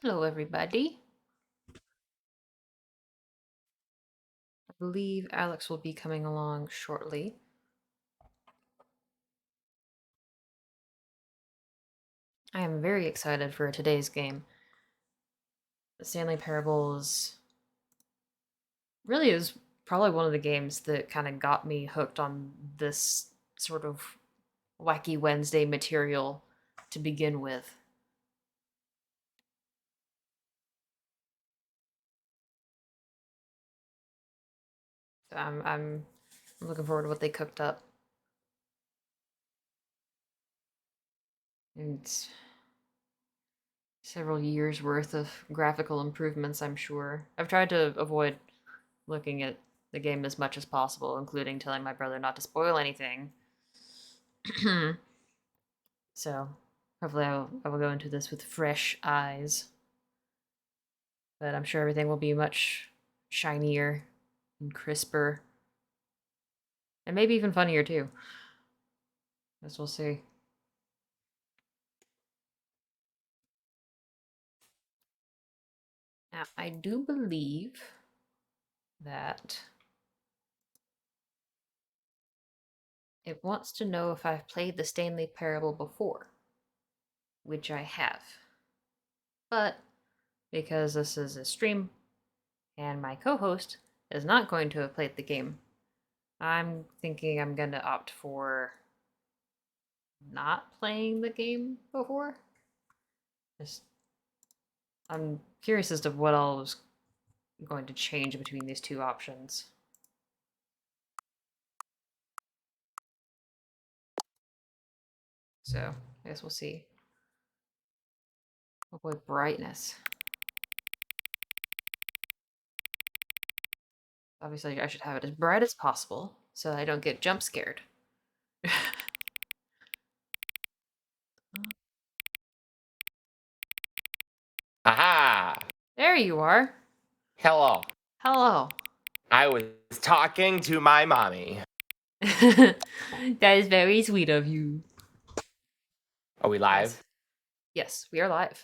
Hello, everybody. I believe Alex will be coming along shortly. I am very excited for today's game. The Stanley Parables really is probably one of the games that kind of got me hooked on this sort of Wacky Wednesday material to begin with. So I'm looking forward to what they cooked up. And it's several years worth of graphical improvements, I'm sure. I've tried to avoid looking at the game as much as possible, including telling my brother not to spoil anything. So, hopefully, I will go into this with fresh eyes. But I'm sure everything will be much shinier and crisper. And maybe even funnier, too. Guess we'll see. Now, I do believe that it wants to know if I've played the Stanley Parable before, which I have. But because this is a stream and my co-host is not going to have played the game, I'm thinking I'm going to opt for not playing the game before. I'm curious as to what all is going to change between these two options. So, I guess we'll see. Oh boy, brightness. Obviously, I should have it as bright as possible so I don't get jump scared. Aha! There you are. Hello. Hello. I was talking to my mommy. That is very sweet of you. Are we live? Yes, we are live.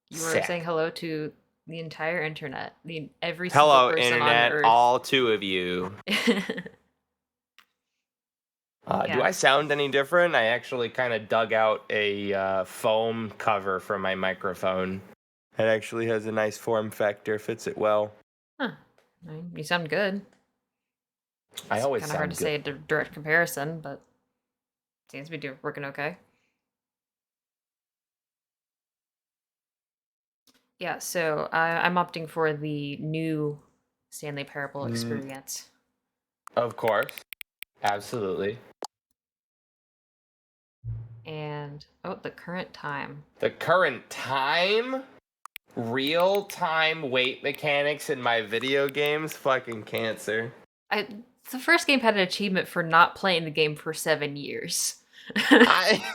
You are Sick. saying hello to the entire internet, every Hello, single person internet, on Earth. all two of you. Yeah. Do I sound any different? I actually kind of dug out a foam cover for my microphone. It actually has a nice form factor, fits it well. Huh. You sound good. I always Kind of sound hard to good. say a direct comparison, but seems to be working okay. Yeah, so I'm opting for the new Stanley Parable experience. Of course. Absolutely. And, oh, the current time. The current time? Real-time weight mechanics in my video games? Fucking cancer. The first game had an achievement for not playing the game for 7 years.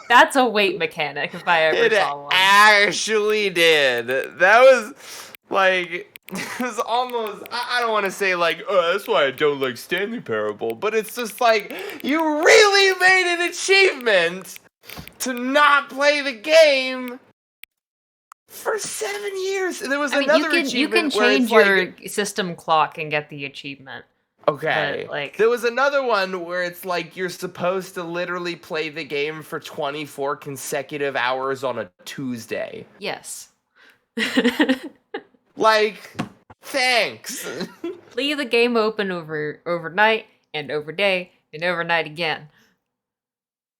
That's a weight mechanic if I ever saw one. It actually did. That was like it was almost. I don't want to say like, oh, that's why I don't like Stanley Parable, but it's just like you really made an achievement to not play the game for 7 years. And there was another achievement. You can change your system clock and get the achievement. Okay. But, like, there was another one where it's like you're supposed to literally play the game for 24 consecutive hours on a Tuesday. Yes. Like, thanks. Leave the game open overnight and overday and overnight again.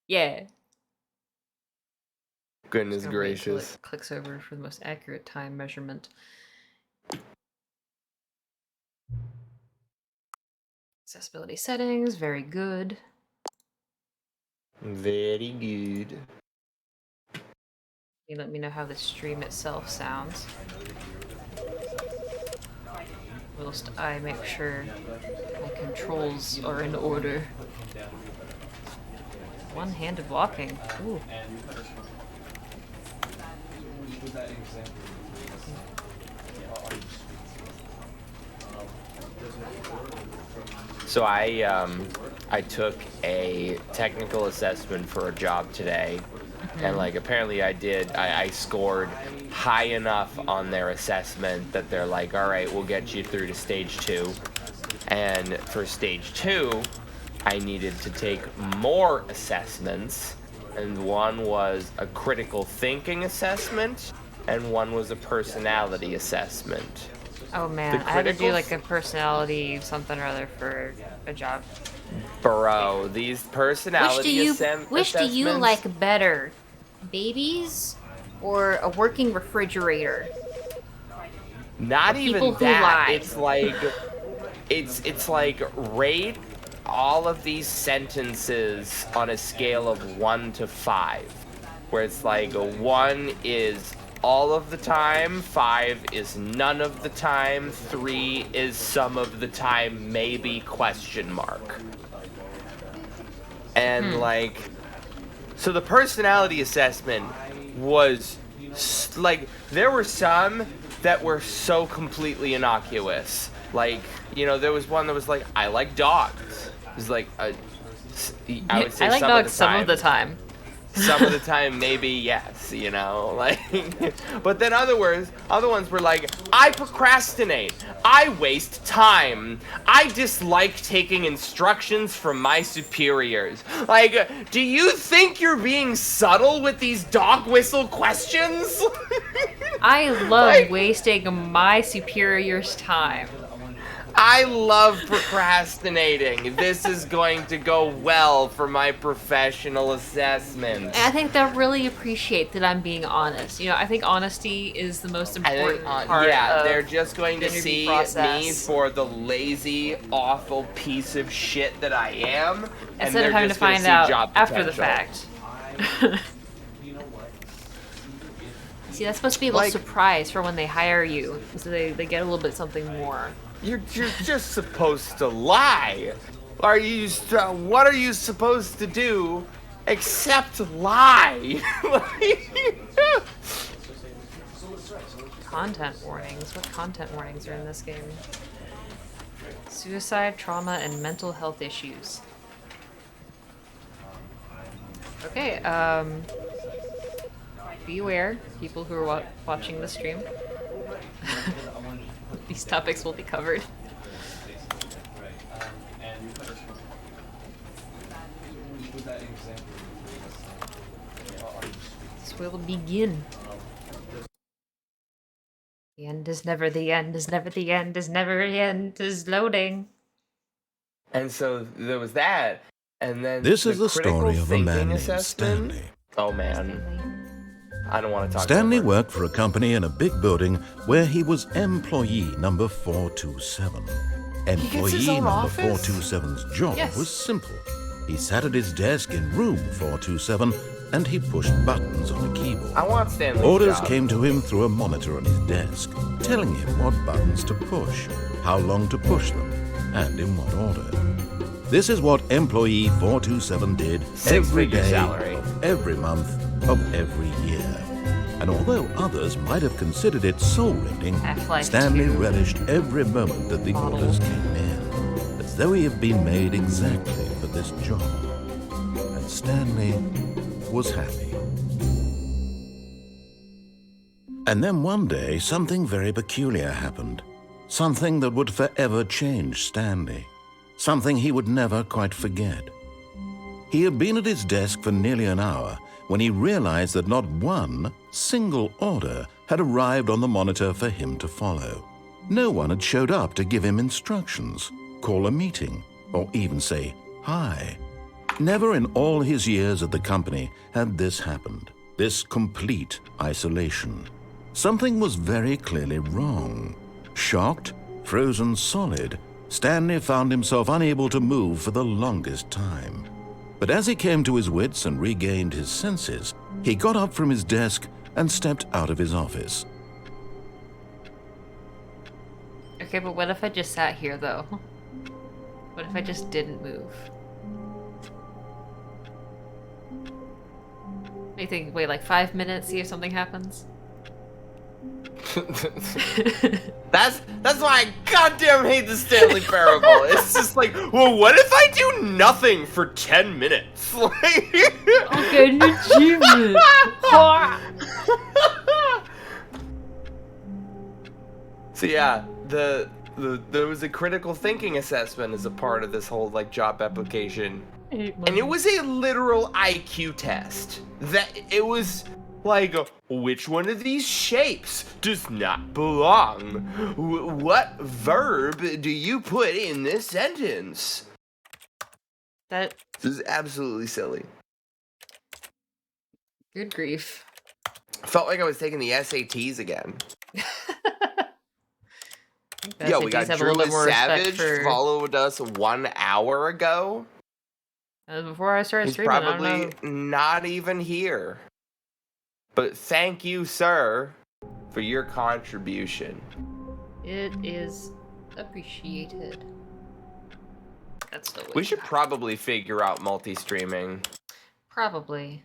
Yeah. Goodness gracious. Until it clicks over for the most accurate time measurement. Accessibility settings, very good. Very good. You let me know how the stream itself sounds. Whilst I make sure my controls are in order. One-handed walking. Ooh. So I took a technical assessment for a job today, And like apparently I scored high enough on their assessment that they're like, all right, we'll get you through to stage 2. And for stage 2, I needed to take more assessments, and one was a critical thinking assessment, and one was a personality assessment. Oh man, I had to do like a personality something or other for a job. Bro, these personality Which do you assessments. like better? Babies or a working refrigerator? Not Or even people who that. lie. It's like rate all of these sentences on a scale of 1 to 5, where it's like 1 is all of the time, 5 is none of the time, 3 is some of the time, maybe question mark. And like, so the personality assessment was like, there were some that were so completely innocuous. Like, you know, there was one that was like, I like dogs. It was like, I would say I like some dogs of the some time. of the time. Some of the time, maybe yes, you know, like. But then other ones were like, I procrastinate. I waste time. I dislike taking instructions from my superiors. Like, do you think you're being subtle with these dog whistle questions? I love Like- wasting my superior's time. I love procrastinating. This is going to go well for my professional assessments. And I think they'll really appreciate that I'm being honest. You know, I think honesty is the most I important think, part yeah, of they're just going to the interview see process. me for the lazy, awful piece of shit that I am, and Instead they're of having to just gonna find see out job after the potential. fact. See, that's supposed to be a little Like- surprise for when they hire you, so they get a little bit something more. You're just supposed to lie. What are you supposed to do except lie? Content warnings. What content warnings are in this game? Suicide, trauma, and mental health issues. Okay, beware, people who are watching the stream. These topics will be covered. This will begin. The end is never the end, is never the end, is never the end, is loading. And so there was that, and then This is the critical story of a thinking man named assessment. Stanley. Oh man, I don't want to talk. Stanley over. worked for a company in a big building where he was employee number 427. gets his Employee own number office? 427's job Yes. was simple. He sat at his desk in room 427 and he pushed buttons on a keyboard. I want Stanley's Orders job. came to him through a monitor on his desk, telling him what buttons to push, how long to push them, and in what order. This is what employee 427 did every Six-figure day, salary. of every month, of every year. And although others might have considered it soul-rending, Half-Life Stanley 2 relished every moment that the model. orders came in, as though he had been made exactly for this job. And Stanley was happy. And then one day, something very peculiar happened. Something that would forever change Stanley. Something he would never quite forget. He had been at his desk for nearly an hour when he realized that not one single order had arrived on the monitor for him to follow. No one had showed up to give him instructions, call a meeting, or even say hi. Never in all his years at the company had this happened, this complete isolation. Something was very clearly wrong. Shocked, frozen solid, Stanley found himself unable to move for the longest time. But as he came to his wits and regained his senses, he got up from his desk and stepped out of his office. Okay, but what if I just sat here, though? What if I just didn't move? What do you think? Wait, like 5 minutes, see if something happens? That's why I goddamn hate the Stanley Parable. It's just like, well, what if I do nothing for 10 minutes? Like, Okay, an achievement. So yeah, there was a critical thinking assessment as a part of this whole like job application, and it was a literal IQ test. That it was like, which one of these shapes does not belong? What verb do you put in this sentence? That. This is absolutely silly. Good grief. Felt like I was taking the SATs again. Yo, we got Drew Savage followed us 1 hour ago. Before I started He's streaming, probably I don't know. not even here. But thank you, sir, for your contribution. It is appreciated. That's still. We should probably figure out multi-streaming. Probably.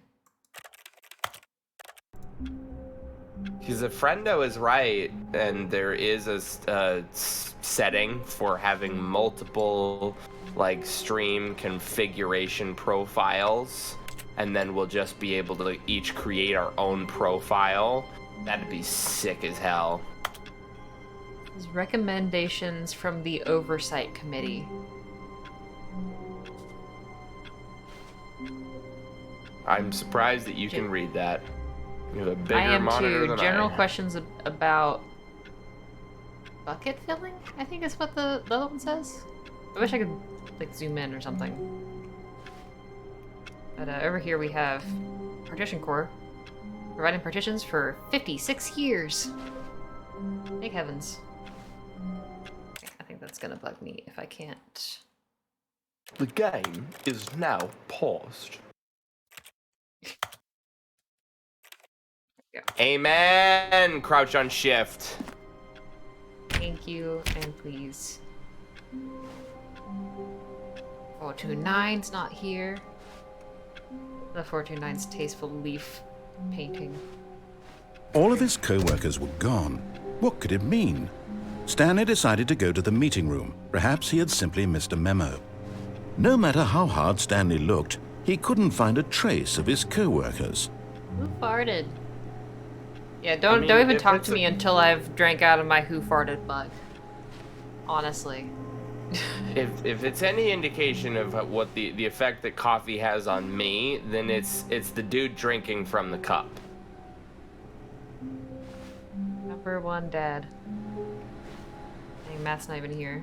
Because a friendo is right, and there is a setting for having multiple like stream configuration profiles, and then we'll just be able to each create our own profile. That'd be sick as hell. There's recommendations from the Oversight Committee. I'm surprised that you can read that. You have a bigger I am monitor too. than General I. questions about bucket filling, I think is what the other one says. I wish I could like zoom in or something. But over here we have Partition Core, providing partitions for 56 years. Thank heavens. I think that's gonna bug me if I can't. The game is now paused. Yeah. Amen. Crouch on shift. Thank you, and please. 429's not here. The 429's tasteful leaf painting. All of his co-workers were gone. What could it mean? Stanley decided to go to the meeting room. Perhaps he had simply missed a memo. No matter how hard Stanley looked, he couldn't find a trace of his co-workers. Who farted? Yeah, don't even talk to me until I've drank out of my who farted mug. Honestly. If it's any indication of what the effect that coffee has on me, then it's the dude drinking from the cup. Number one, Dad. Dang, Matt's not even here.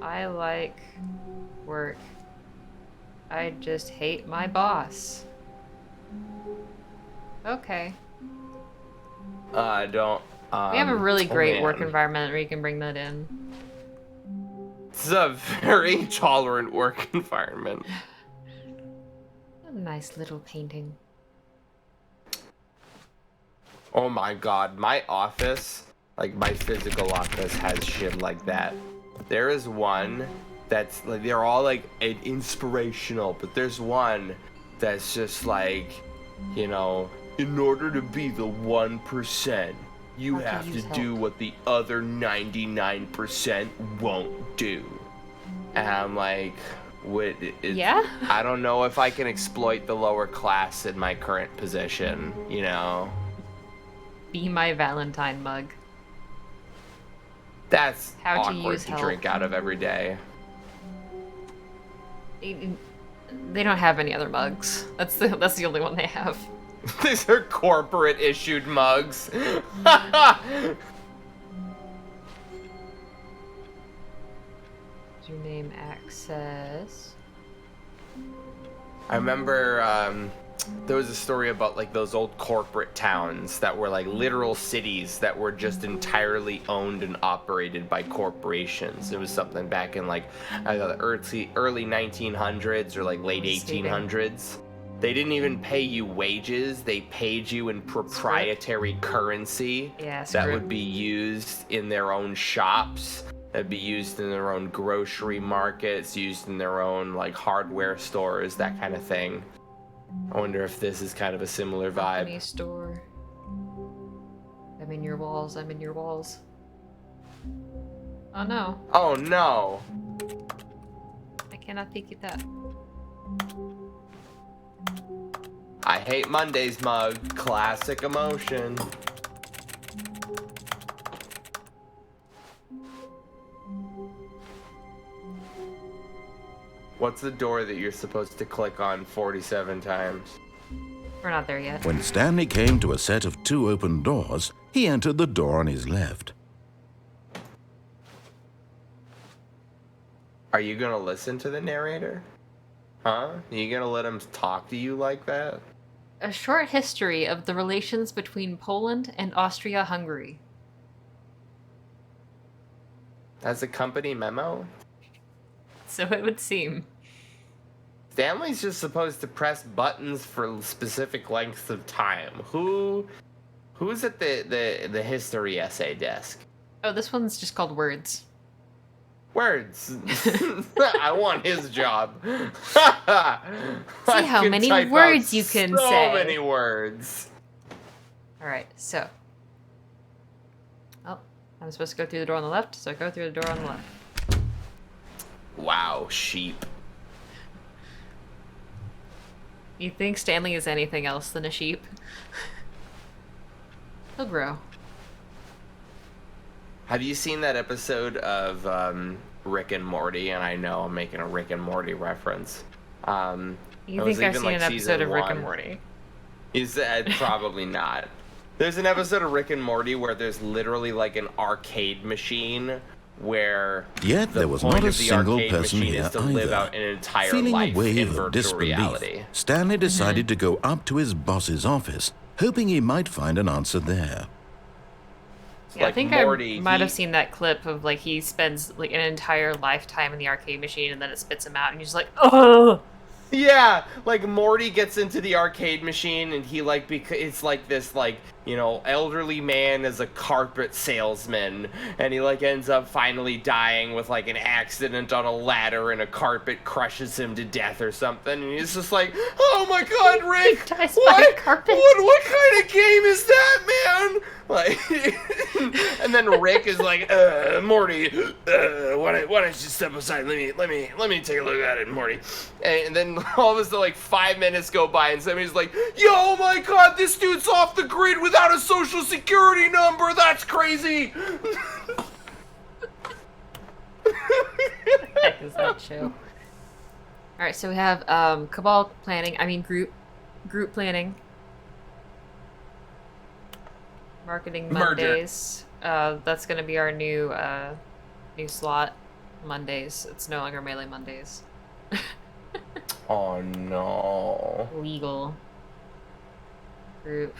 I like work. I just hate my boss. Okay. I don't. We have a really great man. work environment where you can bring that in. It's a very tolerant work environment. A nice little painting. Oh my god, my office, like my physical office, has shit like that. There is one that's like, they're all like inspirational, but there's one that's just like, you know, in order to be the 1%, you have to do what the other 99% won't do. And I'm like, yeah? I don't know if I can exploit the lower class in my current position, you know? Be my Valentine mug. That's How to awkward use to help. drink out of every day. They don't have any other mugs. That's the only one they have. These are corporate issued mugs. Username access. I remember there was a story about like those old corporate towns that were like literal cities that were just entirely owned and operated by corporations. It was something back in like the early 1900s or like late 1800s. They didn't even pay you wages. They paid you in proprietary currency that would be used in their own shops. That'd be used in their own grocery markets, used in their own like hardware stores, that kind of thing. I wonder if this is kind of a similar vibe. Company store. I'm in your walls, I'm in your walls. Oh no, Oh no. I cannot peek at that. I hate Mondays, mug. Classic emotion. What's the door that you're supposed to click on 47 times? We're not there yet. When Stanley came to a set of 2 open doors, he entered the door on his left. Are you gonna listen to the narrator? Huh? Are you gonna let him talk to you like that? A short history of the relations between Poland and Austria-Hungary. As a company memo? So it would seem. Stanley's just supposed to press buttons for specific lengths of time. Who's at the history essay desk? Oh, this one's just called Words. Words. I want his job. See how many words you can say. So many words. Alright, so. Oh, I'm supposed to go through the door on the left, so I go through the door on the left. Wow, sheep. You think Stanley is anything else than a sheep? He'll grow. Have you seen that episode of Rick and Morty? And I know I'm making a Rick and Morty reference. You think I've seen an episode of Rick and Morty? He said probably not. There's an episode of Rick and Morty where there's literally like an arcade machine where Yet there was point not a of the single arcade person machine here is to live either. out an entire Feeling a life in wave virtual of disbelief, reality. Stanley decided to go up to his boss's office, hoping he might find an answer there. Yeah, Like I think Morty, I might have seen that clip of like he spends like an entire lifetime in the arcade machine and then it spits him out and he's just like, oh. Yeah, like Morty gets into the arcade machine and he like it's like this like, you know, elderly man as a carpet salesman and he like ends up finally dying with like an accident on a ladder and a carpet crushes him to death or something and he's just like, "Oh my god, Rick. He dies by a carpet. What kind of game is that, man?" Like and then Rick is like, Morty, why don't you step aside? Let me take a look at it, Morty." And then all of a sudden, like 5 minutes go by, and somebody's like, "Yo, oh my god, this dude's off the grid without a social security number. That's crazy." What the heck is that show? Alright, so we have cabal planning, group planning. Marketing Mondays. That's gonna be our new slot. Mondays. It's no longer Melee Mondays. Oh no. Legal. Group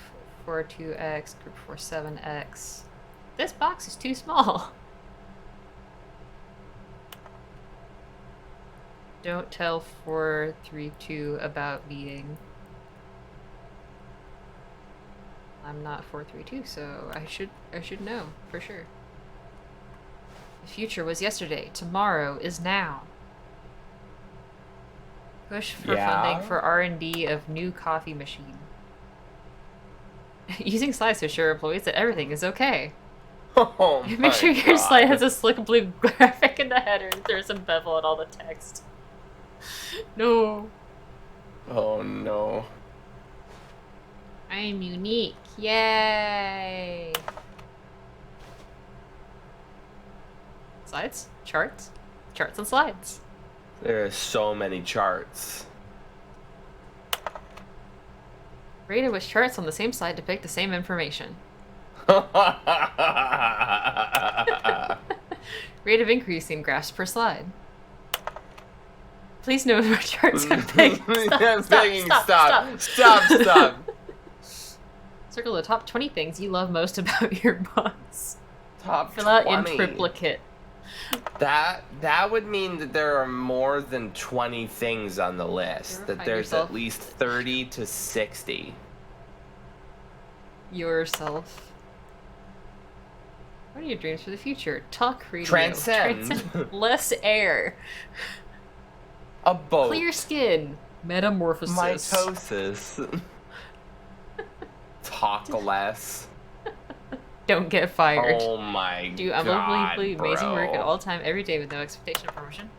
42X, group 47X. This box is too small. Don't tell 432 about being. I'm not 432, so I should know for sure. The future was yesterday. Tomorrow is now. Push for funding for R&D of new coffee machine. Using slides to assure employees that everything is okay. Oh my Make sure your God. slide has a slick blue graphic in the header and throw some bevel at all the text. No. Oh no. I'm unique. Yay! Slides? Charts? Charts and slides. There are so many charts. Rate it with charts on the same slide to depict the same information. Rate of increase in graphs per slide. Please note what charts I'm begging. Stop. Circle the top 20 things you love most about your boss. Top Fill out 20. in triplicate. That would mean that there are more than 20 things on the list. That Find there's yourself. at least 30 to 60. Yourself. What are your dreams for the future? Talk radio. Transcend. Less air. A boat. Clear skin. Metamorphosis. Mitosis. Talk less. don't get fired. Oh my Do god, unbelievably amazing work at bro. all time, every day, with no expectation of promotion.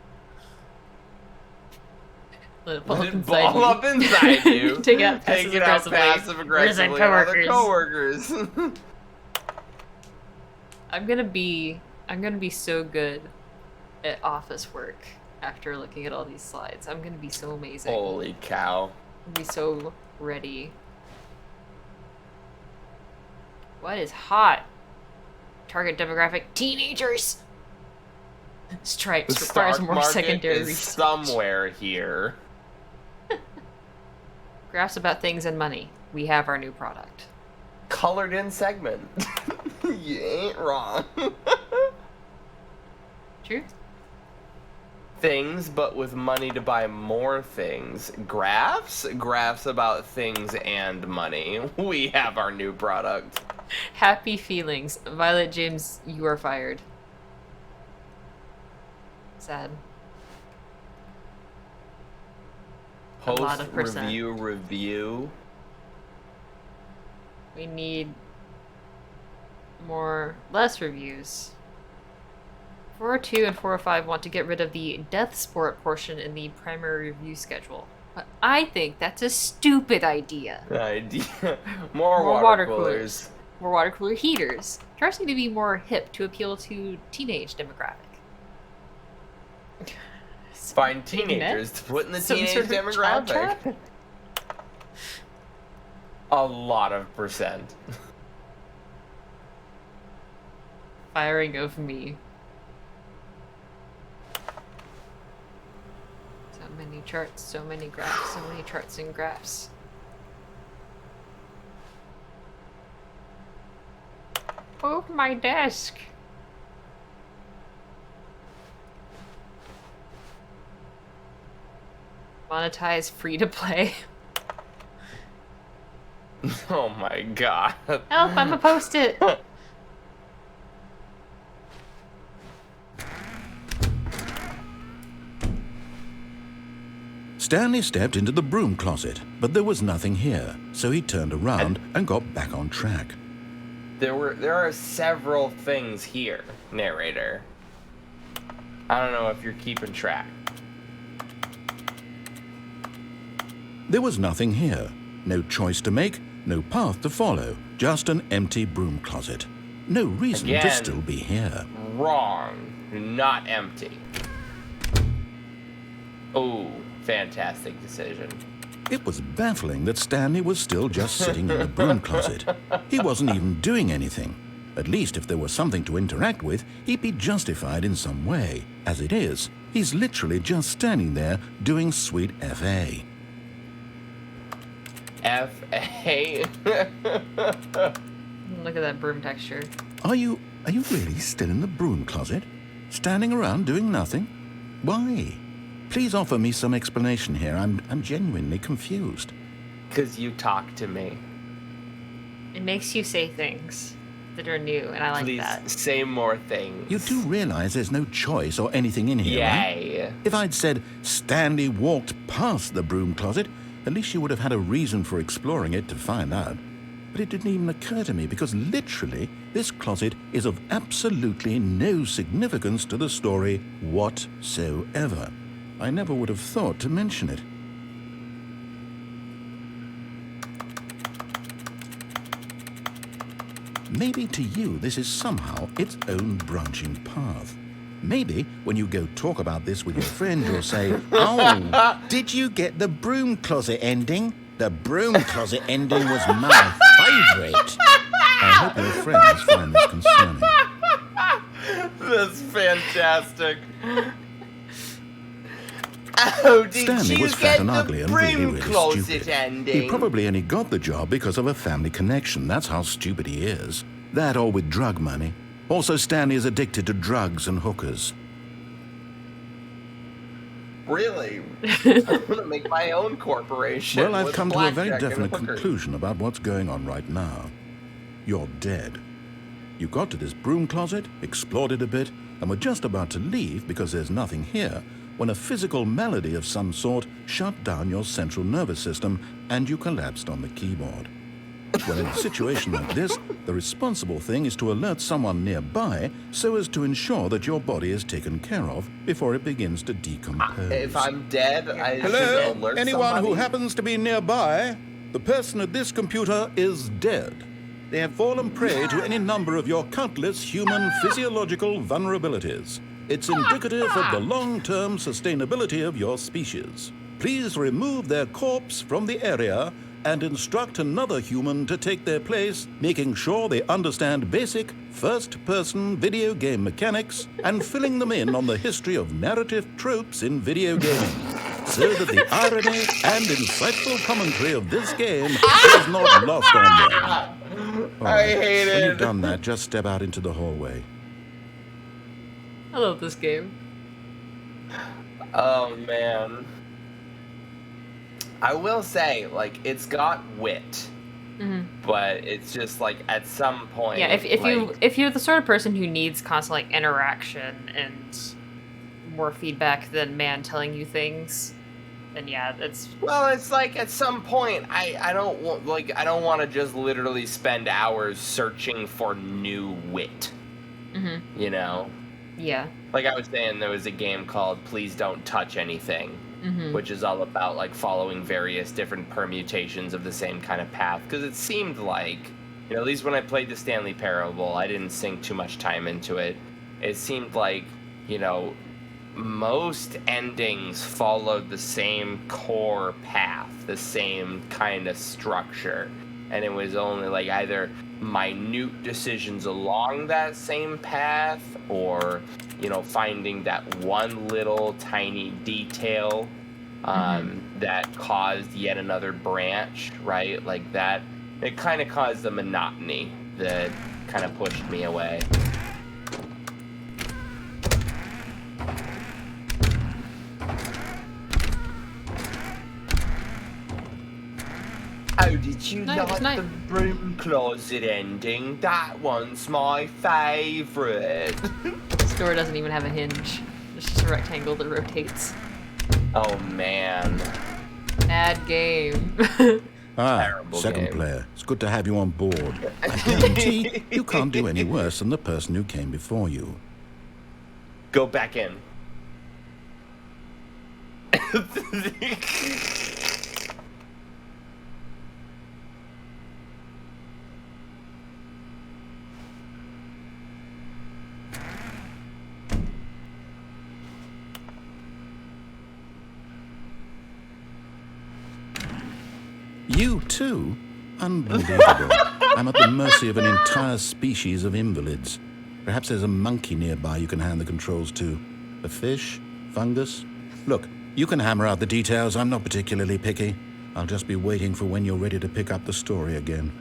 Let it ball Let up it inside ball you. up inside you. Take it out Take passive it out aggressively. passive aggressively Resent on other coworkers. coworkers. I'm gonna be so good at office work after looking at all these slides. I'm gonna be so amazing. Holy cow. I'm gonna be so ready. What is hot? Target demographic: teenagers. Stripes The requires stock more market secondary is research. somewhere here. Graphs about things and money. We have our new product. Colored in segment. You ain't wrong. True. Things, but with money to buy more things. Graphs? Graphs about things and money. We have our new product. Happy feelings. Violet James, you are fired. Sad. A lot Host of percent. review. We need less reviews. 402 and 405 want to get rid of the death sport portion in the primary review schedule. But I think that's a stupid idea. Idea. More water water coolers. More water cooler heaters. Cars need to be more hip to appeal to teenage demographic. Find teenagers to put in the Some teenage sort of child demographic. trap? A lot of percent. Firing of me. So many charts, so many graphs, so many charts and graphs. Move my desk. Monetize free to play. Oh my god. Help, I'm a post-it. Stanley stepped into the broom closet, but there was nothing here, so he turned around and got back on track. There are several things here, narrator. I don't know if you're keeping track. There was nothing here. No choice to make, no path to follow, just an empty broom closet. No reason to Again. still be here. Wrong. Not empty. Oh, fantastic decision. It was baffling that Stanley was still just sitting in the broom closet. He wasn't even doing anything. At least if there was something to interact with, he'd be justified in some way. As it is, he's literally just standing there doing sweet FA. F.A. Look at that broom texture. Are you really still in the broom closet? Standing around doing nothing? Why? Please offer me some explanation here. I'm genuinely confused. Because you talk to me. It makes you say things that are new, and I like Please that. say more things. You do realize there's no choice or anything in here, right? Yay. If I'd said Stanley walked past the broom closet, at least you would have had a reason for exploring it to find out. But it didn't even occur to me because literally this closet is of absolutely no significance to the story whatsoever. I never would have thought to mention it. Maybe to you this is somehow its own branching path. Maybe when you go talk about this with your friend, you'll say, "Oh, did you get the broom closet ending? The broom closet ending was my favorite." I hope your friends find this concerning. That's fantastic. Oh, did Stanley you was fat get and the ugly and really, broom really closet stupid. ending? He probably only got the job because of a family connection. That's how stupid he is. That or with drug money. Also, Stanley is addicted to drugs and hookers. Really? I'm gonna make my own corporation. Well, I've with come to a very blackjack and definite hookers. conclusion about what's going on right now. You're dead. You got to this broom closet, explored it a bit, and were just about to leave because there's nothing here when a physical malady of some sort shut down your central nervous system and you collapsed on the keyboard. Well, in a situation like this, the responsible thing is to alert someone nearby so as to ensure that your body is taken care of before it begins to decompose. If I'm dead, I should Hello? alert Anyone somebody. who happens to be nearby? The person at this computer is dead. They have fallen prey to any number of your countless human physiological vulnerabilities. It's indicative of the long-term sustainability of your species. Please remove their corpse from the area and instruct another human to take their place, making sure they understand basic first-person video game mechanics and filling them in on the history of narrative tropes in video gaming, so that the irony and insightful commentary of this game is not lost on them. All I right, hate when it. you've done that, just step out into the hallway. I love this game. Oh man. I will say, like, it's got wit, but it's just like at some point. Yeah, like, if you're the sort of person who needs constant like interaction and more feedback than man telling you things, then yeah, it's well, it's like at some point I don't want to just literally spend hours searching for new wit. You know? yeah. Like I was saying, there was a game called Please Don't Touch Anything, which is all about like following various different permutations of the same kind of path. Because it seemed like, you know, at least when I played the Stanley Parable, I didn't sink too much time into it. It seemed like, you know, most endings followed the same core path, the same kind of structure. And it was only like either minute decisions along that same path or, you know, finding that one little tiny detail that caused yet another branch, right? Like that, it kind of caused the monotony that kind of pushed me away. Oh, did you No, it's like nice. the broom closet ending? That one's my favourite. This door doesn't even have a hinge. It's just a rectangle that rotates. Oh man. Bad game. Terrible Second game. player. It's good to have you on board. I guarantee you can't do any worse than the person who came before you. Go back in. You too? Unbelievable. I'm at the mercy of an entire species of invalids. Perhaps there's a monkey nearby you can hand the controls to. A fish? Fungus? Look, you can hammer out the details. I'm not particularly picky. I'll just be waiting for when you're ready to pick up the story again.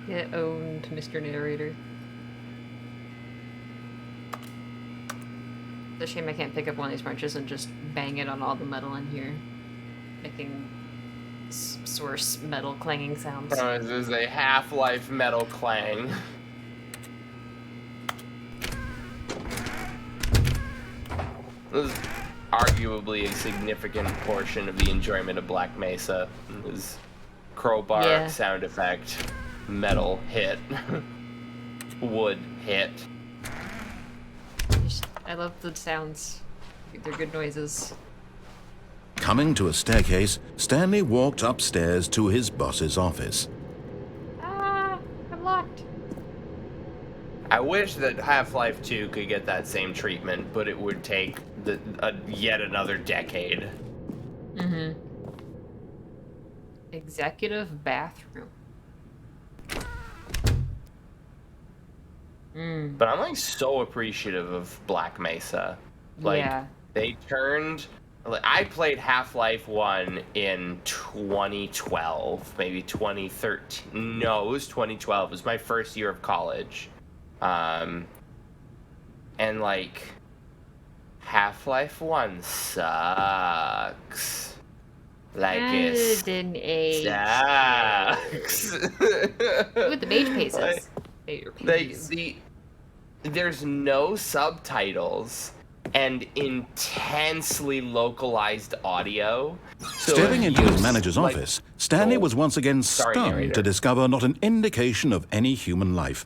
Get owned, Mr. Narrator. It's a shame I can't pick up one of these wrenches and just bang it on all the metal in here, making source metal clanging sounds. This is a Half-Life metal clang. This is arguably a significant portion of the enjoyment of Black Mesa. Is crowbar Yeah. sound effect, metal hit, wood hit. I love the sounds. They're good noises. Coming to a staircase, Stanley walked upstairs to his boss's office. Ah, I'm locked. I wish that Half-Life 2 could get that same treatment, but it would take yet another decade. Executive bathroom. But I'm like so appreciative of Black Mesa. Like Yeah. they turned. Like, I played Half-Life 1 in 2012, maybe 2013. No, it was 2012. It was my first year of college. And like Half-Life 1 sucks. Like it didn't age. sucks. With the mage paces. There's no subtitles, and intensely localized audio. So Stepping if into you his manager's like- office, Stanley was once again Sorry, stunned narrator. to discover not an indication of any human life.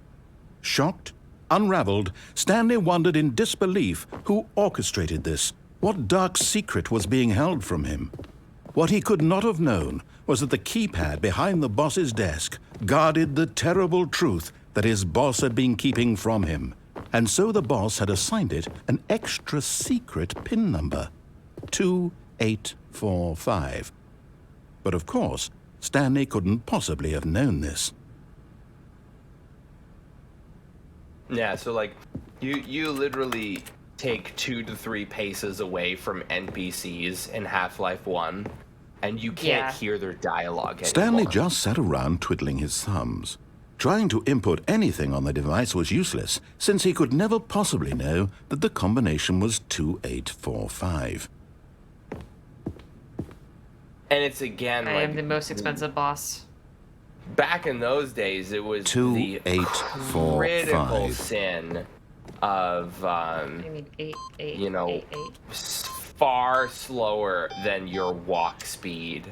Shocked, unraveled, Stanley wondered in disbelief who orchestrated this. What dark secret was being held from him? What he could not have known was that the keypad behind the boss's desk guarded the terrible truth that his boss had been keeping from him. And so the boss had assigned it an extra secret PIN number, 2845. But of course, Stanley couldn't possibly have known this. Yeah, so like, you literally take 2 to 3 paces away from NPCs in Half-Life 1, and you can't hear their dialogue anymore. Stanley just sat around twiddling his thumbs. Trying to input anything on the device was useless, since he could never possibly know that the combination was 2845. And it's again I like am the most expensive boss. back in those days, it was the 2845. critical sin of I mean, 8, you know, 8, 8. far slower than your walk speed.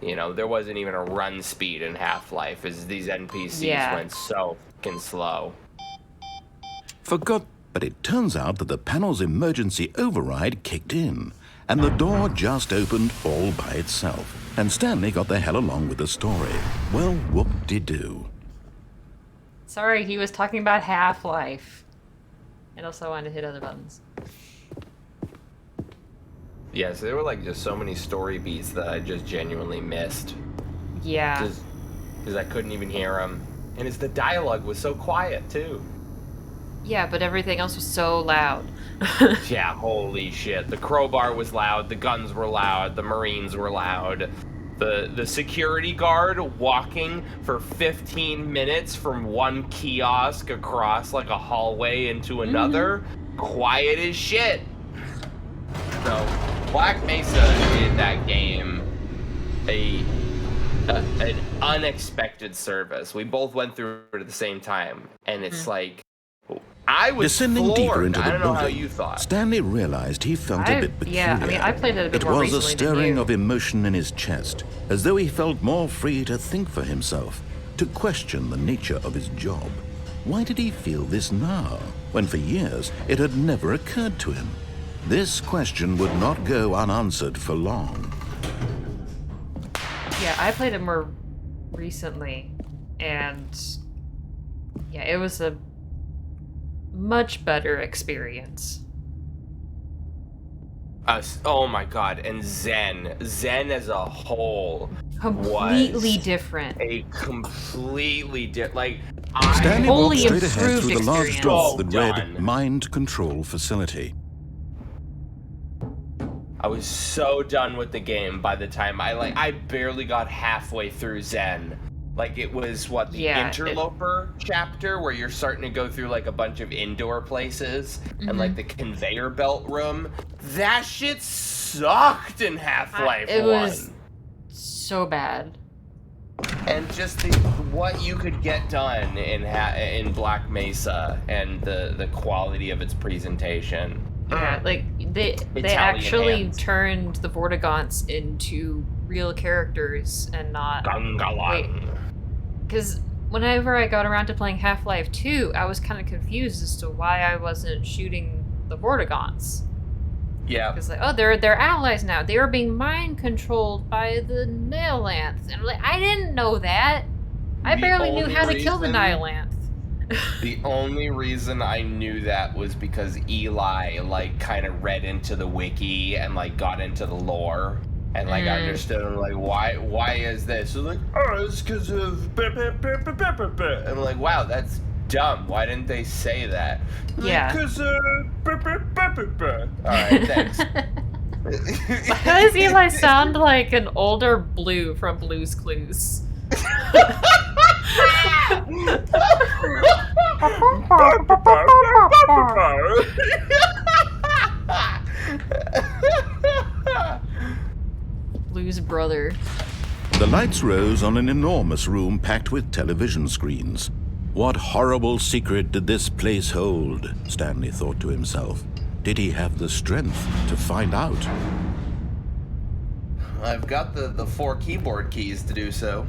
You know, there wasn't even a run speed in Half-Life, as these NPCs went so fucking slow. Forgot, but it turns out that the panel's emergency override kicked in, and the door just opened all by itself, and Stanley got the hell along with the story. Well, whoop-de-doo. Sorry, he was talking about Half-Life. And also I wanted to hit other buttons. Yeah, so there were like just so many story beats that I just genuinely missed. Yeah. Just because I couldn't even hear them. And the dialogue was so quiet, too. Yeah, but everything else was so loud. Yeah, holy shit. The crowbar was loud, the guns were loud, the Marines were loud. The security guard walking for 15 minutes from one kiosk across like a hallway into another, quiet as shit. So, Black Mesa did that game an unexpected service. We both went through it at the same time, and it's like, I was Descending floored. deeper into I the don't know how building, you thought. Stanley realized he felt a bit peculiar. Yeah, I mean, I played it a bit It more was a recently than stirring you. of emotion in his chest, as though he felt more free to think for himself, to question the nature of his job. Why did he feel this now, when for years it had never occurred to him? This question would not go unanswered for long. Yeah, I played it more recently, and yeah, it was a much better experience. Oh my god, and Zen as a whole Completely was different. a completely different, like, Stanley walked Wholly straight ahead improved through the large experience. door that Well read done. Mind Control Facility. I was so done with the game by the time I barely got halfway through Zen. Like, it was the Interloper chapter where you're starting to go through like a bunch of indoor places and like the conveyor belt room. That shit sucked in Half-Life 1. It was so bad. And just what you could get done in Black Mesa and the quality of its presentation. Yeah, like they Italian actually hands. turned the Vortigaunts into real characters and not Gungalang. because whenever I got around to playing Half-Life 2, I was kind of confused as to why I wasn't shooting the Vortigaunts. Yeah. Because like, oh, they're allies now. They are being mind controlled by the Nihilants, and I'm like, I didn't know that. I The barely knew only how to kill the reason- Nihilants. The only reason I knew that was because Eli kind of read into the wiki and got into the lore and understood why is this? It's it's because of and I'm like, wow, that's dumb. Why didn't they say that? Yeah. Because Alright, thanks. Why does Eli sound like an older Blue from Blue's Clues? Blue's brother. The lights rose on an enormous room packed with television screens. What horrible secret did this place hold? Stanley thought to himself. did he have the strength to find out? I've got the 4 keyboard keys to do so.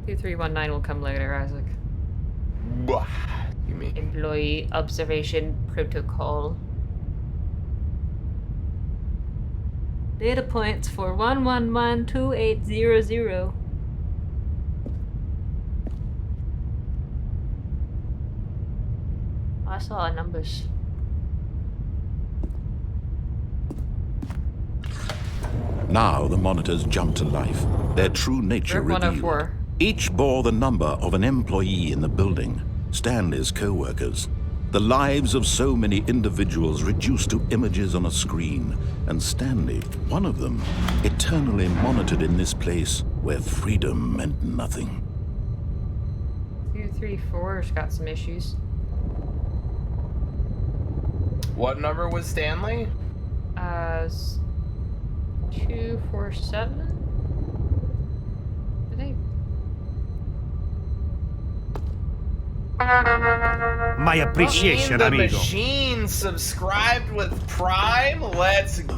Two 319 will come later, Isaac. You mean? Employee observation protocol. Data points for 1112800. I saw numbers. Now the monitors jumped to life, their true nature Group revealed. 104. Each bore the number of an employee in the building, Stanley's co-workers. The lives of so many individuals reduced to images on a screen, and Stanley, one of them, eternally monitored in this place where freedom meant nothing. 234's got some issues. What number was Stanley? 247? I think. My appreciation, the amigo. Machine subscribed with Prime. Let's Thank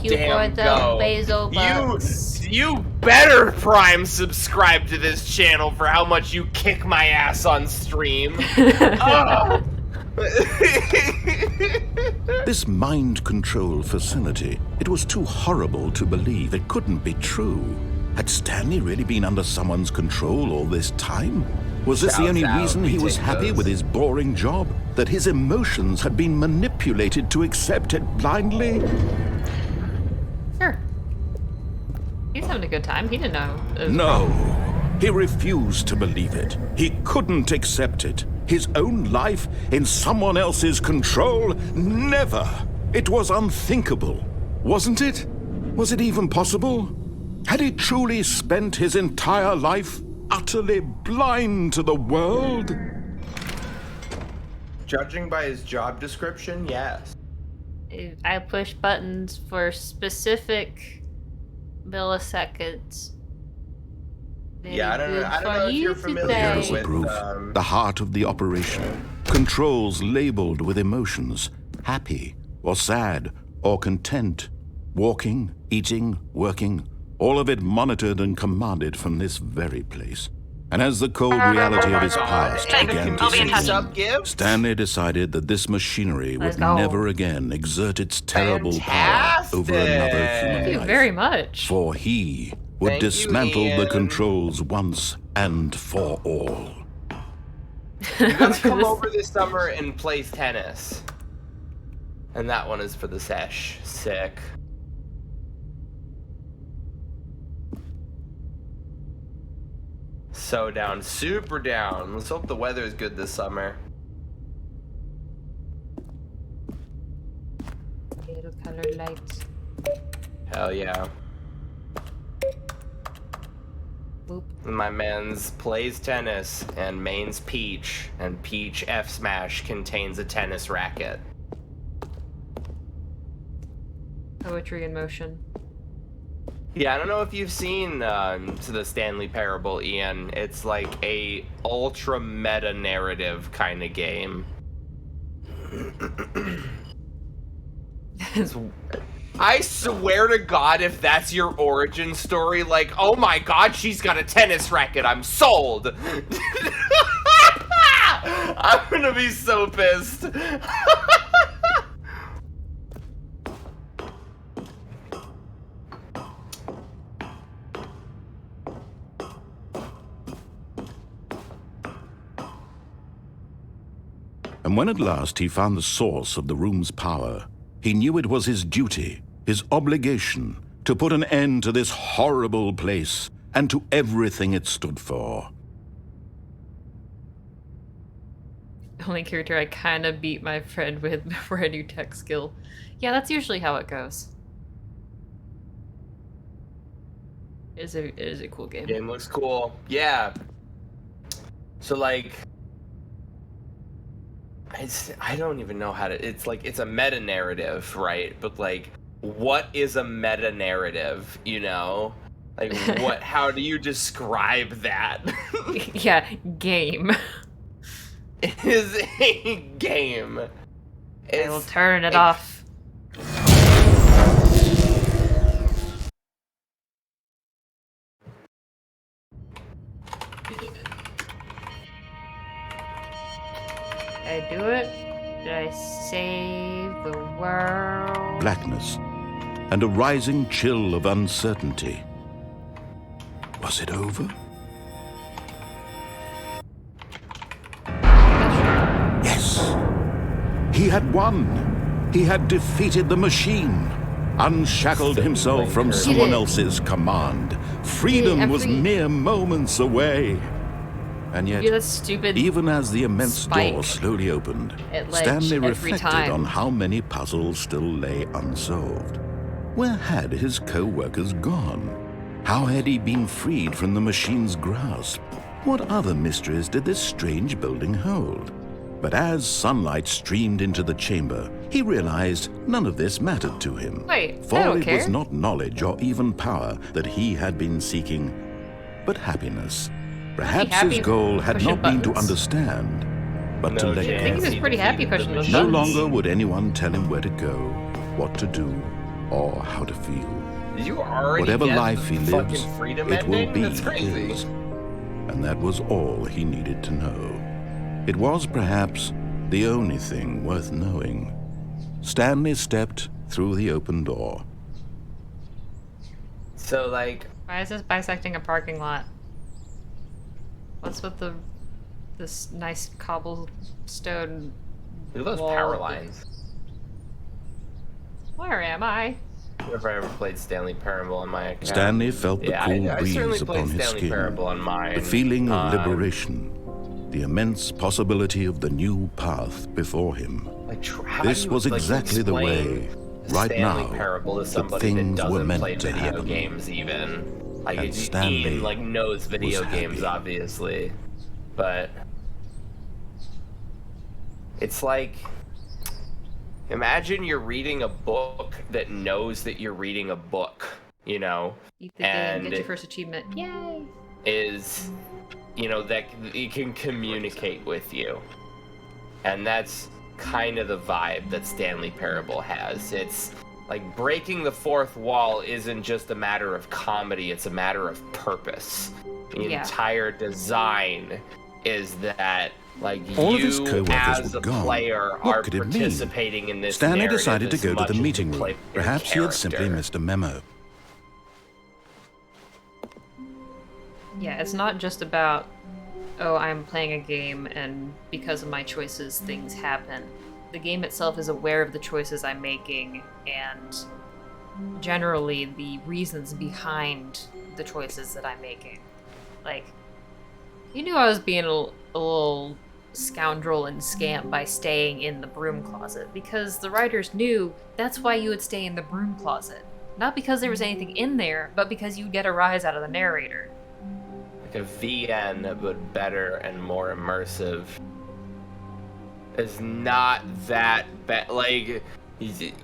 you for goddamn the go. Basil bucks. You better Prime subscribe to this channel for how much you kick my ass on stream. Ugh. This mind control facility, it was too horrible to believe. It couldn't be true. Had Stanley really been under someone's control all this time? Was this the only reason he was happy with his boring job? That his emotions had been manipulated to accept it blindly? Sure. He's having a good time. He didn't know. It was No. He refused to believe it. He couldn't accept it. His own life in someone else's control? Never. It was unthinkable, wasn't it? Was it even possible? Had he truly spent his entire life utterly blind to the world? Judging by his job description, yes. I push buttons for specific milliseconds. Yeah, I don't know if you're familiar Here is with proof. The heart of the operation. Controls labeled with emotions. Happy, or sad, or content. Walking, eating, working. All of it monitored and commanded from this very place. And as the cold reality of his past began to sink in, Stanley decided that this machinery Let's would go. never again exert its terrible power over another human Thank you life. very much. For he would Thank you, dismantle the Ian. controls once and for all. You gotta come over this summer and play tennis. And that one is for the sesh. Sick. So down, super down. Let's hope the weather is good this summer. Little colored lights. Hell yeah. Boop. My man's plays tennis and mains Peach, and Peach F Smash contains a tennis racket. Poetry in motion. Yeah, I don't know if you've seen to the Stanley Parable, Ian. It's like a ultra meta narrative kind of game. I swear to God, if that's your origin story, like, oh my God, she's got a tennis racket, I'm sold. I'm gonna be so pissed. And when at last he found the source of the room's power, he knew it was his duty, his obligation, to put an end to this horrible place and to everything it stood for. Only character I kind of beat my friend with before I knew tech skill. Yeah, that's usually how it goes. It is a cool game. Game looks cool. Yeah. So like, I don't even know how to. It's like it's a meta narrative, right? But like, what is a meta narrative, you know? Like, how do you describe that? Yeah, game. It is a game. I will turn it off. Did I do it? Did I save the world? Blackness and a rising chill of uncertainty. Was it over? Yes! He had won! He had defeated the machine, unshackled himself from someone else's command. Freedom was mere moments away. And yet, that stupid even as the immense spike door slowly opened, at ledge Stanley every reflected time. on how many puzzles still lay unsolved. Where had his co-workers gone? How had he been freed from the machine's grasp? What other mysteries did this strange building hold? But as sunlight streamed into the chamber, he realized none of this mattered to him. Wait, For I don't it care. was not knowledge or even power that he had been seeking, but happiness. Perhaps his happy goal had pushing not been to buttons. understand, but to No let chance. I think he go. was pretty happy pushing those No buttons. longer would anyone tell him where to go, what to do, or how to feel. Did you already Whatever get life the he fucking lives, freedom it will ending? be That's crazy. his. And that was all he needed to know. It was perhaps the only thing worth knowing. Stanley stepped through the open door. So, like, Why is this bisecting a parking lot? What's with this nice cobblestone look at those wall? power lines. Where am I? If I ever played Stanley Parable on my account. Stanley felt the Yeah, cool I certainly breeze played upon his Stanley skin, Parable on mine. the feeling of liberation, the immense possibility of the new path before him. Like, how This do you, was like, exactly the way, explain right Stanley now, Parable to that somebody that things were doesn't meant play to video happen. games even. Like, And Stanley Ian, like, knows video was games, happy. obviously. But it's like, imagine you're reading a book that knows that you're reading a book, you know? Eat the And game, get your first achievement. Yay! is, you know, that it can communicate with you. And that's kind of the vibe that Stanley Parable has. It's like breaking the fourth wall isn't just a matter of comedy, it's a matter of purpose. The Yeah. entire design is that, like, All of his you co-workers as were a gone. player What are could it mean? participating in this Stanley narrative decided to as go to much the as meeting play room. your Perhaps he had simply character. missed a memo. Yeah, it's not just about, oh, I'm playing a game and because of my choices, things happen. The game itself is aware of the choices I'm making and generally the reasons behind the choices that I'm making. Like, you knew I was being a little scoundrel and scamp by staying in the broom closet because the writers knew that's why you would stay in the broom closet. Not because there was anything in there, but because you'd get a rise out of the narrator. Like a VN, but better and more immersive. Is not that bad. Like,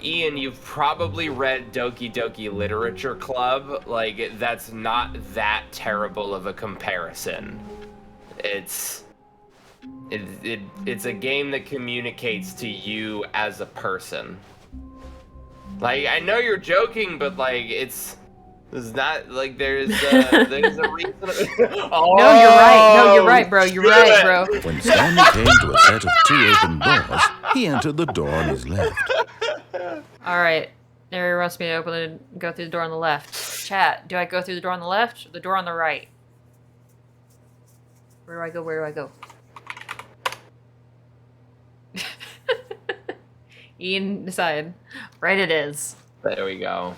Ian, you've probably read Doki Doki Literature Club. Like, that's not that terrible of a comparison. It's a game that communicates to you as a person. Like, I know you're joking, but like, it's not like there's a reason. Oh, No, you're right. No, you're right, bro. You're right, bro. When Stanley came to a set of 2 open doors, he entered the door on his left. All right. Narrator wants me to open it and go through the door on the left. Chat, do I go through the door on the left or the door on the right? Where do I go? Where do I go? Ian, decide. Right it is. There we go.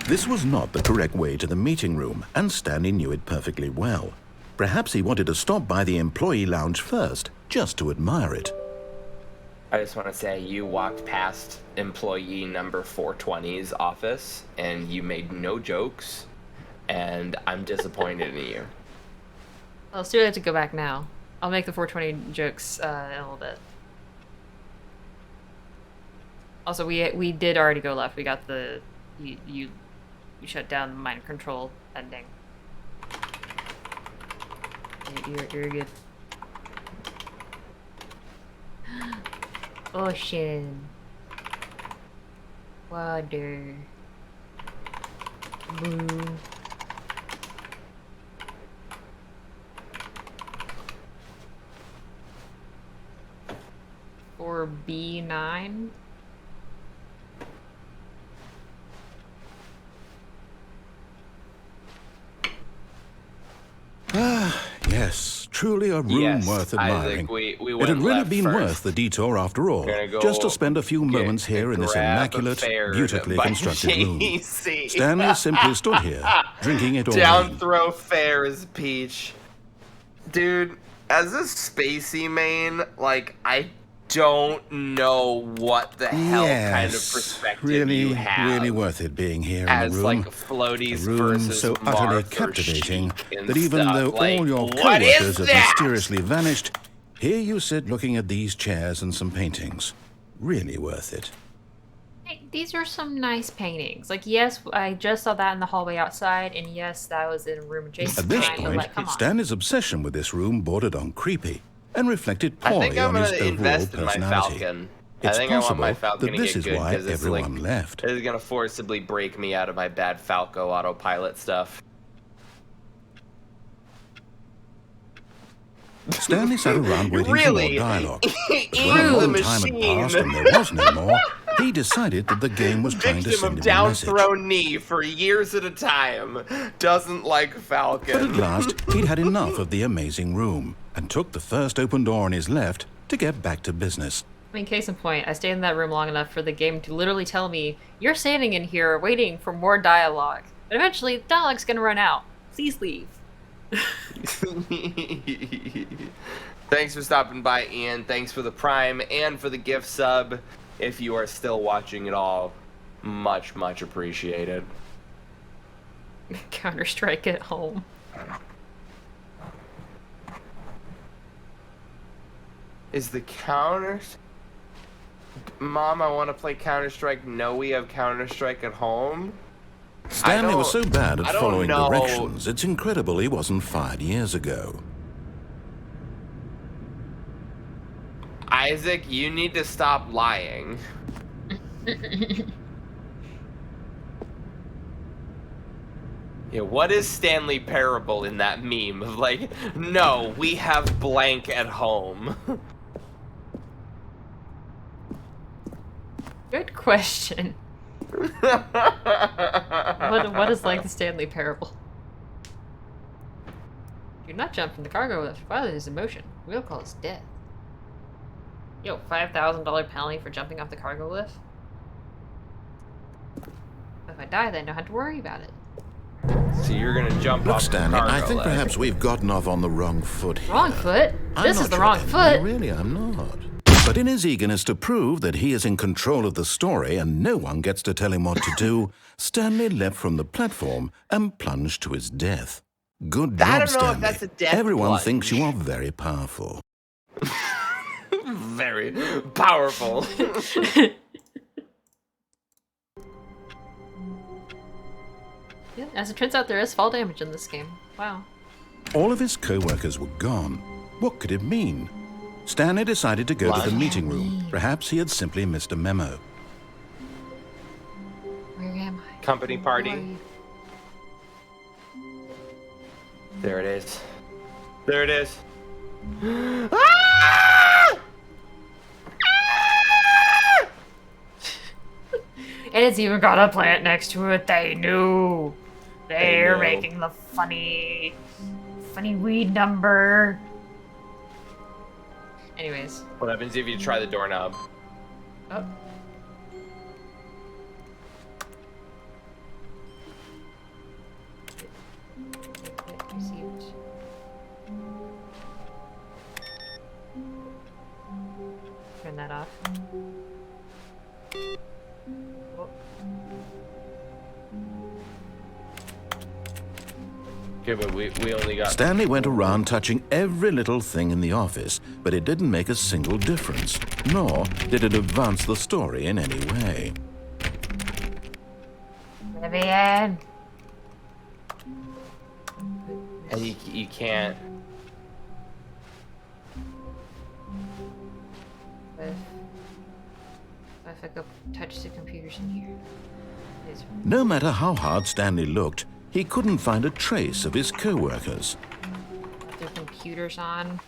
This was not the correct way to the meeting room, and Stanley knew it perfectly well. Perhaps he wanted to stop by the employee lounge first, just to admire it. I just want to say you walked past employee number 420's office and you made no jokes, and I'm disappointed in you. Well, it's too late to go back now. I'll make the 420 jokes in a little bit. Also, we did already go left. We got the you shut down the mind control ending. You're good. Ocean. Water. Blue. Or B9. Yes, truly a room Yes, worth Isaac, admiring. we It went had really left been first. worth the detour after all, Go just to spend a few moments here in this immaculate, fared beautifully by constructed room. JC. Stanley simply stood here, drinking it all Down in. throw fares, Peach. Dude, as a spacey main, like, I don't know what the hell kind of perspective you have. Really worth it being here in as the room. like floaties A room versus so utterly Marth or captivating Sheik and that even stuff. though Like, all your what is co-workers have that? mysteriously vanished, here you sit looking at these chairs and some paintings. Really worth it. Hey, these are some nice paintings. Like, yes, I just saw that in the hallway outside, and yes, that was in a room adjacent At to this mine, but point, like, come on. Stanley's obsession with this room bordered on creepy and reflected I think poorly I'm on gonna his overall invest in my personality. Falcon. It's I think I want my possible Falcon that to this get is good why because it's like everyone left. it is gonna forcibly break me out of my bad Falco autopilot stuff. Stanley sat around waiting Really? for more dialogue. But Even when a the long time had machine. passed and there was no more, he decided that the game was trying to Victim send of him a down message. throw knee for years at a time. Doesn't like Falcon. But at last, he'd had enough of the amazing room and took the first open door on his left to get back to business. I mean, case in point, I stayed in that room long enough for the game to literally tell me, you're standing in here waiting for more dialogue. But eventually, the dialogue's gonna run out. Please leave. Thanks for stopping by, Ian. Thanks for the Prime and for the gift sub. If you are still watching it all, much, much appreciated. Counter-Strike at home. Is the counter... Mom, I want to play Counter-Strike. No, we have Counter-Strike at home. Stanley was so bad I at don't following know. directions, it's incredible he wasn't fired years ago. Isaac, you need to stop lying. Yeah, what is Stanley Parable in that meme of like, no, we have blank at home? Good question. What is like the Stanley Parable? Do not jump from the cargo lift while it is in motion. We'll cause death. Yo, $5,000 penalty for jumping off the cargo lift? If I die, then I don't have to worry about it. So you're gonna jump Look, off Stanley, the cargo I think lift. perhaps we've gotten off on the wrong foot here. Wrong foot? I'm This not is the sure wrong that- foot. Really, I'm not. But in his eagerness to prove that he is in control of the story and no one gets to tell him what to do, Stanley leapt from the platform and plunged to his death. Good job, I don't know if Stanley. that's a death Everyone plunge. thinks you are very powerful. Very powerful. Yeah, as it turns out, there is fall damage in this game. Wow. All of his co-workers were gone. What could it mean? Stanley decided to go to the meeting room. Perhaps he had simply missed a memo. Where am I? Company Where are party. you? There it is. There it is. Ah! Ah! And it's even got a plant next to it. They knew. They're knew. making the funny weed number. Anyways. What happens if you try the doorknob? Oh. Received. Turn that off. Oh. Okay, but we only got... Stanley went around touching every little thing in the office, but it didn't make a single difference, nor did it advance the story in any way. Vivian! And you can't... What if I go touch the computers in here? No matter how hard Stanley looked, he couldn't find a trace of his co-workers. Their computers on.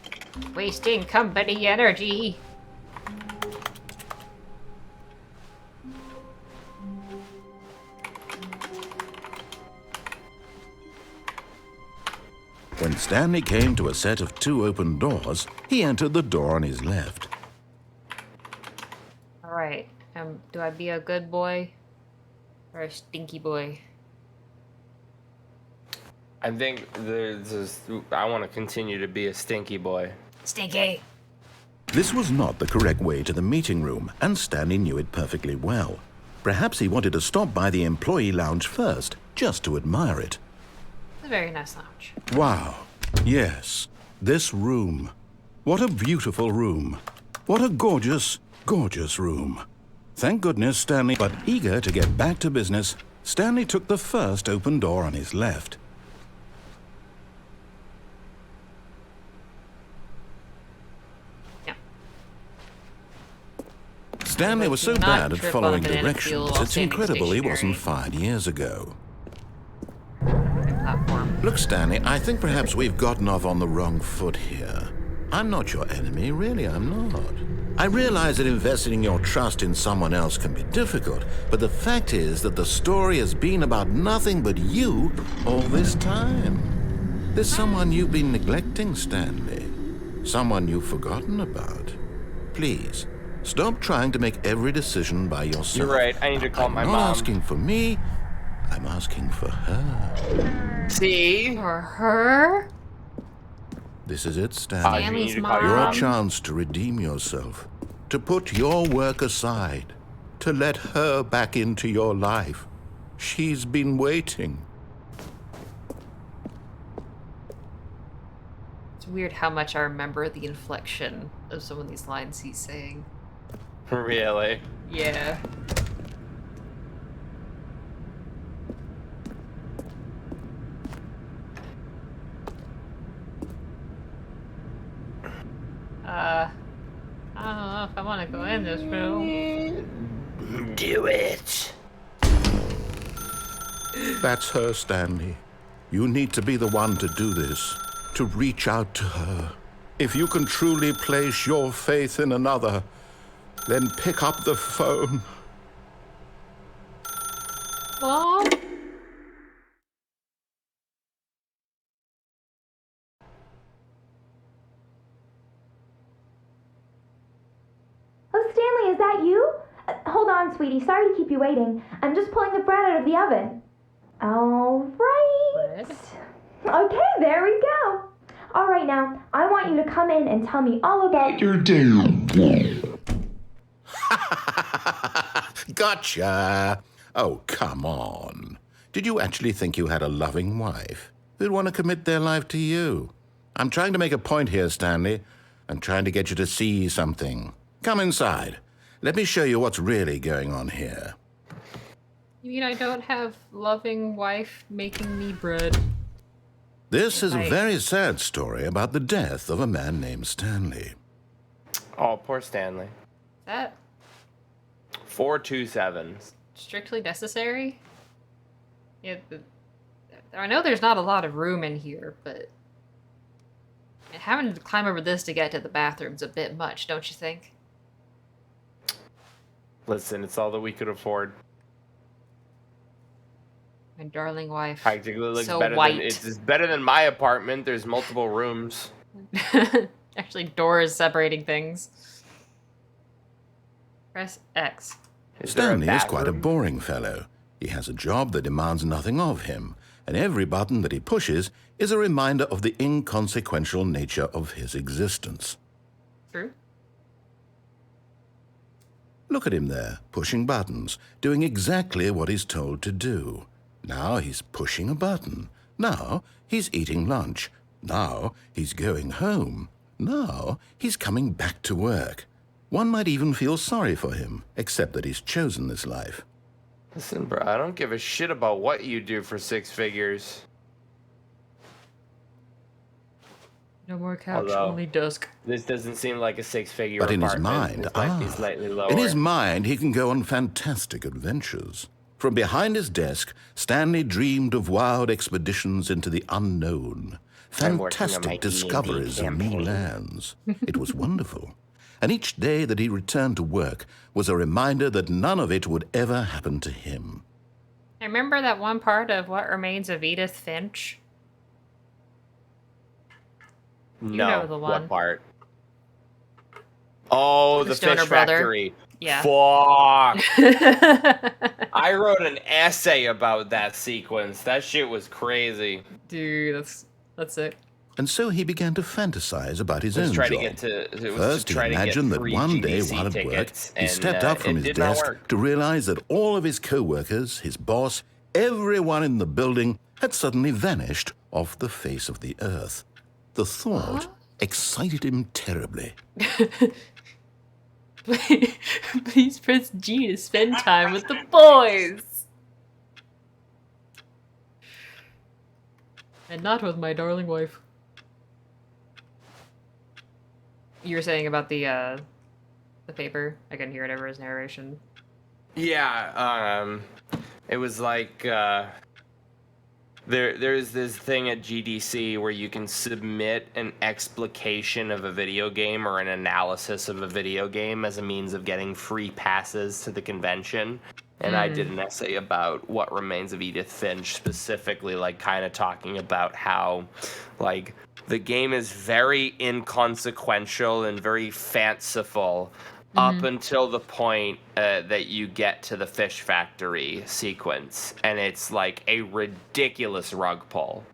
Wasting company energy! When Stanley came to a set of 2 open doors, he entered the door on his left. Alright, do I be a good boy? Or a stinky boy? I think I want to continue to be a stinky boy. Stinky! This was not the correct way to the meeting room, and Stanley knew it perfectly well. Perhaps he wanted to stop by the employee lounge first, just to admire it. It's a very nice lounge. Wow. Yes, this room. What a beautiful room. What a gorgeous, gorgeous room. Thank goodness Stanley, but eager to get back to business, Stanley took the first open door on his left. Yeah. Stanley was so Not bad at trip on a following banana directions, peel while it's standing incredible he wasn't stationary. 5 years ago. Platform. Look, Stanley, I think perhaps we've gotten off on the wrong foot here. I'm not your enemy, really, I'm not. I realize that investing your trust in someone else can be difficult, but the fact is that the story has been about nothing but you all this time. There's someone you've been neglecting, Stanley. Someone you've forgotten about. Please, stop trying to make every decision by yourself. You're right, I need to call my I'm mom. not asking for me, I'm asking for her. See? For her? This is it, Stanley. Stanley's you need to call mom. Your chance to redeem yourself, to put your work aside, to let her back into your life. She's been waiting. It's weird how much I remember the inflection of some of these lines he's saying. Really? Yeah. I don't know if I want to go in this room. Do it. That's her, Stanley. You need to be the one to do this, to reach out to her. If you can truly place your faith in another, then pick up the phone. Mom? Oh, Stanley, is that you? Hold on, sweetie. Sorry to keep you waiting. I'm just pulling the bread out of the oven. All right. Bread? Okay, there we go. All right, now, I want you to come in and tell me all about your Gotcha. Oh, come on. Did you actually think you had a loving wife who'd want to commit their life to you? I'm trying to make a point here, Stanley. I'm trying to get you to see something. Come inside. Let me show you what's really going on here. You mean I don't have loving wife making me bread? This is a Right. very sad story about the death of a man named Stanley. Oh, poor Stanley. Is that 427. strictly necessary? Yeah, I know there's not a lot of room in here, but having to climb over this to get to the bathroom's a bit much, don't you think? Listen, it's all that we could afford. My darling wife. Practically looks So better white. than it's better than my apartment. There's multiple rooms. Actually, doors separating things. Press X. Is there a Stanley is quite a bathroom? boring fellow. He has a job that demands nothing of him, and every button that he pushes is a reminder of the inconsequential nature of his existence. True. Look at him there, pushing buttons, doing exactly what he's told to do. Now he's pushing a button, Now he's eating lunch. Now he's going home. Now he's coming back to work. One might even feel sorry for him, except that he's chosen this life. Listen, bro, I don't give a shit about what you do for 6 figures. No more couch, Although, only dusk. This doesn't seem like a 6-figure But in his apartment. mind, This might be slightly lower. in his mind, he can go on fantastic adventures. From behind his desk, Stanley dreamed of wild expeditions into the unknown, I'm working on my fantastic D&D discoveries of new campaign. lands. It was wonderful. And each day that he returned to work was a reminder that none of it would ever happen to him. I remember that one part of What Remains of Edith Finch. No, know the one. what part? Oh, The the stoner fish brother. factory. Yeah. Fuck. I wrote an essay about that sequence. That shit was crazy. Dude, that's it. And so he began to fantasize about his It was own trying job. to get to. It was First, to he try to get imagined that free one day GDC while at work, tickets, he and, stepped up from it his did not desk work. to realize that all of his co-workers, his boss, everyone in the building had suddenly vanished off the face of the earth. The thought excited him terribly. Please press G to spend time with the boys. And not with my darling wife. You were saying about the paper? I couldn't hear it over his narration. Yeah, it was like there's this thing at GDC where you can submit an explication of a video game or an analysis of a video game as a means of getting free passes to the convention. And I did an essay about What Remains of Edith Finch, specifically, like, kind of talking about how, like, the game is very inconsequential and very fanciful up until the point that you get to the fish factory sequence, and it's like a ridiculous rug pull.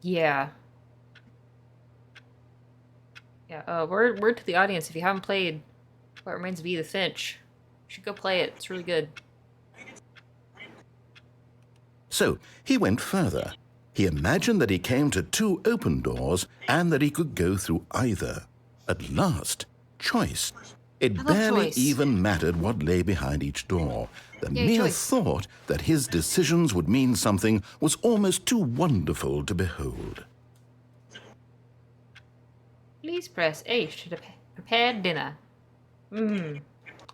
Yeah. Yeah, word to the audience, if you haven't played What Remains of Edith Finch, you should go play it. It's really good. So he went further. He imagined that he came to 2 open doors and that he could go through either. At last, choice. It love barely choice. even mattered what lay behind each door. The Yay, mere choice. thought that his decisions would mean something was almost too wonderful to behold. Please press H to prepare dinner.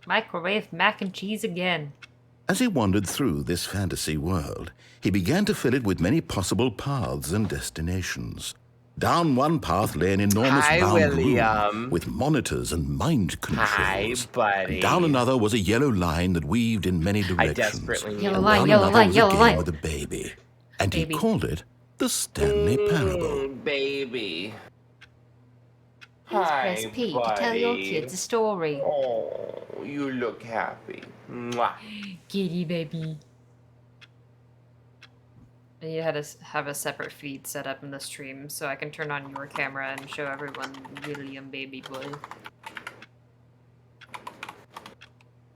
Microwave mac and cheese again. As he wandered through this fantasy world, he began to fill it with many possible paths and destinations. Down one path lay an enormous Hi, round room William. with monitors and mind controls. Hi, buddy. And down another was a yellow line that weaved in many directions. desperately need Yellow a And line, down yellow another line, was yellow a game line. with a baby. And Baby. he called it the Stanley Parable. Baby. Please Hi, press P to tell your buddy. kids a story. Oh, you look happy. Mwah. Kitty baby. I need to have a separate feed set up in the stream so I can turn on your camera and show everyone William baby boy.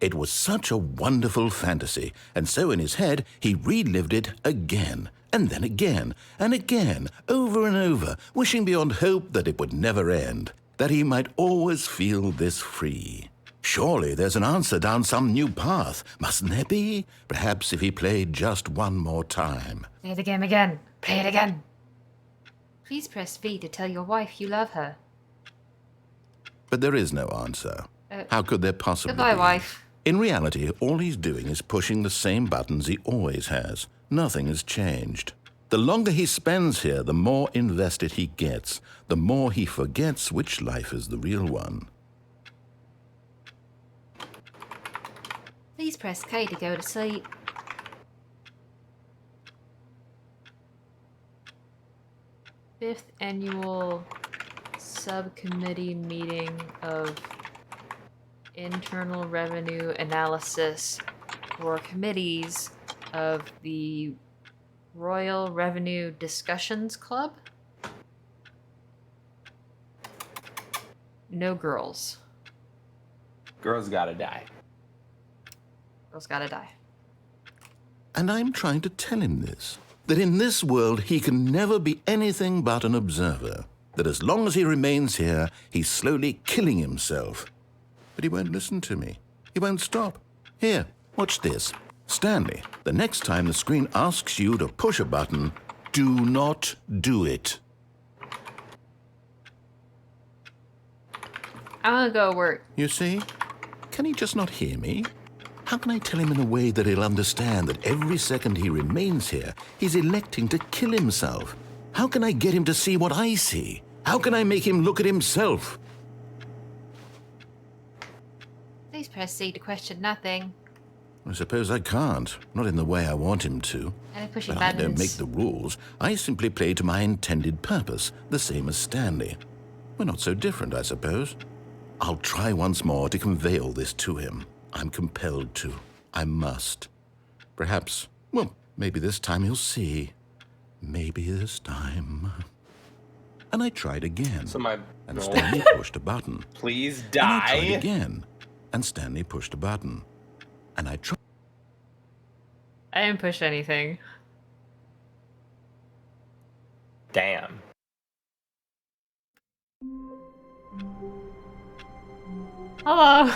It was such a wonderful fantasy, and so in his head he relived it again, and then again, and again, over and over, wishing beyond hope that it would never end, that he might always feel this free. Surely there's an answer down some new path, mustn't there be? Perhaps if he played just one more time. Play the game again. Play it again. Please press V to tell your wife you love her. But there is no answer. How could there possibly Goodbye, be? wife. In reality, all he's doing is pushing the same buttons he always has. Nothing has changed. The longer he spends here, the more invested he gets, the more he forgets which life is the real one. Please press K to go to sleep. Fifth annual subcommittee meeting of internal revenue analysis for committees of the Royal Revenue Discussions Club. No girls. Girls gotta die. Girls gotta die. And I'm trying to tell him this. that in this world he can never be anything but an observer, that as long as he remains here, he's slowly killing himself. But he won't listen to me. He won't stop. Here, watch this. Stanley, the next time the screen asks you to push a button, do not do it. I want to go work. You see? Can he just not hear me? How can I tell him in a way that he'll understand that every second he remains here, he's electing to kill himself? How can I get him to see what I see? How can I make him look at himself? Please press C to question nothing. I suppose I can't. Not in the way I want him to. Any pushing But I buttons. don't make the rules. I simply play to my intended purpose, the same as Stanley. We're not so different, I suppose. I'll try once more to convey all this to him. I'm compelled to. I must. Perhaps, well, maybe this time he'll see. Maybe this time. And I tried again. So my And no. Stanley pushed a button. Please And I tried die. again. And Stanley pushed a button. And I tried. I didn't push anything. Damn. Hello.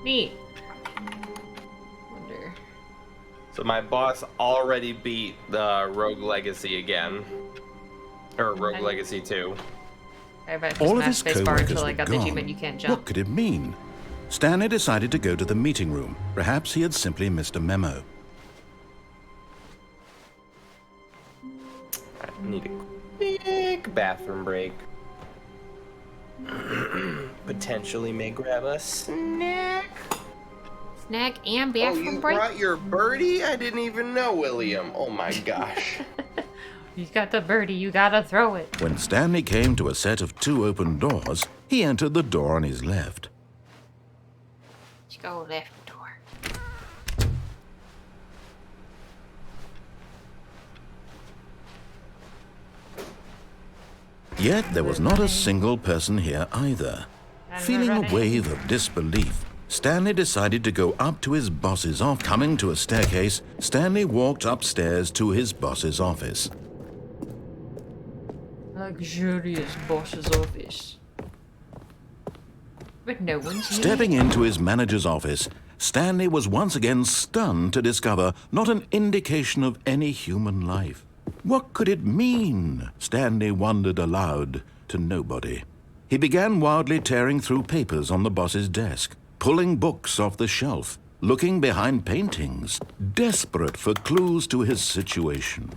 Neat. Wonder. So my boss already beat the Rogue Legacy again. Or Rogue Okay. Legacy 2. I bet All of smash his space bar co-workers until I were got the gone. achievement you can't jump. What could it mean? Stanley decided to go to the meeting room. Perhaps he had simply missed a memo. I need a quick bathroom break. Potentially may grab a snack. Snack and Oh, bathroom you break? brought your birdie? I didn't even know, William. Oh my gosh. You got the birdie, you gotta throw it. When Stanley came to a set of 2 open doors, he entered the door on his left. Let's go left door. Yet there was not a single person here either. Feeling a wave of disbelief, Stanley decided to go up to his boss's office. Coming to a staircase, Stanley walked upstairs to his boss's office. Luxurious boss's office. But no one's here. Stepping into his manager's office, Stanley was once again stunned to discover not an indication of any human life. What could it mean? Stanley wondered aloud to nobody. He began wildly tearing through papers on the boss's desk, pulling books off the shelf, looking behind paintings, desperate for clues to his situation.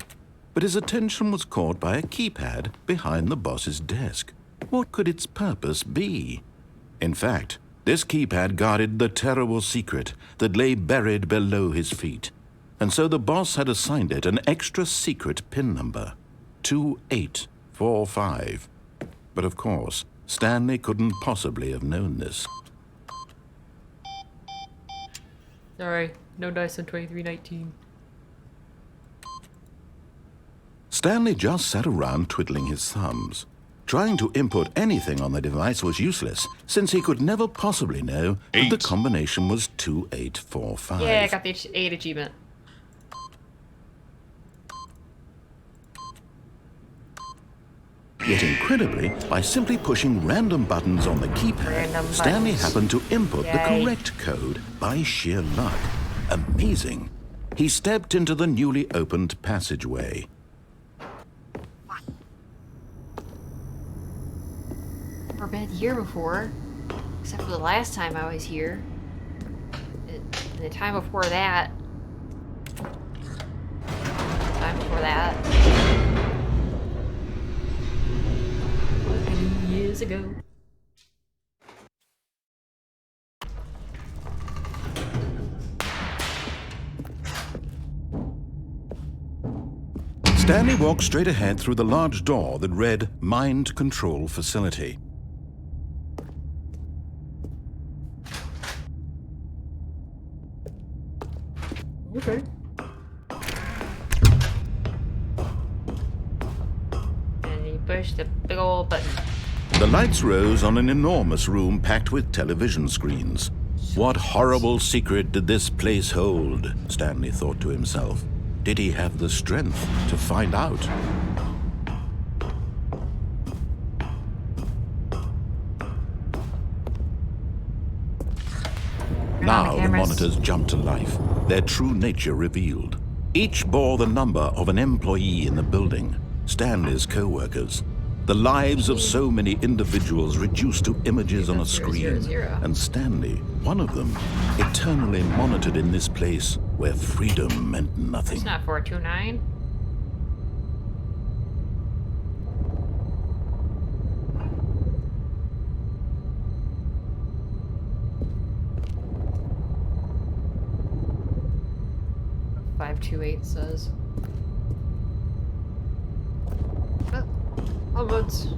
But his attention was caught by a keypad behind the boss's desk. What could its purpose be? In fact, this keypad guarded the terrible secret that lay buried below his feet. And so the boss had assigned it an extra secret PIN number, 2845. But of course, Stanley couldn't possibly have known this. Sorry, no dice on 2319. Stanley just sat around twiddling his thumbs. Trying to input anything on the device was useless, since he could never possibly know that the combination was 2845. Yeah, I got the 8 achievement. Yet incredibly, by simply pushing random buttons on the keypad, Random Stanley buttons. happened to input the Yay. correct code by sheer luck. Amazing. He stepped into the newly opened passageway. Never been here before, except for the last time I was here. And the time before that. Time before that. Years ago. Stanley walked straight ahead through the large door that read Mind Control Facility. Okay. And he pushed the big old button. The lights rose on an enormous room packed with television screens. What horrible secret did this place hold? Stanley thought to himself. Did he have the strength to find out? Now the monitors jumped to life, their true nature revealed. Each bore the number of an employee in the building, Stanley's co-workers. The lives of so many individuals reduced to images on a screen, and Stanley, one of them, eternally monitored in this place where freedom meant nothing. It's not 429. What 528 says. Oh, onwards.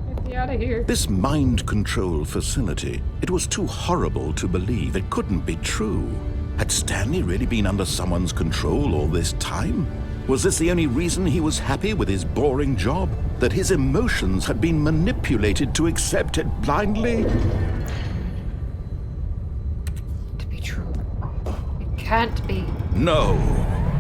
Get me out of here. This mind control facility, it was too horrible to believe. It couldn't be true. Had Stanley really been under someone's control all this time? Was this the only reason he was happy with his boring job? That his emotions had been manipulated to accept it blindly? To be true. It can't be. No.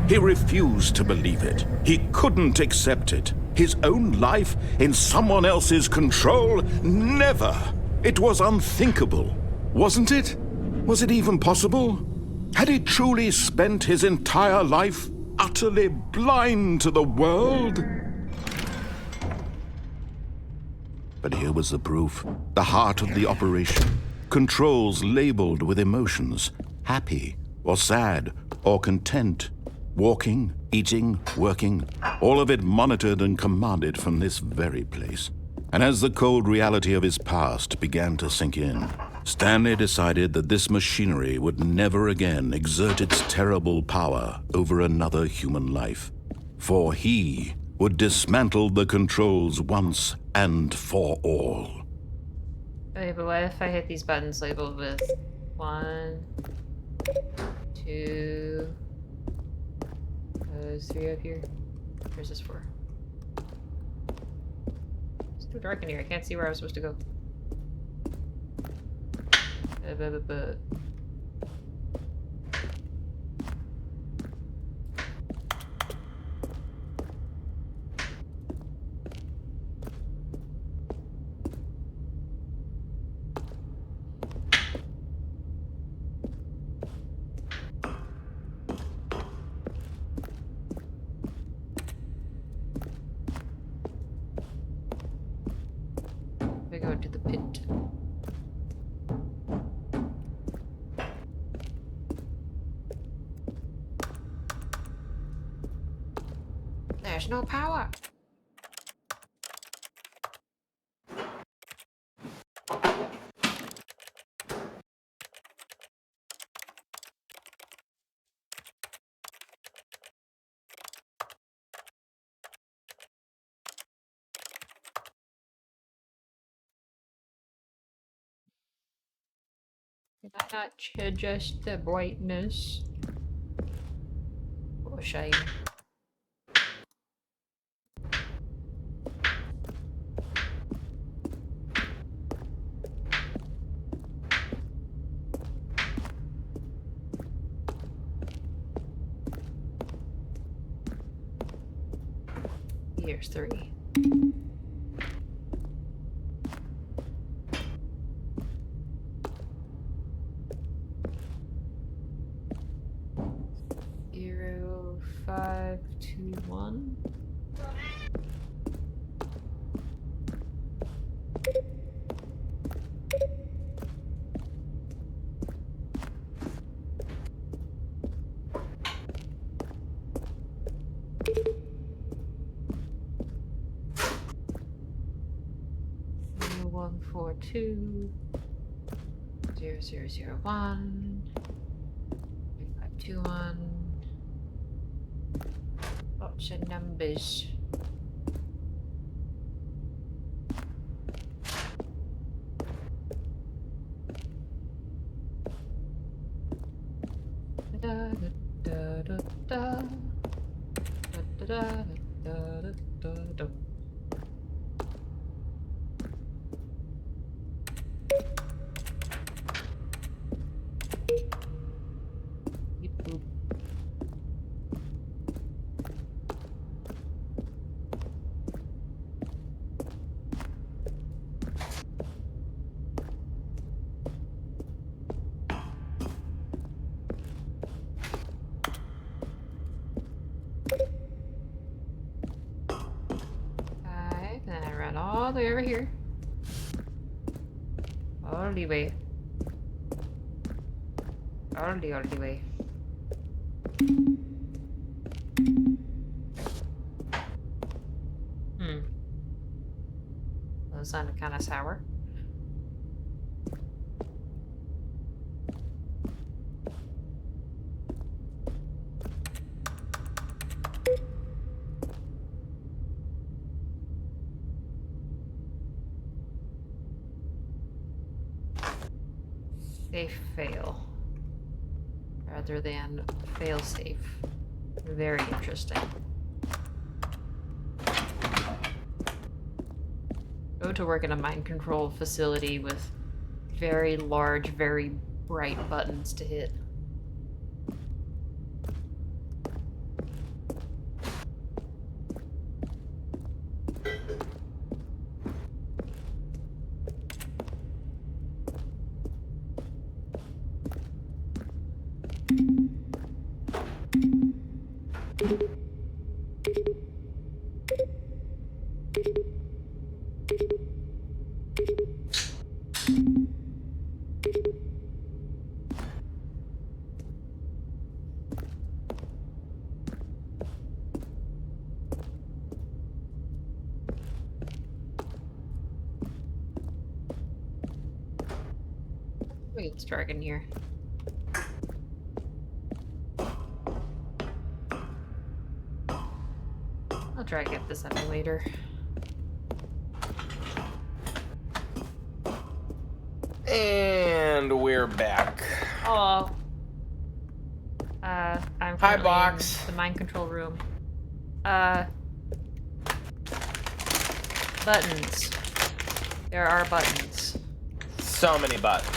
He refused to believe it. He couldn't accept it. His own life in someone else's control? Never! It was unthinkable, wasn't it? Was it even possible? Had he truly spent his entire life utterly blind to the world? But here was the proof. The heart of the operation. Controls labeled with emotions. Happy, or sad, or content. Walking, eating, working, all of it monitored and commanded from this very place. And as the cold reality of his past began to sink in, Stanley decided that this machinery would never again exert its terrible power over another human life. For he would dismantle the controls once and for all. Okay, but what if I hit these buttons labeled with 1, 2... There's 3 up here. Where's this 4? It's too dark in here. I can't see where I was supposed to go. We go to the pit. There's no power. Can I not adjust the brightness? What a shame. Here's 3. Zero, 5, 2, 1. One, 4, 2, 0, 0, 0, 1, 5, 2, 1. Lots of numbers. Da da da da da da da da da da da. the way over here. All the way. All the way. That sounded kind of sour. Safe fail. Rather than fail safe. Very interesting. Go to work in a mind control facility with very large, very bright buttons to hit. Wait, it's dark in here. I'll try to get this emulator. And we're back. Oh. I'm Hi, currently box. in the mind control room. Buttons. There are buttons. So many buttons.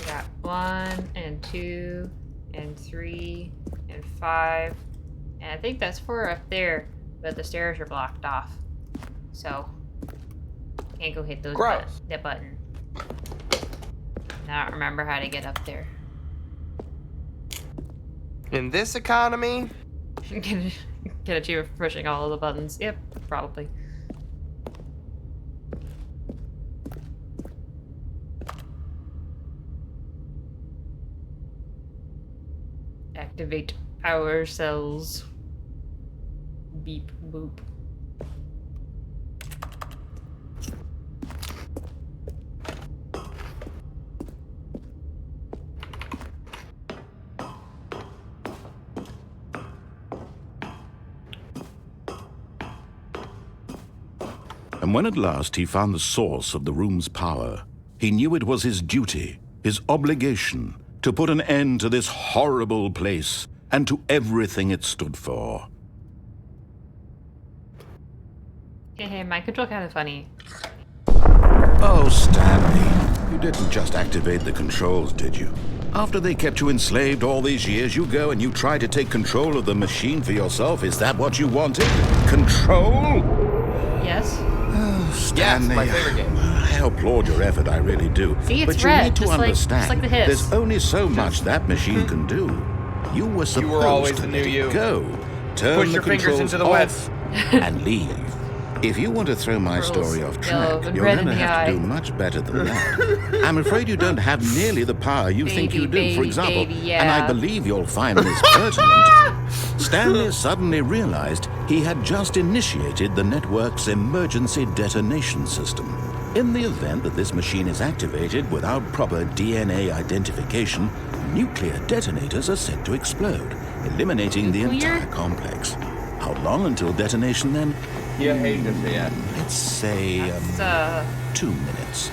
We got 1 and 2 and 3 and 5. And I think that's 4 up there, but the stairs are blocked off. So can't go hit those that button. And I don't remember how to get up there. In this economy, Get achievement for pushing all of the buttons. Yep, probably. Activate power cells. Beep boop. And when at last he found the source of the room's power, he knew it was his duty, his obligation, to put an end to this horrible place and to everything it stood for. Hey, mind control kind of funny. Oh, Stanley, you didn't just activate the controls, did you? After they kept you enslaved all these years, you go and you try to take control of the machine for yourself. Is that what you wanted? Control? Yes. Stanley, yes, my favorite game. I applaud your effort, I really do. See, it's but you red, need to just understand, like the hiss. there's only so much that machine can do. You were supposed always to the let new it you. go. Turn Push the your fingers controls into the off wet. and leave. If you want to throw my story off yellow track, and you're red going to in the have to eye. do much better than that. I'm afraid you don't have nearly the power you think you do. For example, baby, and I yeah. believe you'll find this pertinent, Stanley suddenly realized he had just initiated the network's emergency detonation system. In the event that this machine is activated without proper DNA identification, nuclear detonators are set to explode, eliminating the Nuclear? entire complex. How long until detonation then? You hate to see it. Let's say, It's 2 minutes.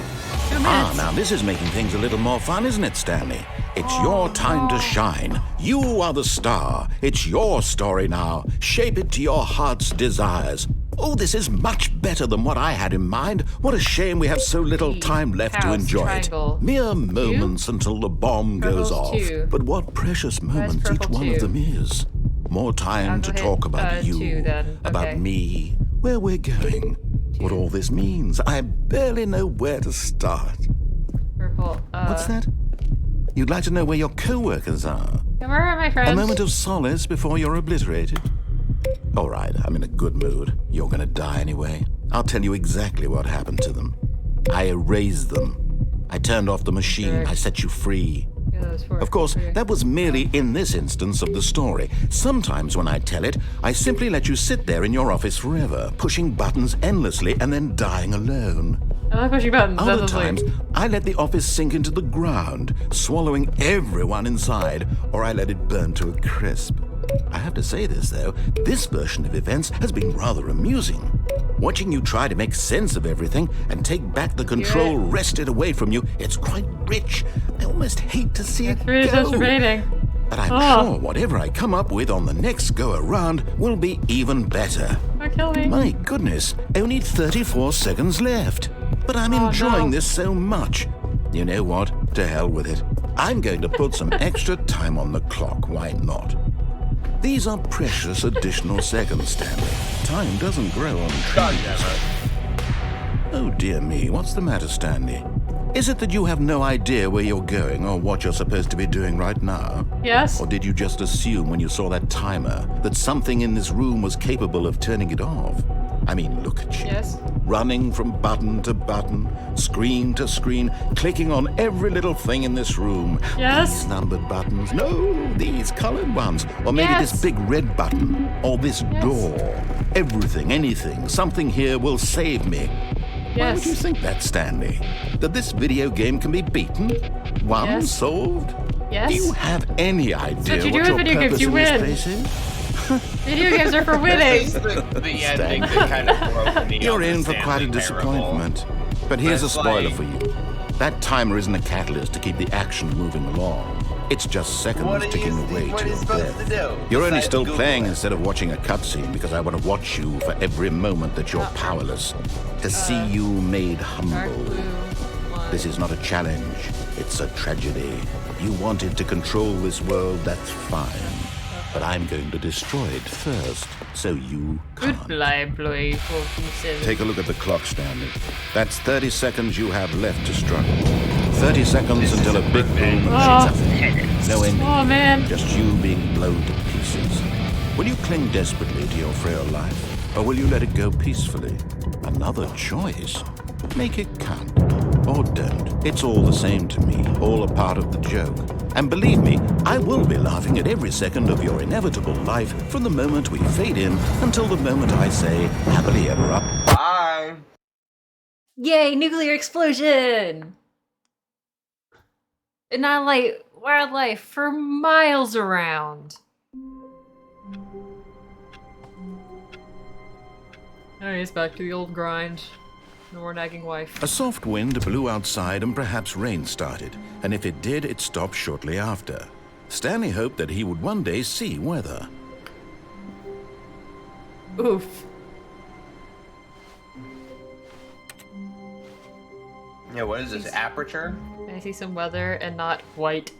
2 minutes. Ah, now this is making things a little more fun, isn't it, Stanley? It's your time to shine. You are the star. It's your story now. Shape it to your heart's desires. Oh, this is much better than what I had in mind. What a shame we have so little time left to House, enjoy triangle. it. Mere moments until the bomb goes Purple's off. 2. But what precious moments each purple one of 2? them is. More time I'll to go hit, talk about 2 you, then. about Okay. me, where we're going, what all this means. I barely know where to start. Purple. What's that? You'd like to know where your co-workers are? Come over, my friends. A moment of solace before you're obliterated? All right, I'm in a good mood. You're gonna die anyway. I'll tell you exactly what happened to them. I erased them. I turned off the machine. I set you free. Of course, that was merely in this instance of the story. Sometimes when I tell it, I simply let you sit there in your office forever, pushing buttons endlessly and then dying alone. I like pushing buttons. Other times, I let the office sink into the ground, swallowing everyone inside, or I let it burn to a crisp. I have to say this, though, this version of events has been rather amusing. Watching you try to make sense of everything and take back the control wrested away from you, it's quite rich. I almost hate to see it go. But I'm sure whatever I come up with on the next go-around will be even better. Don't kill me. My goodness, only 34 seconds left. But I'm enjoying this so much. You know what? To hell with it. I'm going to put some extra time on the clock. Why not? These are precious additional seconds, Stanley. Time doesn't grow on trees. Oh dear me, what's the matter, Stanley? Is it that you have no idea where you're going or what you're supposed to be doing right now? Yes. Or did you just assume when you saw that timer that something in this room was capable of turning it off? I mean, look at you. Yes. Running from button to button, screen to screen, clicking on every little thing in this room. Yes. These numbered buttons. No, these colored ones. Or maybe this big red button. Or this door. Everything, anything, something here will save me. Why would you think that, Stanley? That this video game can be beaten? Won? Solved? Yes. Do you have any idea what you do what with your video games, purpose you in win. this place is? Video games are for winning. The ending that kind of broke me. You're in for quite a disappointment. But here's a spoiler for you. That timer isn't a catalyst to keep the action moving along. It's just seconds ticking away to your death. You're only still playing instead of watching a cutscene because I want to watch you for every moment that you're powerless. To see you made humble. This is not a challenge. It's a tragedy. You wanted to control this world, that's fine. But I'm going to destroy it first, so you can't. Take a look at the clock, Stanley. That's 30 seconds you have left to struggle. 30 seconds until a big boom shakes up. No ending. Oh, man. Just you being blown to pieces. Will you cling desperately to your frail life, or will you let it go peacefully? Another choice. Make it count. Or don't. It's all the same to me, all a part of the joke. And believe me, I will be laughing at every second of your inevitable life from the moment we fade in until the moment I say, happily ever after. Bye. Yay, nuclear explosion! Annihilate wildlife for miles around. Oh, he's back to the old grind. No more nagging wife. A soft wind blew outside and perhaps rain started, and if it did, it stopped shortly after. Stanley hoped that he would one day see weather. Oof. Yeah, what is this, aperture? Can I see some weather and not white?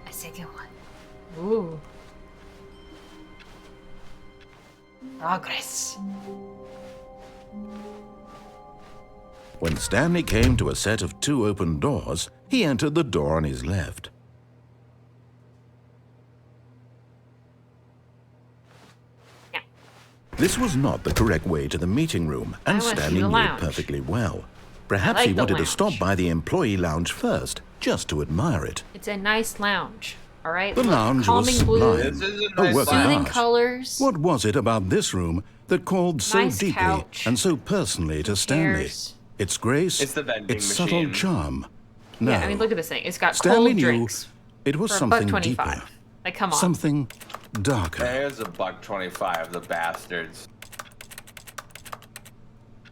A second one. Ooh. Progress. When Stanley came to a set of 2 open doors, he entered the door on his left. Yeah. This was not the correct way to the meeting room, and I went to Stanley the knew it lounge. perfectly well. Perhaps like he the wanted to stop lounge. by the employee lounge first, just to admire it. It's a nice lounge. All right. The Look, lounge calming was blue, sublime, This is a a nice work of lounge. soothing art. colors. What was it about this room that called so Nice deeply couch. and so personally to Stanley? Chairs. Its grace, It's the vending its subtle machine. charm. No, Yeah, I mean, look at this thing. It's got Stanley cold knew drinks it was for something $1.25. deeper, Like, come on. something darker. There's a $1.25, the bastards.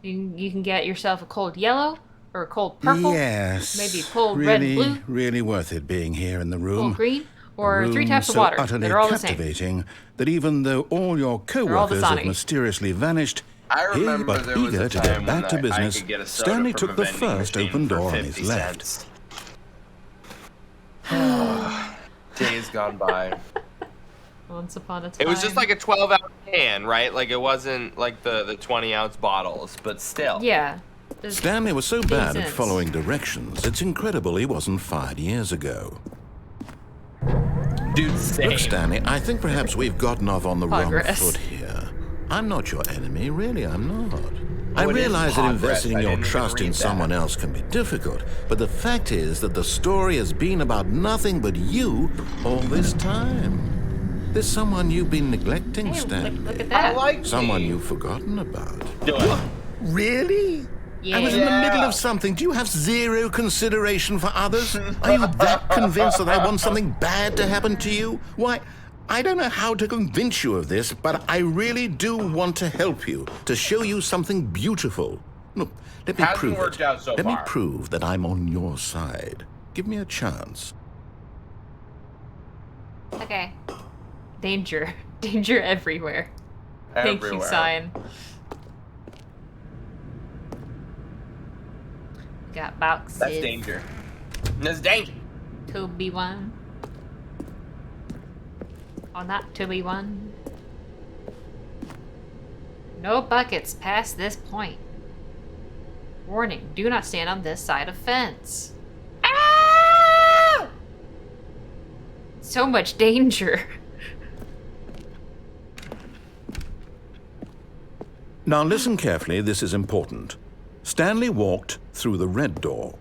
You can get yourself a cold yellow or a cold purple. Yes, Maybe cold really, red and blue. really worth it being here in the room. Cold green. A Or 3 room taps of so water. utterly They're all the same. captivating that even though all your all co-workers have Dasani. mysteriously vanished, I he remember but there was eager a to time get when back to I business, could get a soda Stanley from took a the vending first machine open for door on his 50 left. cents. Days gone by. Once upon a time. It was just like a 12-ounce can, right? Like it wasn't like the 20-ounce bottles, but still. Yeah. Stanley was so bad at sense. following directions, it's incredible he wasn't fired years ago. Dude, same. Look, Stanley, I think perhaps we've gotten off on the Progress. wrong foot here. I'm not your enemy, really, I'm not. I Oh, it is realize that progress. investing I your didn't even trust in read someone that. else can be difficult, but the fact is that the story has been about nothing but you all this time. There's someone you've been neglecting, Hey, Stanley. look at I that. like Someone me. you've forgotten about. Do it. Really? Yeah. I was in the middle Yeah. of something. Do you have zero consideration for others? Are you that convinced that I want something bad to happen to you? Why, I don't know how to convince you of this, but I really do want to help you, to show you something beautiful. Look, let me Hasn't prove worked it. out so Let me far. prove that I'm on your side. Give me a chance. Okay. Danger. Danger everywhere. Thank you, Everywhere. sign. Got boxes. That's danger. That's danger. To be one. Or not to be one. No buckets past this point. Warning, do not stand on this side of fence. Ah! So much danger. Now listen carefully, this is important. Stanley walked through the red door.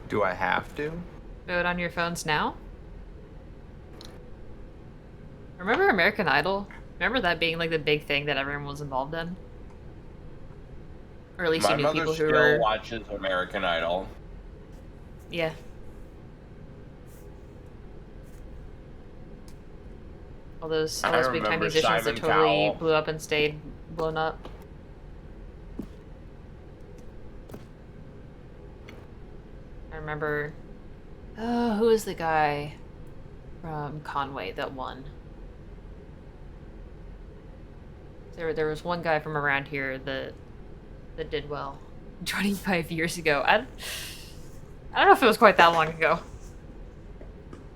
Do I have to? Vote on your phones now? Remember American Idol? Remember that being like the big thing that everyone was involved in? Or at least My you knew mother people who still were... watches American Idol. Yeah. All those I big time remember musicians that Simon totally Cowell. blew up and stayed blown up. I remember... Oh, who is the guy from Conway that won? There was one guy from around here that did well 25 years ago. I don't know if it was quite that long ago.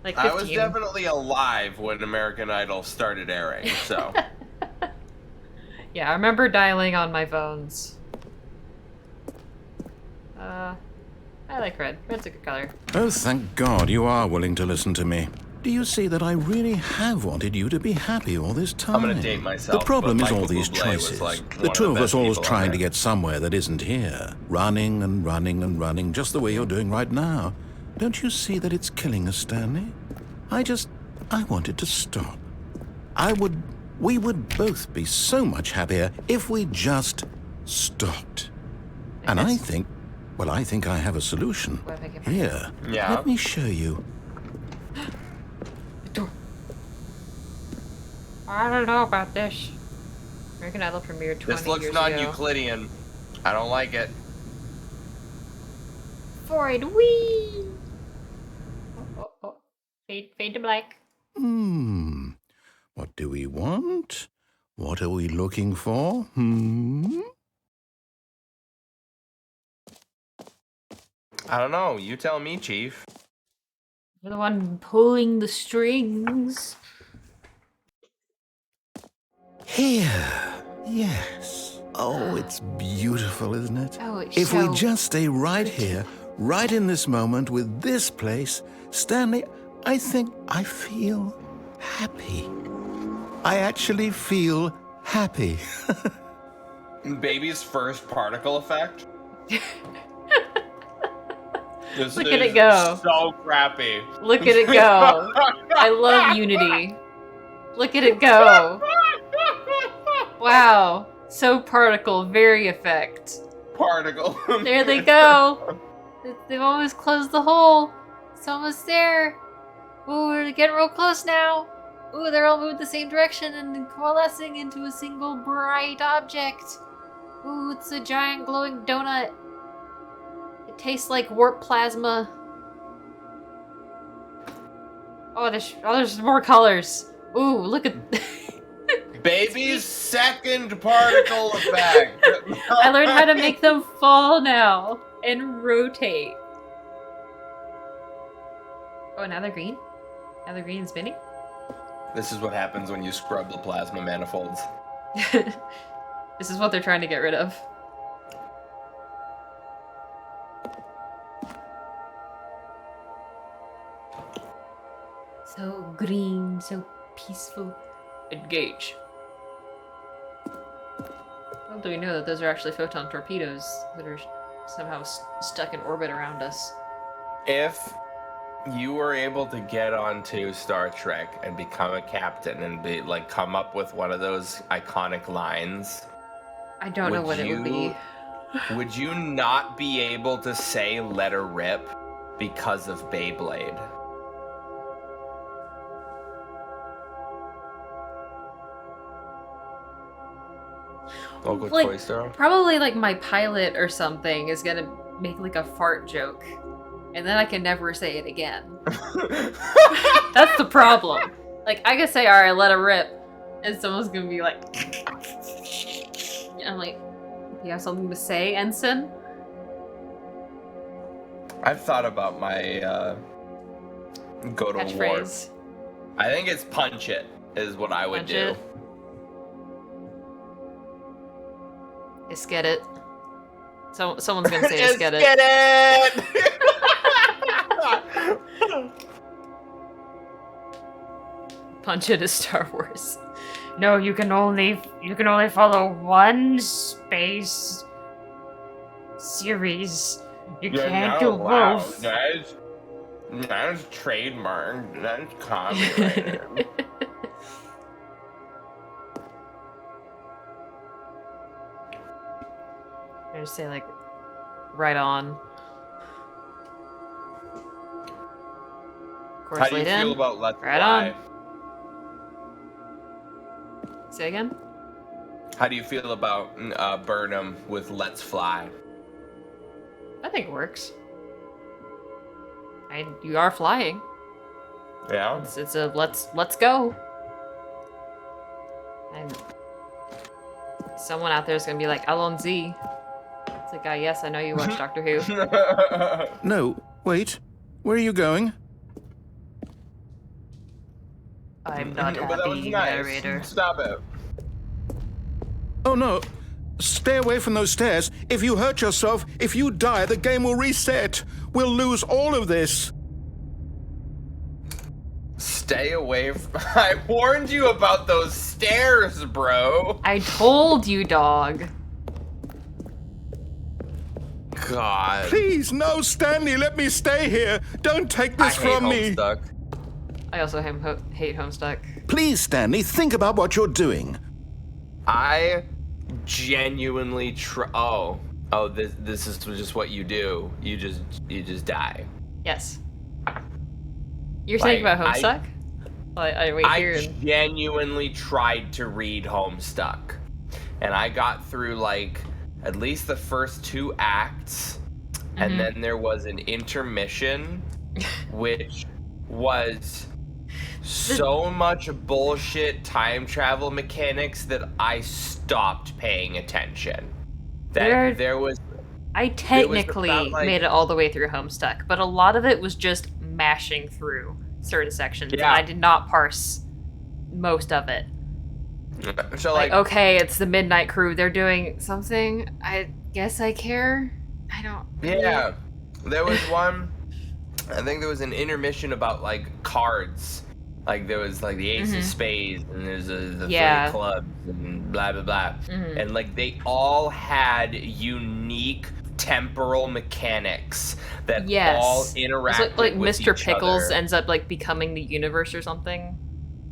Like 15. I was definitely alive when American Idol started airing, so. Yeah, I remember dialing on my phones. I like red. Red's a good color. Oh, thank God you are willing to listen to me. Do you see that I really have wanted you to be happy all this time? I'm gonna date myself, The problem but is all Michael these Bublé was, choices. like, The one two of of the us best always people trying out to there. get somewhere that isn't here. Running and running and running, just the way you're doing right now. Don't you see that it's killing us, Stanley? I wanted to stop. We would both be so much happier if we just stopped. And I think I have a solution. What if I get my- Here, Yeah. let me show you. Door. I don't know about this. American Idol premiered 20 This looks years ago. non-Euclidean. I don't like it. Freud, wee! Oh. Fade to black. What do we want? What are we looking for? I don't know. You tell me, Chief. You're the one pulling the strings. Here. Yes. Oh, it's beautiful, isn't it? Oh, it's If we so just stay right here, right in this moment with this place, Stanley, I think I feel happy. I actually feel happy. Baby's first particle effect. This Look is at it go. So crappy. Look at it go. I love Unity. Look at it go. Wow. So particle, very effect. Particle. There they go. They've almost closed the hole. It's almost there. Ooh, we're getting real close now. Ooh, they're all moving the same direction and coalescing into a single bright object. Ooh, it's a giant glowing donut. It tastes like warp plasma. Oh, there's more colors. Ooh, look at Baby's second particle effect. I learned how to make them fall now and rotate. Oh, now they're green? Now they're green and spinning? This is what happens when you scrub the plasma manifolds. This is what they're trying to get rid of. So green, so peaceful. Engage. Well, do we know that those are actually photon torpedoes that are somehow stuck in orbit around us? If you were able to get onto Star Trek and become a captain and be like come up with one of those iconic lines, I don't know what it would be. Would you not be able to say "let her rip" because of Beyblade? Local Like, Toy Store. probably like my pilot or something is gonna make like a fart joke, and then I can never say it again. That's the problem. Like, I could say, alright, let her rip, and someone's gonna be like, and I'm like, you have something to say, Ensign? I've thought about my go to war. Catchphrase. I think it's punch it is what I would Punch do. it. Just get it. So someone's gonna say, just get it. Get it! Punch it is Star Wars. No, you can only follow one space series. You can't do both. That's trademark. That's copyrighted. I just say like, right on. Course How do you laid in. feel about Let's Right Fly? Say again? How do you feel about Burnham with Let's Fly? I think it works. You are flying. Yeah. It's a let's go. And someone out there is gonna be like, Alonzi. It's like, yes, I know you watch Doctor Who. No, wait. Where are you going? I'm not But that was happy, nice. narrator. Stop it. Oh no. Stay away from those stairs. If you hurt yourself, if you die, the game will reset. We'll lose all of this. Stay away from... I warned you about those stairs, bro. I told you, dog. God. Please, no, Stanley, let me stay here. Don't take this from me. Homestuck. I also hate Homestuck. Please, Stanley, think about what you're doing. I genuinely oh, this is just what you do. You just die. Yes. You're saying Like, about Homestuck? I wait here I and... genuinely tried to read Homestuck, and I got through like at least the first 2 acts, and then there was an intermission, which was so much bullshit time travel mechanics that I stopped paying attention. There was I technically about, like- made it all the way through Homestuck, but a lot of it was just mashing through certain sections, and Yeah. I did not parse most of it. so Like, okay, it's the Midnight Crew. They're doing something. I guess I care. I don't. yeah, there was one. I think there was an intermission about like cards. Like there was like the Ace of Spades and there's the Yeah. 30 clubs and blah blah blah. And like they all had unique temporal mechanics that Yes. all It's interacted like with Mr. each Pickles other. ends up like becoming the universe or something.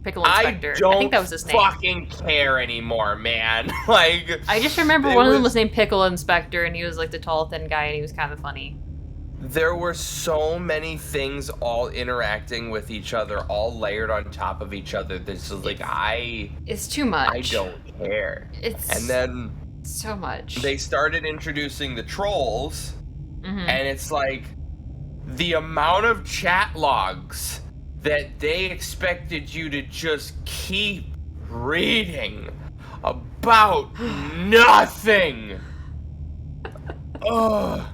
Pickle I Inspector. don't I think that was his name. fucking care anymore, man. Like I just remember it one of them was- was named Pickle Inspector, and he was like the tall, thin guy, and he was kind of funny. there were so many things all interacting with each other, all layered on top of each other. This is like It's too much. I don't care. It's And then so much. they started introducing the trolls, and it's like the amount of chat logs that they expected you to just keep reading about nothing. Ugh.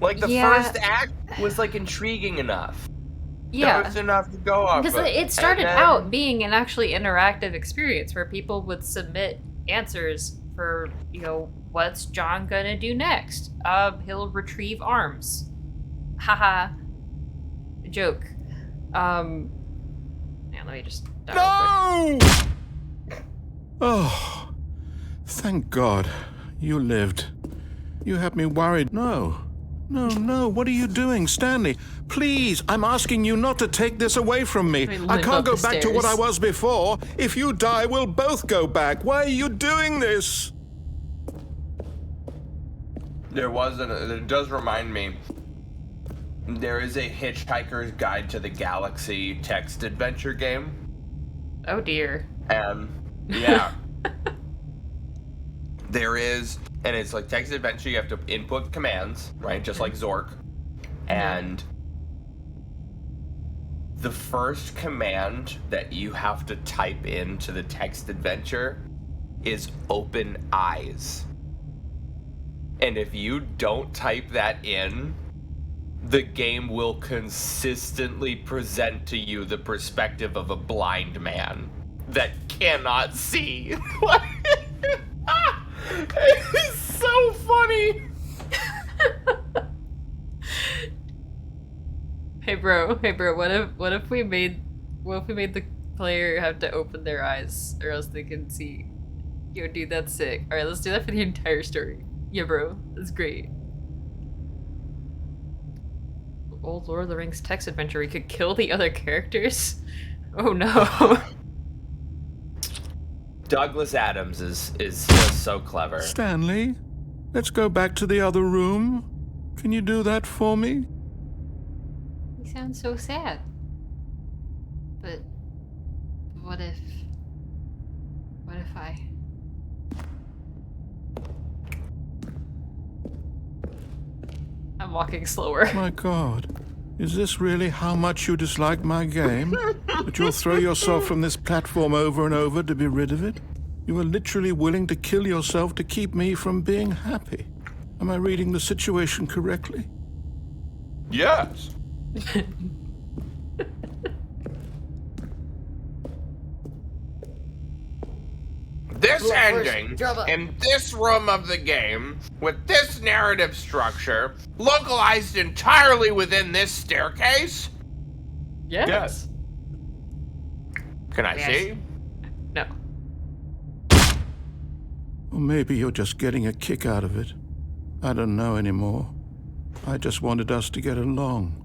Like, the Yeah. first act was, like, intriguing enough. Yeah. That was enough to go off Because of. it started And then- out being an actually interactive experience where people would submit answers for, what's John gonna do next? He'll retrieve arms. Haha. Joke. Yeah, let me just die real quick. No! Oh, thank God. You lived. You had me worried. No. No, what are you doing, Stanley? Please, I'm asking you not to take this away from me. I I can't go the back to what I stairs. was before. If you die, we'll both go back. Why are you doing this? It does remind me, there is a Hitchhiker's Guide to the Galaxy text adventure game. Oh dear. Yeah. There is, and it's like text adventure, you have to input commands, right? Just like Zork. And the first command that you have to type into the text adventure is open eyes. And if you don't type that in, the game will consistently present to you the perspective of a blind man that cannot see. It's so funny. Hey bro, what if we made the player have to open their eyes or else they can see? Yo, dude, that's sick. Alright, let's do that for the entire story. Yeah, bro, that's great. Old Lord of the Rings text adventure, we could kill the other characters? Oh no. Douglas Adams is just so clever. Stanley, let's go back to the other room. Can you do that for me? He sounds so sad. But what if I... I'm walking slower. My God, is this really how much you dislike my game? That you'll throw yourself from this platform over and over to be rid of it? You are literally willing to kill yourself to keep me from being happy. Am I reading the situation correctly? Yes. This ending, in this room of the game, with this narrative structure, localized entirely within this staircase? Yes. Can I see? No. Or maybe you're just getting a kick out of it. I don't know anymore. I just wanted us to get along.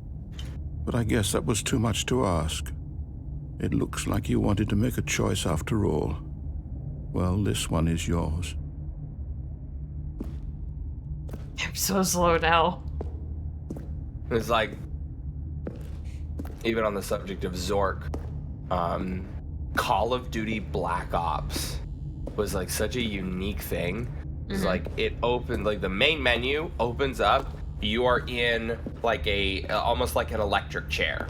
But I guess that was too much to ask. It looks like you wanted to make a choice after all. Well, this one is yours. I'm so slow now. It's like, even on the subject of Zork, Call of Duty Black Ops was like such a unique thing. It's like it opened, like the main menu opens up, you are in like almost like an electric chair,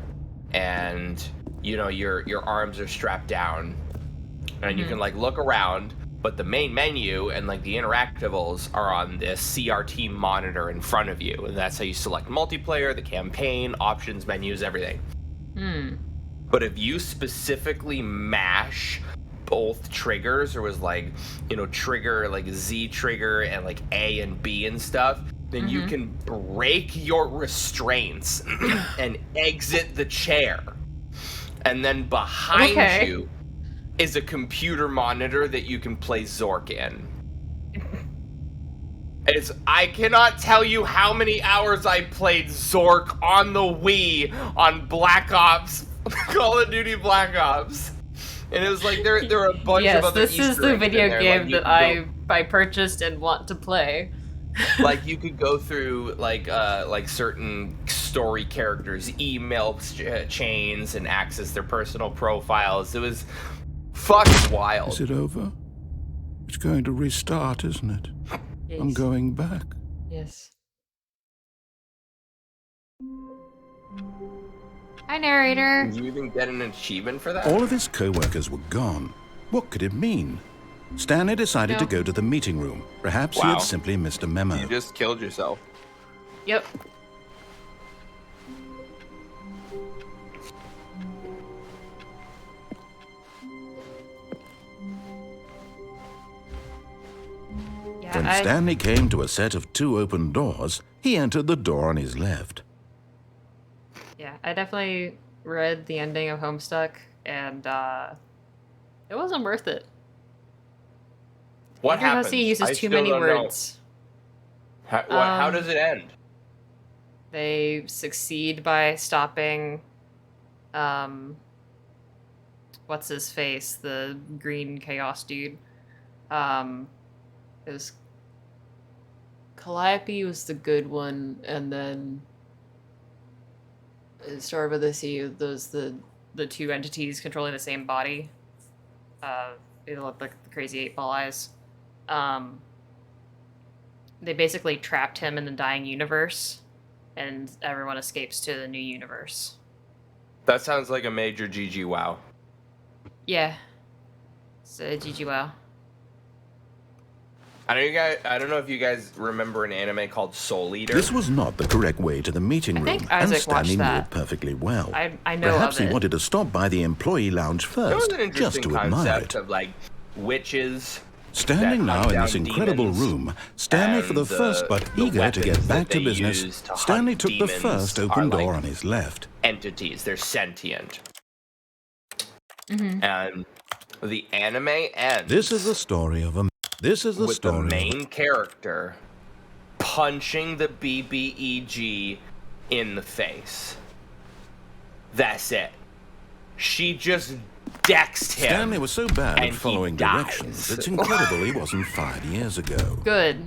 and your arms are strapped down, and you can like look around, but the main menu and like the interactables are on this CRT monitor in front of you, and that's how you select multiplayer, the campaign, options, menus, everything. But if you specifically mash both triggers, or was like, trigger like Z trigger and like A and B and stuff, then you can break your restraints and exit the chair. And then behind you is a computer monitor that you can play Zork in. I cannot tell you how many hours I played Zork on the Wii on Black Ops, Call of Duty Black Ops. And it was like there are a bunch of other Yes, this is the video game that I purchased and want to play. Like you could go through like certain story characters' email chains and access their personal profiles. It was fucking wild. Is it over? It's going to restart, isn't it? Yes. I'm going back. Yes. Hi, narrator. Did you even get an achievement for that? All of his co-workers were gone. What could it mean? Stanley decided to go to the meeting room. Perhaps he Wow. had simply missed a memo. You just killed yourself. Yep. Yeah, When Stanley came to a set of 2 open doors, he entered the door on his left. Yeah, I definitely read the ending of Homestuck, and it wasn't worth it. What Andrew happens? Hussey uses I too still many don't know. words. How does it end? They succeed by stopping, what's his face, the green chaos dude. It was Calliope was the good one, and then Star of the Sea, those the 2 entities controlling the same body. They look like the crazy 8-ball eyes. They basically trapped him in the dying universe, and everyone escapes to the new universe. That sounds like a major GG wow. Yeah. It's a GG wow. I don't know if you guys remember an anime called Soul Eater. This was not the correct way to the meeting I room, think and Isaac Stanley watched knew that. it perfectly well. I know Perhaps of he it. wanted to stop by the employee lounge That first, was an just interesting to admire concept it. of like witches. Standing that now hunt in this down incredible demons, room, Stanley, for the and first but the eager to get weapons back that to they business, use to hunt Stanley took the demons first are open door like on his left. entities. They're sentient. Mm-hmm. And the anime ends. This is the story of a. This is the with story the of main character punching the BBEG in the face. That's it. She just dexed him. Stanley was so bad and at he following dies. directions. It's incredible he wasn't 5 years ago. Good.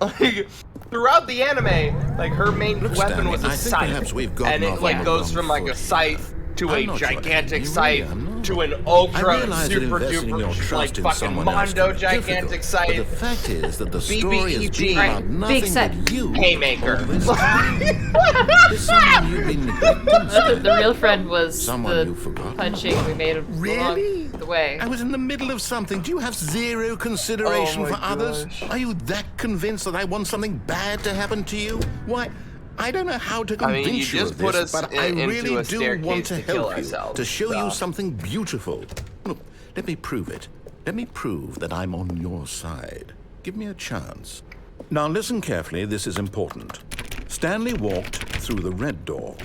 Like, throughout the anime, like her main Look, weapon Stanley, was a I think scythe, perhaps we've gotten and it off like on the goes wrong from like a foot scythe to I'm a not sure. gigantic You scythe really are not. to an I ultra realize that super investing in your duper like trust in fucking someone else Mondo can be gigantic difficult, scythe. but the fact is that the story has BBEG. been about Right, nothing big set. but you. Haymaker. all this time. There's someone you've been neglecting. The real friend was Someone the you've forgotten. punching we made Really? along the way. I was in the middle of something. Do you have zero consideration Oh my for others? gosh. Are you that convinced that I want something bad to happen to you? Why, I don't know how to I mean, convince you you just of put this, us but in- I into really a do staircase want to to kill help you, ourselves, to show you so. something beautiful. Look, let me prove it. Let me prove that I'm on your side. Give me a chance. Now listen carefully, this is important. Stanley walked through the red door.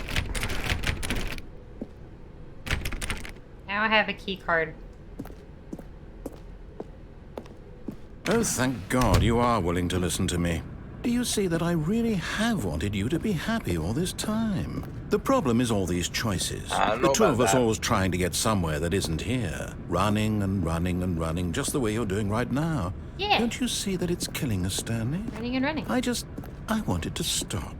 Now I have a key card. Oh, thank God you are willing to listen to me. Do you see that I really have wanted you to be happy all this time? The problem is all these choices. I don't The know two about of us that. always trying to get somewhere that isn't here. Running and running and running, just the way you're doing right now. Yeah. Don't you see that it's killing us, Stanley? Running and running. I wanted to stop.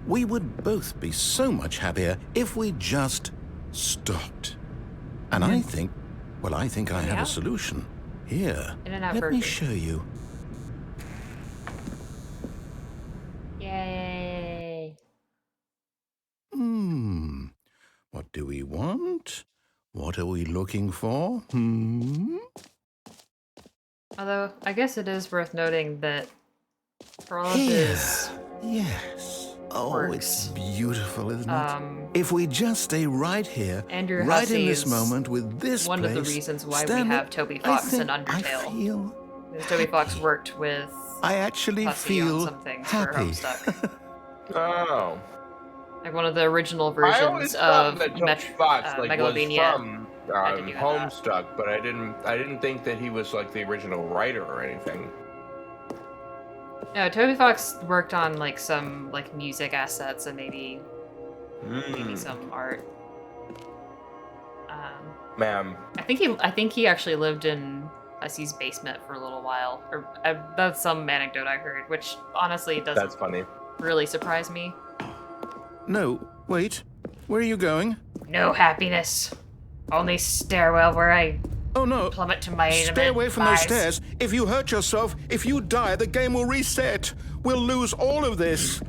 We would both be so much happier if we just stopped. And I think I have Yeah? a solution. Here, In and out let me burger. show you. Yay. What do we want? What are we looking for? Although, I guess it is worth noting that for all of Here. his Yes. Oh, Works. it's beautiful, isn't it? Um, If we just stay right here, Andrew right Hussey in this is moment with this one of the place, reasons why we Stanley, have Toby I Fox think in Undertale. I feel because Toby Fox worked with I actually Hussey on feel some things for happy. Homestuck. Oh. Like one of the original I always versions thought of that Toby Fox was Megalovania. from I didn't know that. Homestuck, but I didn't think that he was like the original writer or anything. No, Toby Fox worked on like some like music assets and maybe some art. Ma'am. I think he actually lived in Hussey's basement for a little while, or that's some anecdote I heard, which honestly That's doesn't funny. really surprise me. No, wait. Where are you going? No happiness, only stairwell where I Oh no. plummet to my Stay away from those demise. stairs. If you hurt yourself, if you die, the game will reset. We'll lose all of this.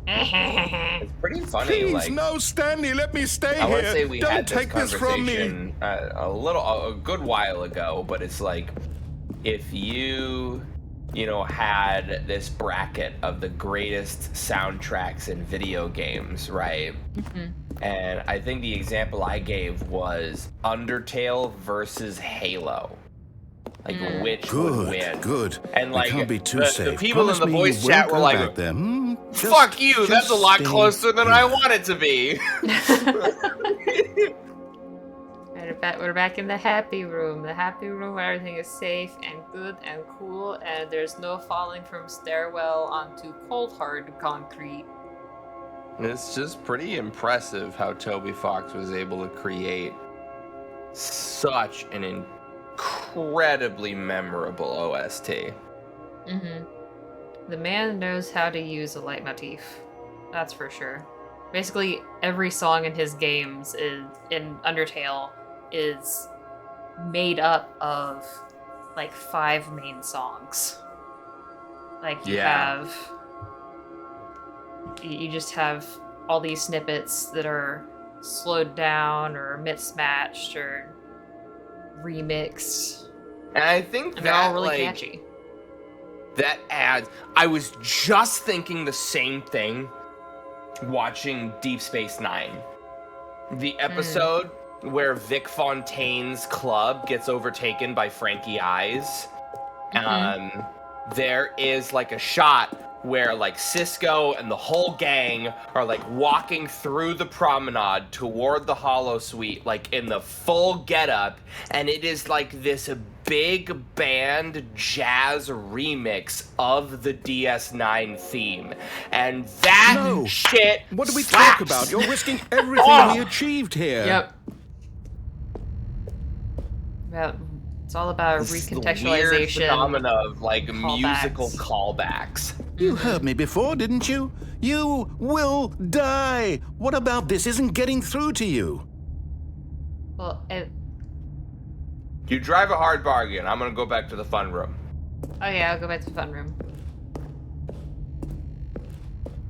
It's pretty funny. Please, like, no, Stanley, let me stay I want here. to say we Don't had take this from me. conversation a good while ago, but it's like if you had this bracket of the greatest soundtracks in video games, right? And I think the example I gave was Undertale versus Halo. Like, which would win? Good. And like, can't be too the safe. people Promise in the me voice you chat won't were go like, back there. "Fuck you! That's a lot stay closer than I here." want it to be." We're back in the happy room. The happy room where everything is safe and good and cool, and there's no falling from stairwell onto cold hard concrete. It's just pretty impressive how Toby Fox was able to create such an incredibly memorable OST. The man knows how to use a leitmotif. That's for sure. Basically, every song in his games in Undertale is made up of like 5 main songs. Like you just have all these snippets that are slowed down or mismatched or remixed. And I think And they're all that really like catchy. that adds. I was just thinking the same thing watching Deep Space Nine. The episode where Vic Fontaine's club gets overtaken by Frankie Eyes. There is like a shot where like Cisco and the whole gang are like walking through the promenade toward the Hollow Suite, like in the full getup, and it is like this big band jazz remix of the DS9 theme, and that shit What do we slaps. talk about? You're risking everything we achieved here. Yep. It's all about This is the weird recontextualization. phenomena of like callbacks. musical callbacks. You heard me before, didn't you? You will die. What about this isn't getting through to you? Well, You drive a hard bargain. I'm gonna go back to the fun room. oh yeah, I'll go back to the fun room.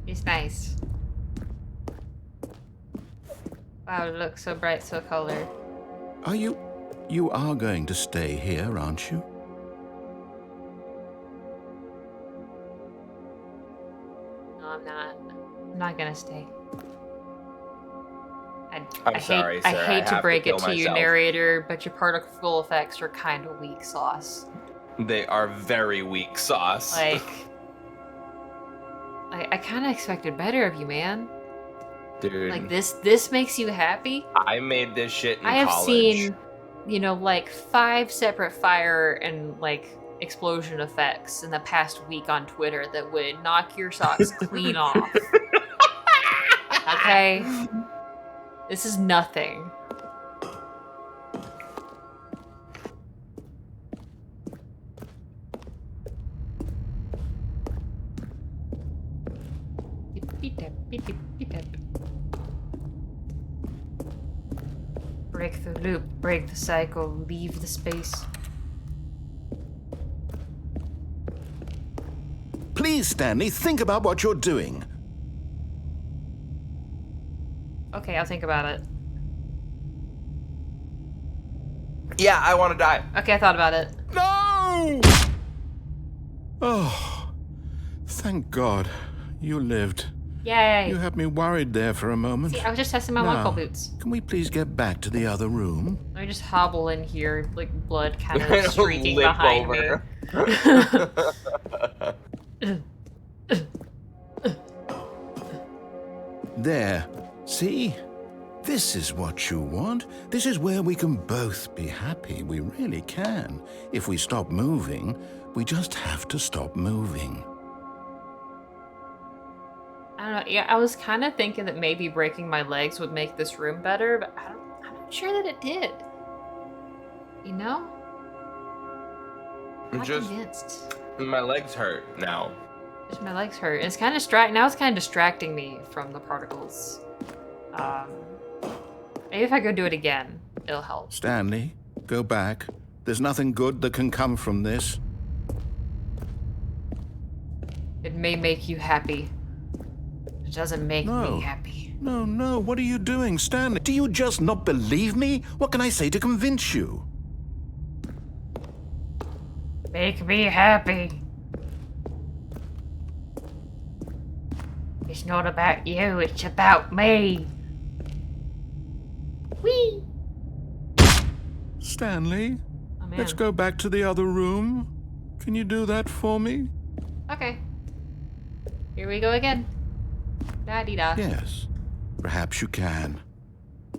It's nice. Wow, it looks so bright, so colored. You are going to stay here, aren't you? No, I'm not. I'm not gonna stay. I'm sorry, I sir. I hate to have break to it kill to you, myself. narrator, but your particle effects are kind of weak sauce. They are very weak sauce. Like, I kind of expected better of you, man. Dude, Like this makes you happy? I made this shit in I have college. seen, like 5 separate fire and like explosion effects in the past week on Twitter that would knock your socks clean off. Okay? This is nothing. Break the loop, break the cycle, leave the space. Please, Stanley, think about what you're doing. Okay, I'll think about it. Yeah, I want to die. Okay, I thought about it. No! Oh, thank God you lived. Yay! You had me worried there for a moment. See, I was just testing my Now, one-call boots. Can we please get back to the other room? Let me just hobble in here, like blood kind of streaking Limp behind over. me. There. See? This is what you want. This is where we can both be happy. We really can. If we stop moving, we just have to stop moving. I don't know. Yeah, I was kind of thinking that maybe breaking my legs would make this room better, but I'm not sure that it did. You know? I'm not Just convinced. my legs hurt now. Just my legs hurt. And it's kind of now it's kind of distracting me from the particles. Maybe if I go do it again, it'll help. Stanley, go back. There's nothing good that can come from this. It may make you happy. It doesn't make No. me happy. No, what are you doing, Stanley? Do you just not believe me? What can I say to convince you? Make me happy. It's not about you, it's about me. Whee! Stanley, Oh, man. let's go back to the other room. Can you do that for me? Okay. Here we go again. Da-dee-da. Yes. Perhaps you can.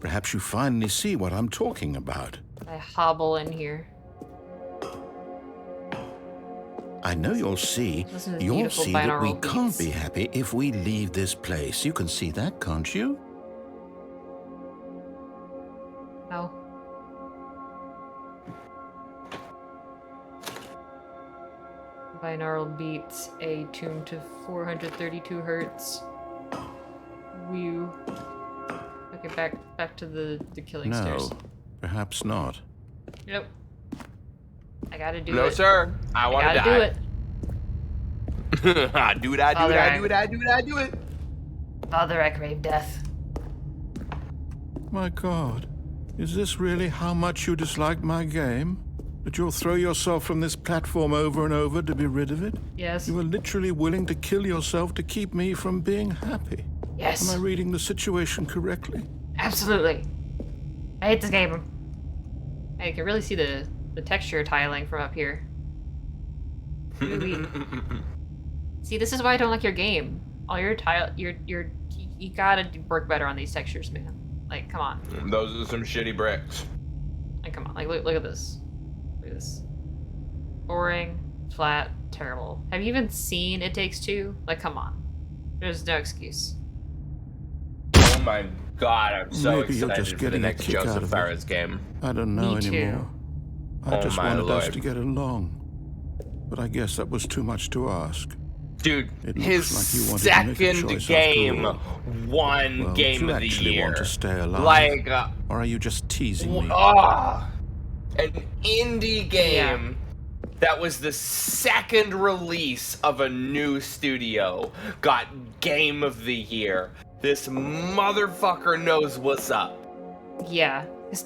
Perhaps you finally see what I'm talking about. I hobble in here. I know you'll see. Listen to the You'll beautiful see that we binaural can't beats. be happy if we leave this place. You can see that, can't you? No. Binaural beats, a tune to 432 hertz. Whew. Okay, back to the killing stairs. No, perhaps not. Nope. I gotta do No, it. sir. I want to gotta die. do it. do it, I do it, I do it, I do it, I do it. Father, I crave death. My God, is this really how much you dislike my game? That you'll throw yourself from this platform over and over to be rid of it? Yes. You are literally willing to kill yourself to keep me from being happy. Yes. Am I reading the situation correctly? Absolutely. I hate this game. I can really see the texture tiling from up here. Really. See, this is why I don't like your game. All your tile, you gotta work better on these textures, man. Like, come on. Those are some shitty bricks. Like, come on. Like, look at this. Look at this. Boring, flat, terrible. Have you even seen It Takes Two? Like, come on. There's no excuse. Oh my god, I'm so Maybe you're excited just for the getting a next kick out Joseph of it. Fares game. I don't know Me too. anymore. I Oh just my wanted us Lord. to get along. But I guess that was too much to ask. Dude, It looks his like you wanted to make a second choice after game all. won Well, game do you of the actually year. want to stay alive? Like, Or are you just teasing me? an indie game that was the second release of a new studio got game of the year. This motherfucker knows what's up. Yeah.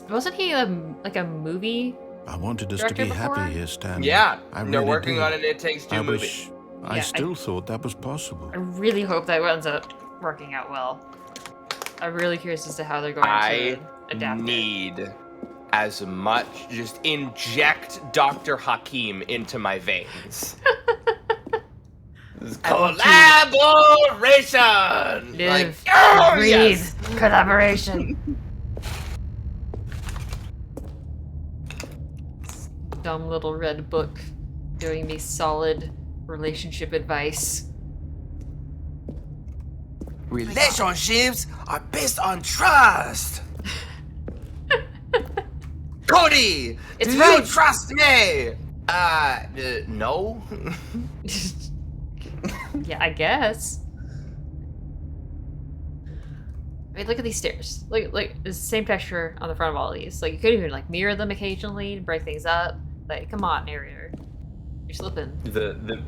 Wasn't he like a movie? I wanted us to Director be before? happy here, Stanley. Yeah, I they're really working did. on an It Takes Two I movie. wish I Yeah, still thought that was possible. I really hope that ends up working out well. I'm really curious as to how they're going I to adapt it. need as much, just inject Dr. Hakim into my veins. This I want to collaboration! Live, oh, breathe, yes! collaboration. Dumb little red book giving me solid relationship advice. Relationships are based on trust. Cody, It's do right. you trust me? No. Yeah, I guess. I mean, look at these stairs. Like it's the same texture on the front of all of these. Like you could even like mirror them occasionally to break things up. Like, come on, narrator, you're slipping.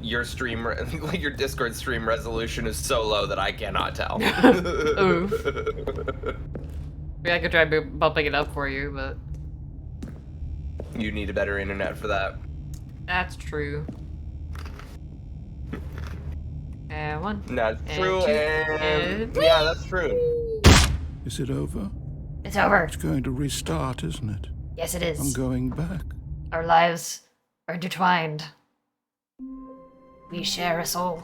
Your stream, your Discord stream resolution is so low that I cannot tell. Oof. Maybe I could try bumping it up for you, but You need a better internet for that. that's true. And one. That's And true, two, and and- yeah, that's true. Is it over? It's over. It's going to restart, isn't it? Yes, it I'm is. going back. Our lives are intertwined. We share a soul.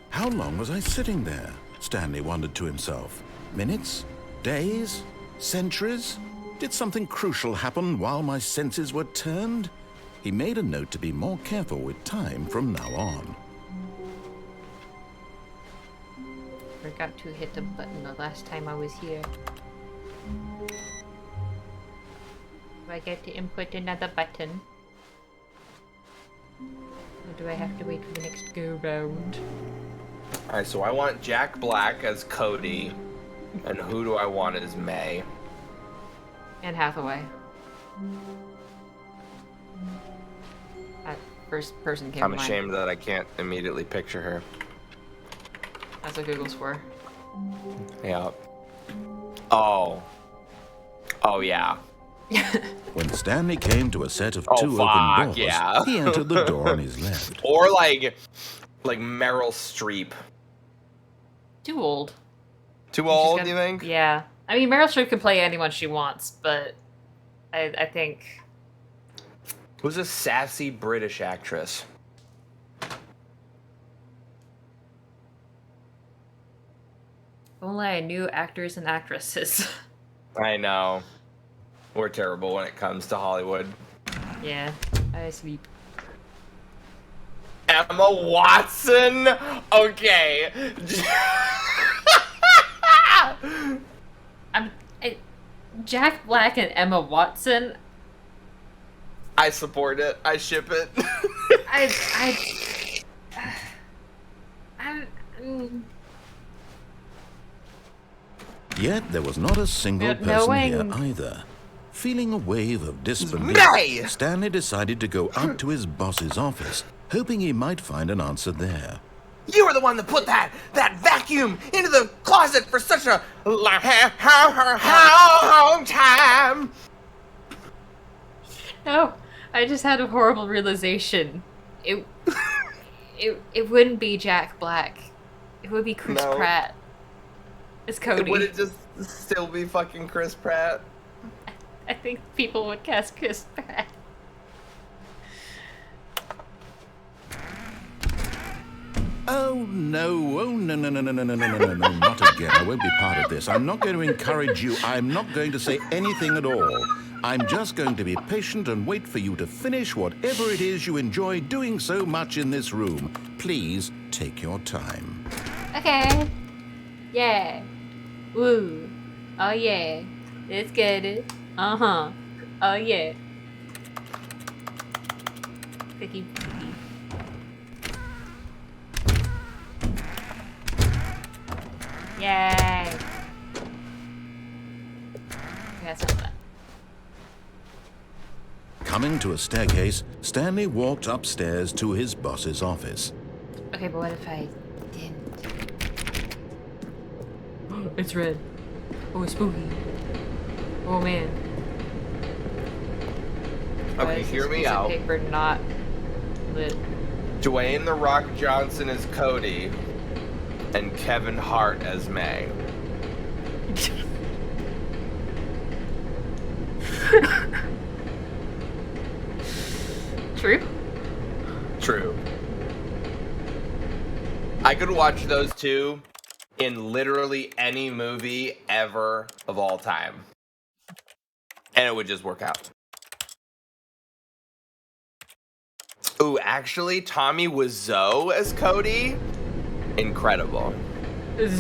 How long was I sitting there? Stanley wondered to himself. Minutes? Days? Centuries? Did something crucial happen while my senses were turned? He made a note to be more careful with time from now on. Forgot to hit the button the last time I was here. Do I get to input another button? Or do I have to wait for the next go round? Alright, so I want Jack Black as Cody, and who do I want as May? Anne Hathaway. That first person came I'm to mind. ashamed that I can't immediately picture her. That's what Google's for. Yeah. Oh. Oh, yeah. When Stanley came to a set of Oh, two fuck, open doors, yeah. he entered the door on his left. Or like Meryl Streep. Too old. Too She's old, got- you think? Yeah. I mean, Meryl Streep can play anyone she wants, but I think... Who's a sassy British actress? Only I knew actors and actresses. I know. We're terrible when it comes to Hollywood. Yeah, I sleep. Emma Watson? Okay. Jack Black and Emma Watson. I support it. I ship it. Yet there was not a single No- person here knowing- either. Feeling a wave of disbelief, Nay! Stanley decided to go up to his boss's office, hoping he might find an answer there. You were the one that put that vacuum into the closet for such a long time. No, I just had a horrible realization. It wouldn't be Jack Black. It would be Chris No. Pratt. It's Cody. Would it just still be fucking Chris Pratt? I think people would cast Chris Pratt. Oh no, no, not again. I won't be part of this. I'm not going to encourage you. I'm not going to say anything at all. I'm just going to be patient and wait for you to finish whatever it is you enjoy doing so much in this room. Please take your time. Okay. Yeah. Woo. Oh yeah. Let's get it. Uh-huh. Oh yeah. Picky, picky. Yay. That's not that. Coming to a staircase, Stanley walked upstairs to his boss's office. Okay, but what if I didn't? It's red. Oh, it's spooky. Oh man. Why Okay, is this hear me piece of out. paper not lit? Dwayne The Rock Johnson as Cody, and Kevin Hart as May. True. True. I could watch those two in literally any movie ever of all time. And it would just work out. Ooh, actually, Tommy Wiseau as Cody? Incredible. Did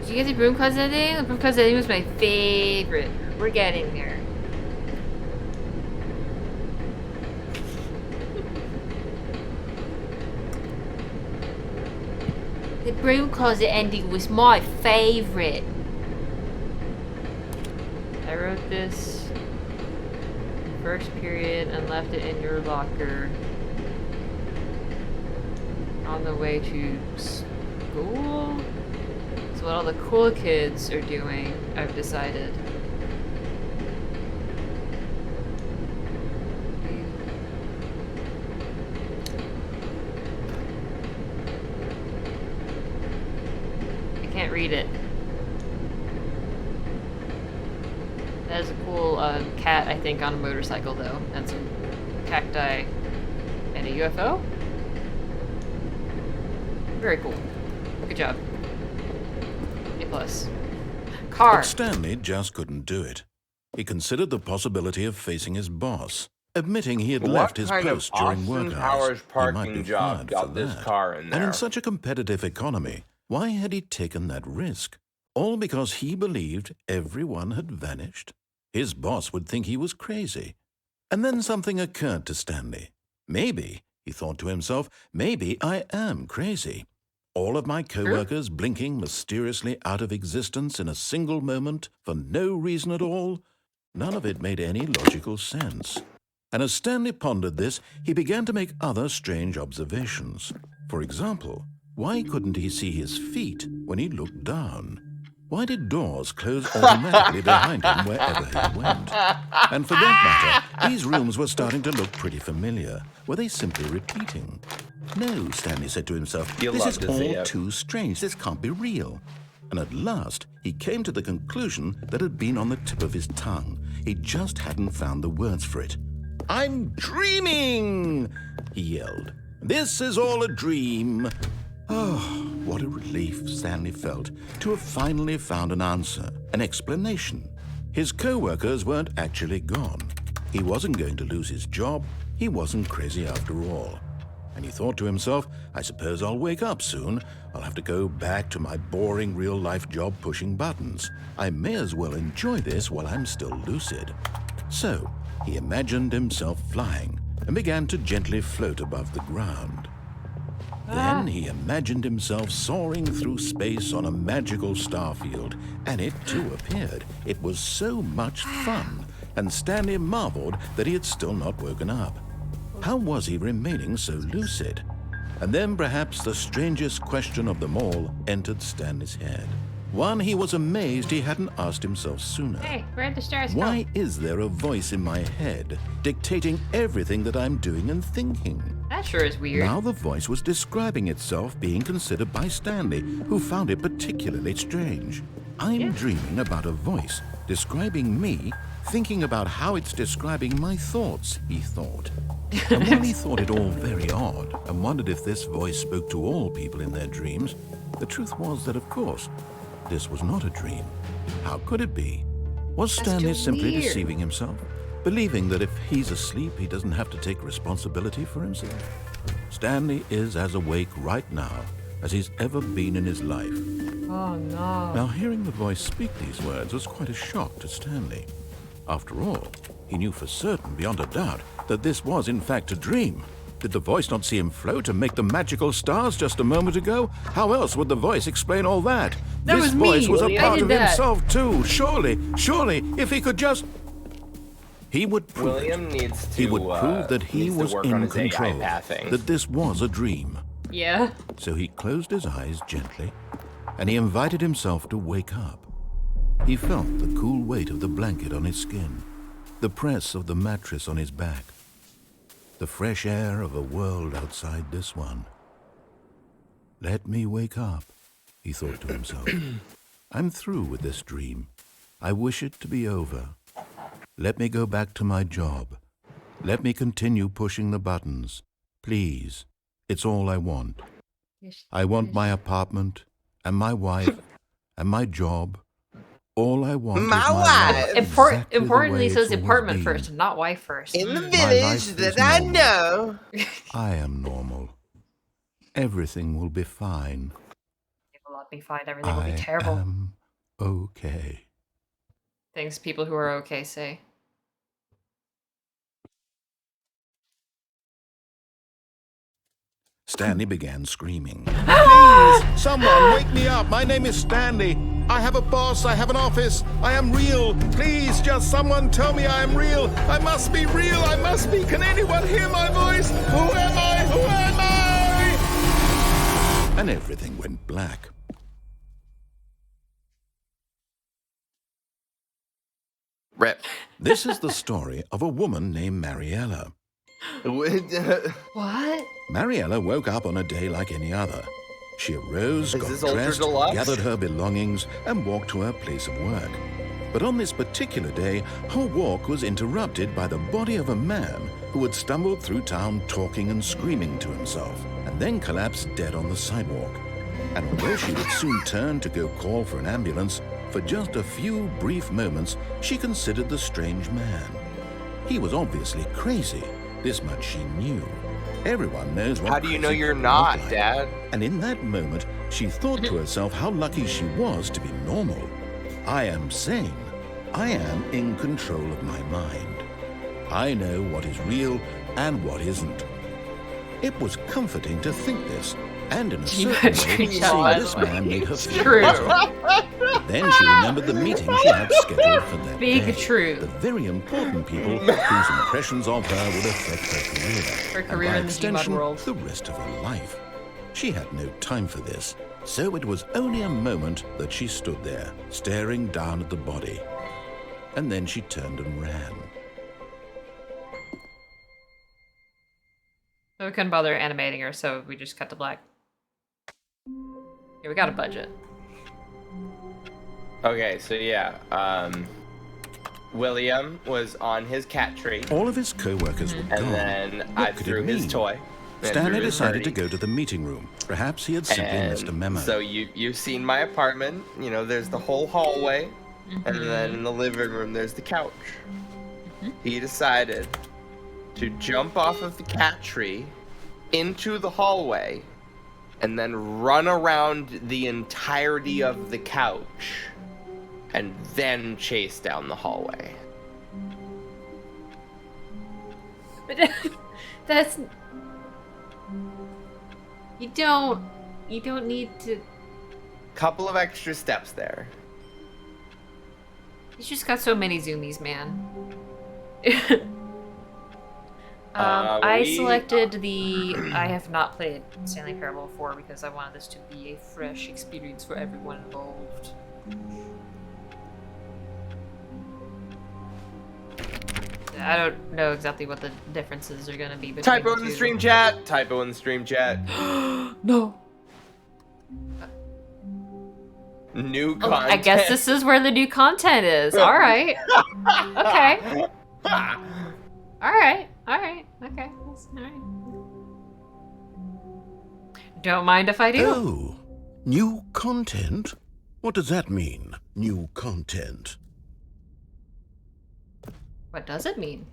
you get the broom closet ending? The broom closet ending was my favorite. We're getting there. The broom closet ending was my favorite. I wrote this first period and left it in your locker on the way to school. So what all the cool kids are doing, I've decided. I can't read it. That is a cool cat, I think, on a motorcycle, though, and some cacti and a UFO. Very cool. Good job. A plus. Car. But Stanley just couldn't do it. He considered the possibility of facing his boss, admitting he had What left his kind of post during Austin work Powers hours. He parking might be job fired got for this that. car in And there? in such a competitive economy, why had he taken that risk? All because he believed everyone had vanished? His boss would think he was crazy. And then something occurred to Stanley. Maybe, he thought to himself, maybe I am crazy. All of my co-workers blinking mysteriously out of existence in a single moment for no reason at all? None of it made any logical sense. And as Stanley pondered this, he began to make other strange observations. For example, Why couldn't he see his feet when he looked down? Why did doors close automatically behind him wherever he went? And for that matter, these rooms were starting to look pretty familiar. Were they simply repeating? No, Stanley said to himself, this is all too strange. This can't be real. And at last, he came to the conclusion that had been on the tip of his tongue. He just hadn't found the words for it. I'm dreaming, he yelled. This is all a dream. Oh, what a relief Stanley felt to have finally found an answer, an explanation. His co-workers weren't actually gone. He wasn't going to lose his job. He wasn't crazy after all. And he thought to himself, I suppose I'll wake up soon. I'll have to go back to my boring real-life job pushing buttons. I may as well enjoy this while I'm still lucid. So he imagined himself flying and began to gently float above the ground. Then he imagined himself soaring through space on a magical starfield, and it too appeared. It was so much fun, and Stanley marveled that he had still not woken up. How was he remaining so lucid? And then perhaps the strangest question of them all entered Stanley's head. One he was amazed he hadn't asked himself sooner. Hey, where'd the stars go? Why is there a voice in my head dictating everything that I'm doing and thinking? That sure is weird. Now the voice was describing itself being considered by Stanley, who found it particularly strange. I'm dreaming about a voice describing me, thinking about how it's describing my thoughts, he thought. And while he thought it all very odd and wondered if this voice spoke to all people in their dreams, the truth was that, of course, this was not a dream. How could it be? Was Stanley simply deceiving himself, believing that if he's asleep, he doesn't have to take responsibility for himself? Stanley is as awake right now as he's ever been in his life. Oh, no. Now, hearing the voice speak these words was quite a shock to Stanley. After all, he knew for certain, beyond a doubt, that this was in fact a dream. Did the voice not see him float and make the magical stars just a moment ago? How else would the voice explain all that? This voice was a part of himself too. Surely, if he could just... He would prove He would prove that he was in control, that this was a dream. Yeah. So he closed his eyes gently, and he invited himself to wake up. He felt the cool weight of the blanket on his skin, the press of the mattress on his back, the fresh air of a world outside this one. Let me wake up, he thought to himself. I'm through with this dream. I wish it to be over. Let me go back to my job. Let me continue pushing the buttons. Please, it's all I want. I want my apartment, and my wife, and my job. All I want is my life. Importantly, says apartment first, not wife first. In the village that I know. I am normal. Everything will be fine. It will not be fine. Everything will be terrible. I am okay. Things people who are okay say. Stanley began screaming. Please, someone wake me up. My name is Stanley. I have a boss. I have an office. I am real. Please, just someone tell me I am real. I must be real. I must be. Can anyone hear my voice? Who am I? Who am I? And everything went black. Rip. This is the story of a woman named Mariella. What? Mariella woke up on a day like any other. She arose, got dressed, Deluxe? gathered her belongings, and walked to her place of work. But on this particular day, her walk was interrupted by the body of a man who had stumbled through town talking and screaming to himself, and then collapsed dead on the sidewalk. And although she would soon turn to go call for an ambulance, for just a few brief moments, she considered the strange man. He was obviously crazy. This much she knew. Everyone knows what. How do you know crazy you're people not, look like. Dad? And in that moment, she thought to herself how lucky she was to be normal. I am sane. I am in control of my mind. I know what is real and what isn't. It was comforting to think this, and in a certain way, seeing this man made her feel better. Then she remembered the meeting she had scheduled for that Big day. true. The very important people whose impressions of her would affect her career. Her career and by in the Gmod extension, world. the rest of her life. She had no time for this, so it was only a moment that she stood there, staring down at the body. And then she turned and ran. So we couldn't bother animating her, so we just cut to black. Yeah, we got a budget. Okay, so yeah, William was on his cat tree, All of his co-workers were gone. and then What I could threw it his mean? toy. and Stanley threw his decided to birdie. go to the meeting room. Perhaps he had simply missed a memo. So you've seen my apartment. You know, there's the whole hallway, and then in the living room there's the couch. He decided to jump off of the cat tree into the hallway, and then run around the entirety of the couch, and then chase down the hallway. But that's... You don't need to... Couple of extra steps there. He's just got so many zoomies, man. I selected the... I have not played Stanley Parable before because I wanted this to be a fresh experience for everyone involved. I don't know exactly what the differences are going to be between Typo in the the two. stream chat. Typo in the stream chat. No. New Oh, content. I guess this is where the new content is. All right. Okay. All right. Okay. That's all right. Don't mind if I do. Oh, new content? What does that mean, new content? What does it mean?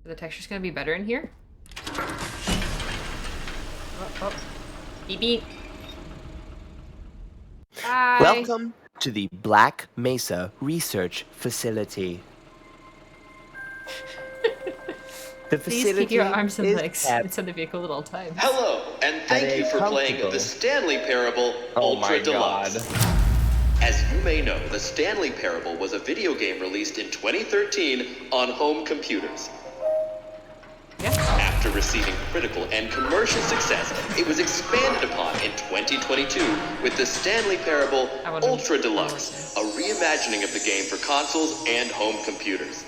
The texture's gonna be better in here? Oh. Beep beep. Hi. Welcome to the Black Mesa Research Facility. The Please keep your arms and is legs kept- inside the vehicle at all times. Hello, and thank Are you they for playing comfortable? the Stanley Parable Oh Ultra my Deluxe. god. As you may know, the Stanley Parable was a video game released in 2013 on home computers. Yeah. After receiving critical and commercial success, it was expanded upon in 2022 with the Stanley Parable I wouldn't- Ultra Deluxe, a reimagining of the game for consoles and home computers.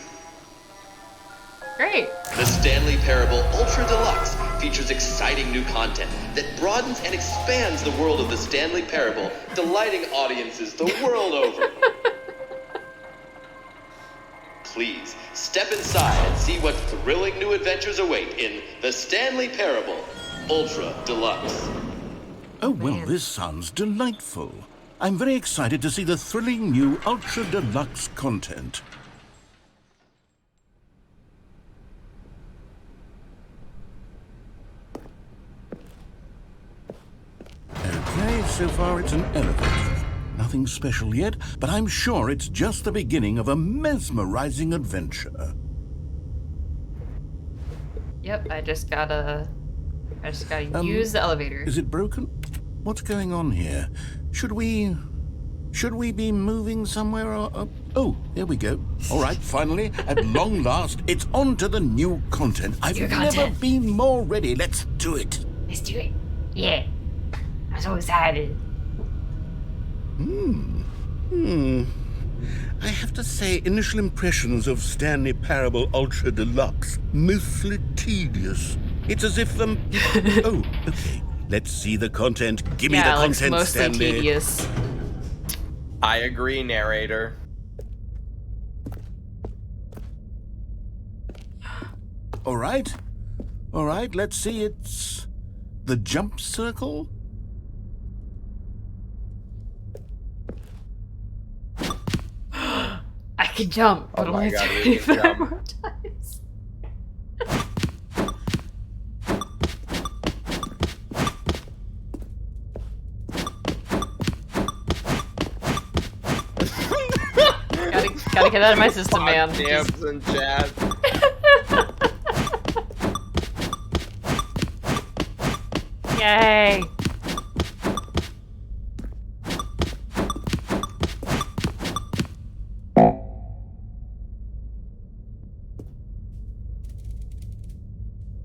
Great. The Stanley Parable Ultra Deluxe features exciting new content that broadens and expands the world of the Stanley Parable, delighting audiences the world over. Please, step inside and see what thrilling new adventures await in the Stanley Parable Ultra Deluxe. Oh, well, Man. this sounds delightful. I'm very excited to see the thrilling new Ultra Deluxe content. Okay, so far it's an elevator. Nothing special yet, but I'm sure it's just the beginning of a mesmerizing adventure. Yep, I just gotta use the elevator. Is it broken? What's going on here? Should we be moving somewhere or... Oh, here we go. All right, finally, at long last, it's on to the new content. I've New never content. been more ready. Let's do it. Let's do it. Yeah. I'm so excited. I have to say, initial impressions of Stanley Parable Ultra Deluxe, mostly tedious. It's as if oh, okay. Let's see the content. Give me the Yeah, Alex, content, mostly Stanley. tedious. I agree, narrator. All right, let's see. It's the jump circle. I can jump, but Oh my only God, we 25 can jump. more times. gotta get out of my system, man. Damps and chat. Yay!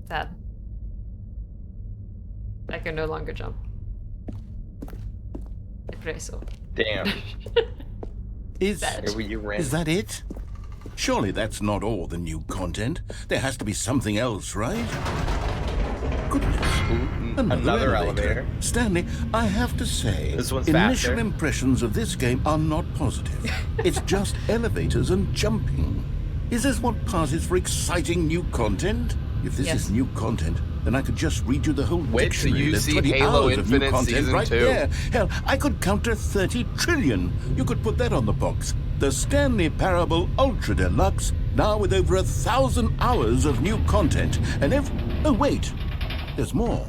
Sad. can no longer jump. Preso. Damn. Is You is that it? Surely that's not all the new content. There has to be something else, right? Goodness. Another elevator. Stanley, I have to say, This one's initial faster. impressions of this game are not positive. It's just elevators and jumping. Is this what passes for exciting new content? If this Yes. is new content, then I could just read you the whole Wait till dictionary. you There's see 20 Halo hours of new Infinite content Season right 2. there. Hell, I could counter 30 trillion. You could put that on the box. The Stanley Parable Ultra Deluxe, now with over 1,000 hours of new content. And oh wait, there's more.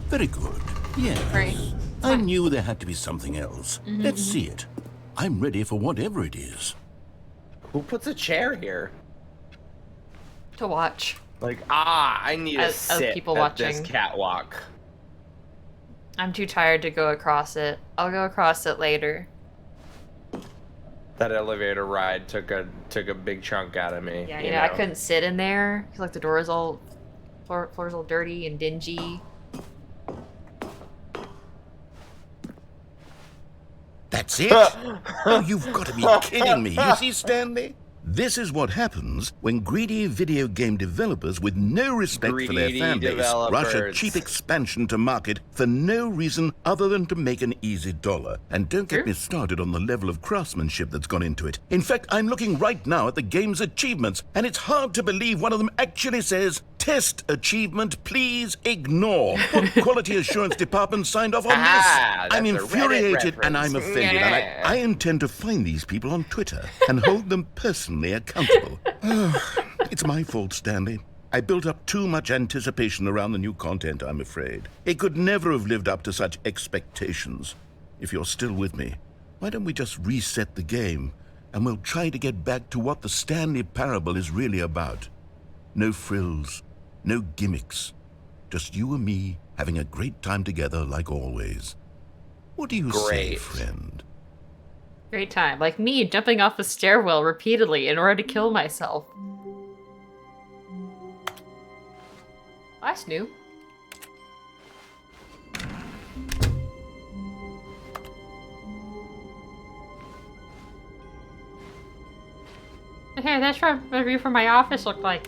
Very good. Yes. Right. I knew there had to be something else. Let's see it. I'm ready for whatever it is. Who puts a chair here? To watch. Like, I need to As sit people at this watching. catwalk. I'm too tired to go across it. I'll go across it later. That elevator ride took a big chunk out of me. Yeah, you know, I couldn't sit in there because like the door is all floor's all dirty and dingy. That's it? Oh, you've got to be kidding me. You see, Stanley? This is what happens when greedy video game developers with no respect for their Greedy fan base rush a developers. cheap expansion to market for no reason other than to make an easy dollar. And don't get me started on the level of craftsmanship that's gone into it. In fact, I'm looking right now at the game's achievements, and it's hard to believe one of them actually says, "Test achievement, please ignore." What quality assurance department signed off on this? That's I'm a Reddit infuriated and I'm reference. offended, and I intend to find these people on Twitter and hold them personally accountable. It's my fault, Stanley. I built up too much anticipation around the new content, I'm afraid. It could never have lived up to such expectations. If you're still with me, why don't we just reset the game, and we'll try to get back to what the Stanley Parable is really about. No frills, no gimmicks. Just you and me having a great time together like always. What do you say, Great. friend? Great time. Like me jumping off the stairwell repeatedly in order to kill myself. That's new. Hey, that's what the view from my office looked like.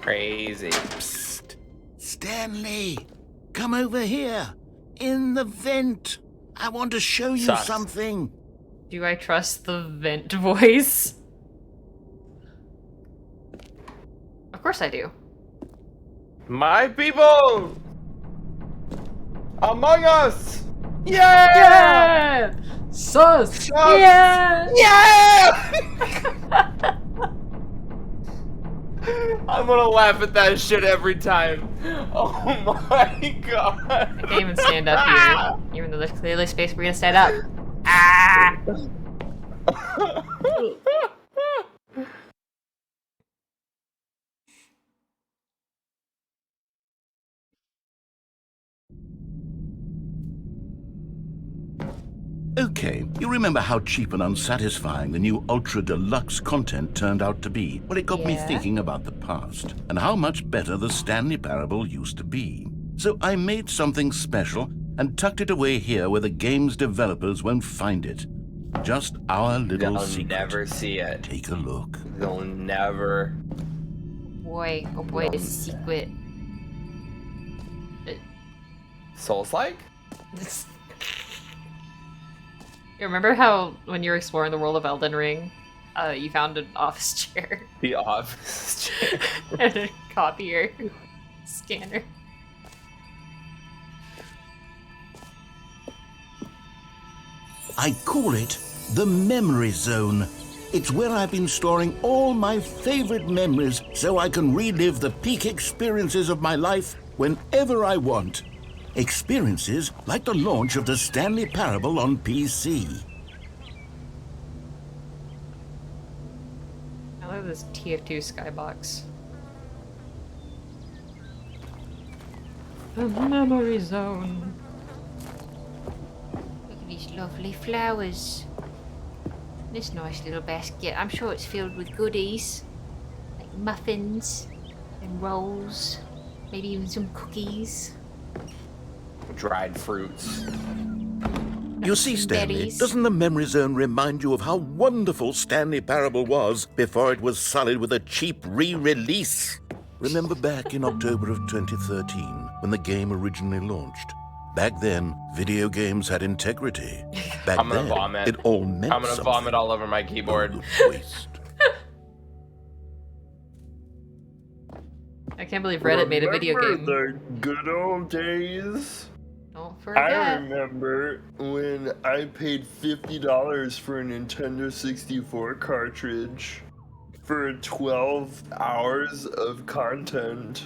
Crazy. Psst. Stanley, come over here. In the vent. I want to show you Sucks. something. Do I trust the vent voice? Of course I do. My people! Among Us! Yeah! Yeah! Sus! Yeah! Yeah! I'm gonna laugh at that shit every time. Oh my god. I can't even stand up here, even though there's clearly space for me to stand up. Ah! Okay, you remember how cheap and unsatisfying the new Ultra Deluxe content turned out to be? Well, it got me Yeah. thinking about the past and how much better the Stanley Parable used to be. So I made something special and tucked it away here where the game's developers won't find it. Just our little You'll secret. never see it. Take a look. You'll never. Boy, oh boy, this is secret. Souls-like? You remember how when you were exploring the world of Elden Ring, you found an office chair The office chair. and a copier scanner? I call it the Memory Zone. It's where I've been storing all my favorite memories so I can relive the peak experiences of my life whenever I want. Experiences like the launch of the Stanley Parable on PC. I love this TF2 skybox. The memory zone. Look at these lovely flowers. This nice little basket. I'm sure it's filled with goodies. Like muffins and rolls. Maybe even some cookies. Dried fruits. You see, Stanley, Berries. doesn't the memory zone remind you of how wonderful Stanley Parable was before it was sullied with a cheap re-release? Remember back in October of 2013 when the game originally launched? Back then, video games had integrity. Back I'm gonna then, vomit. it all meant I'm gonna something. vomit all over my keyboard. Oh, waste. I can't believe Reddit made a video game. The good old days. Don't I forget. remember when I paid $50 for a Nintendo 64 cartridge for 12 hours of content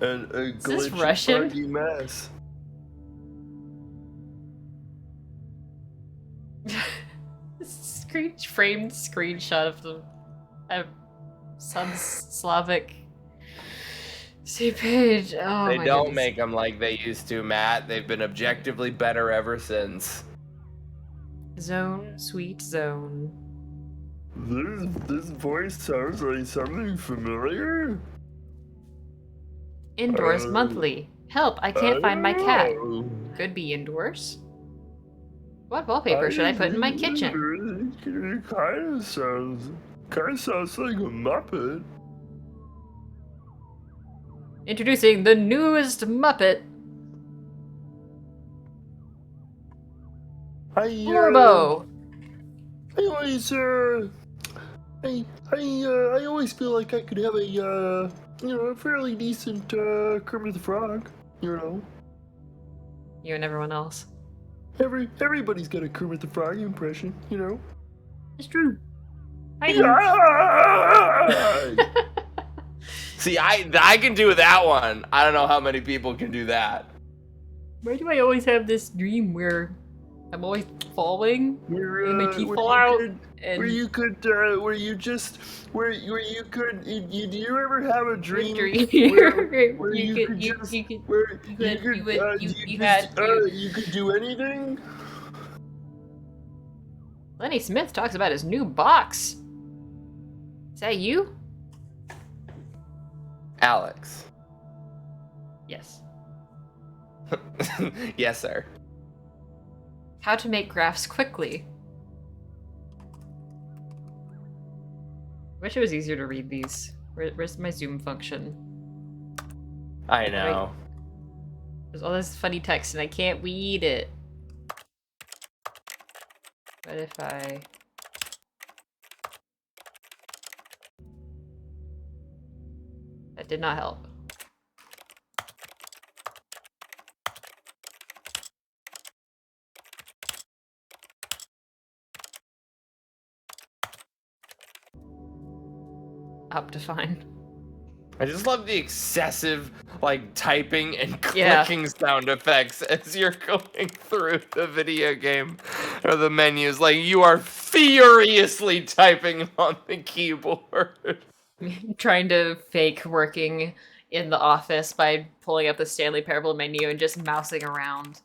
and a this glitchy Russian? buggy mess. Framed screenshot of the some Slavic sea page. Oh, They my don't goodness. make them like they used to, Matt. They've been objectively better ever since. Zone, sweet zone. This voice sounds like something familiar. Indoors monthly. Help! I can't find my cat. Oh. Could be indoors. What wallpaper should I put in my kitchen? It kind of sounds like a Muppet. Introducing the newest Muppet, Florbo. I always feel like I could have a fairly decent Kermit the Frog. You know, You and everyone else. everybody's got a Kermit the Frog impression. You know. It's true. I Yeah! See, I can do that one. I don't know how many people can do that. Why do I always have this dream where I'm always falling Where, and my teeth where fall you out? could- And Where you could, do you ever have a dream where you could do anything? Lenny Smith talks about his new box. Is that you? Alex. Yes. Yes, sir. How to make graphs quickly. Wish it was easier to read these. Where's my zoom function? I know. There's all this funny text and I can't read it. What if I... That did not help. Up to fine. I just love the excessive, like, typing and Yeah. clicking sound effects as you're going through the video game or the menus. Like, you are furiously typing on the keyboard. Trying to fake working in the office by pulling up the Stanley Parable menu and just mousing around.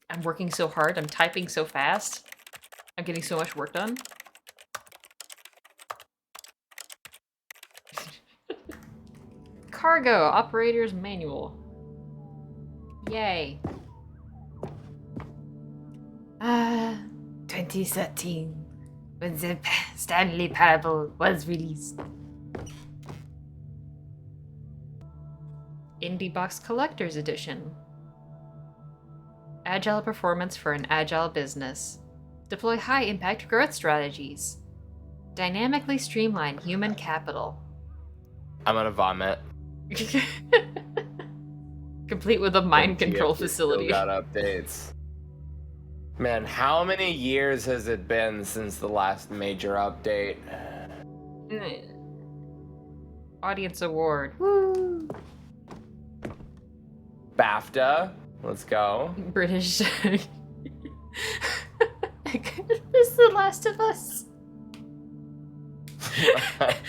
I'm working so hard, I'm typing so fast. I'm getting so much work done. Cargo Operator's Manual. Yay. 2013, when the Stanley Parable was released. Indie Box Collector's Edition. Agile performance for an agile business. Deploy high-impact growth strategies. Dynamically streamline human capital. I'm gonna vomit. Complete with a mind control TF still facility. got updates. Man, how many years has it been since the last major update? Audience award. Woo! BAFTA? Let's go. British. I kind of miss The Last of Us.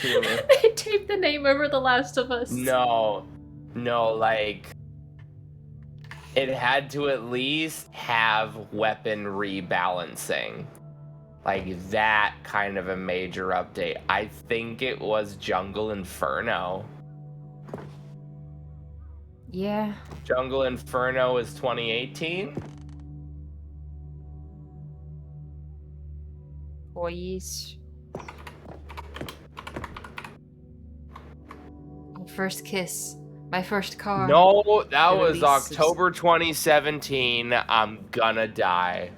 They taped the name over The Last of Us. No, like, it had to at least have weapon rebalancing. like that kind of a major update. I think it was Jungle Inferno. Yeah. Jungle Inferno is 2018. Boys. First kiss. My first car. No, that was Release. October 2017. I'm gonna die.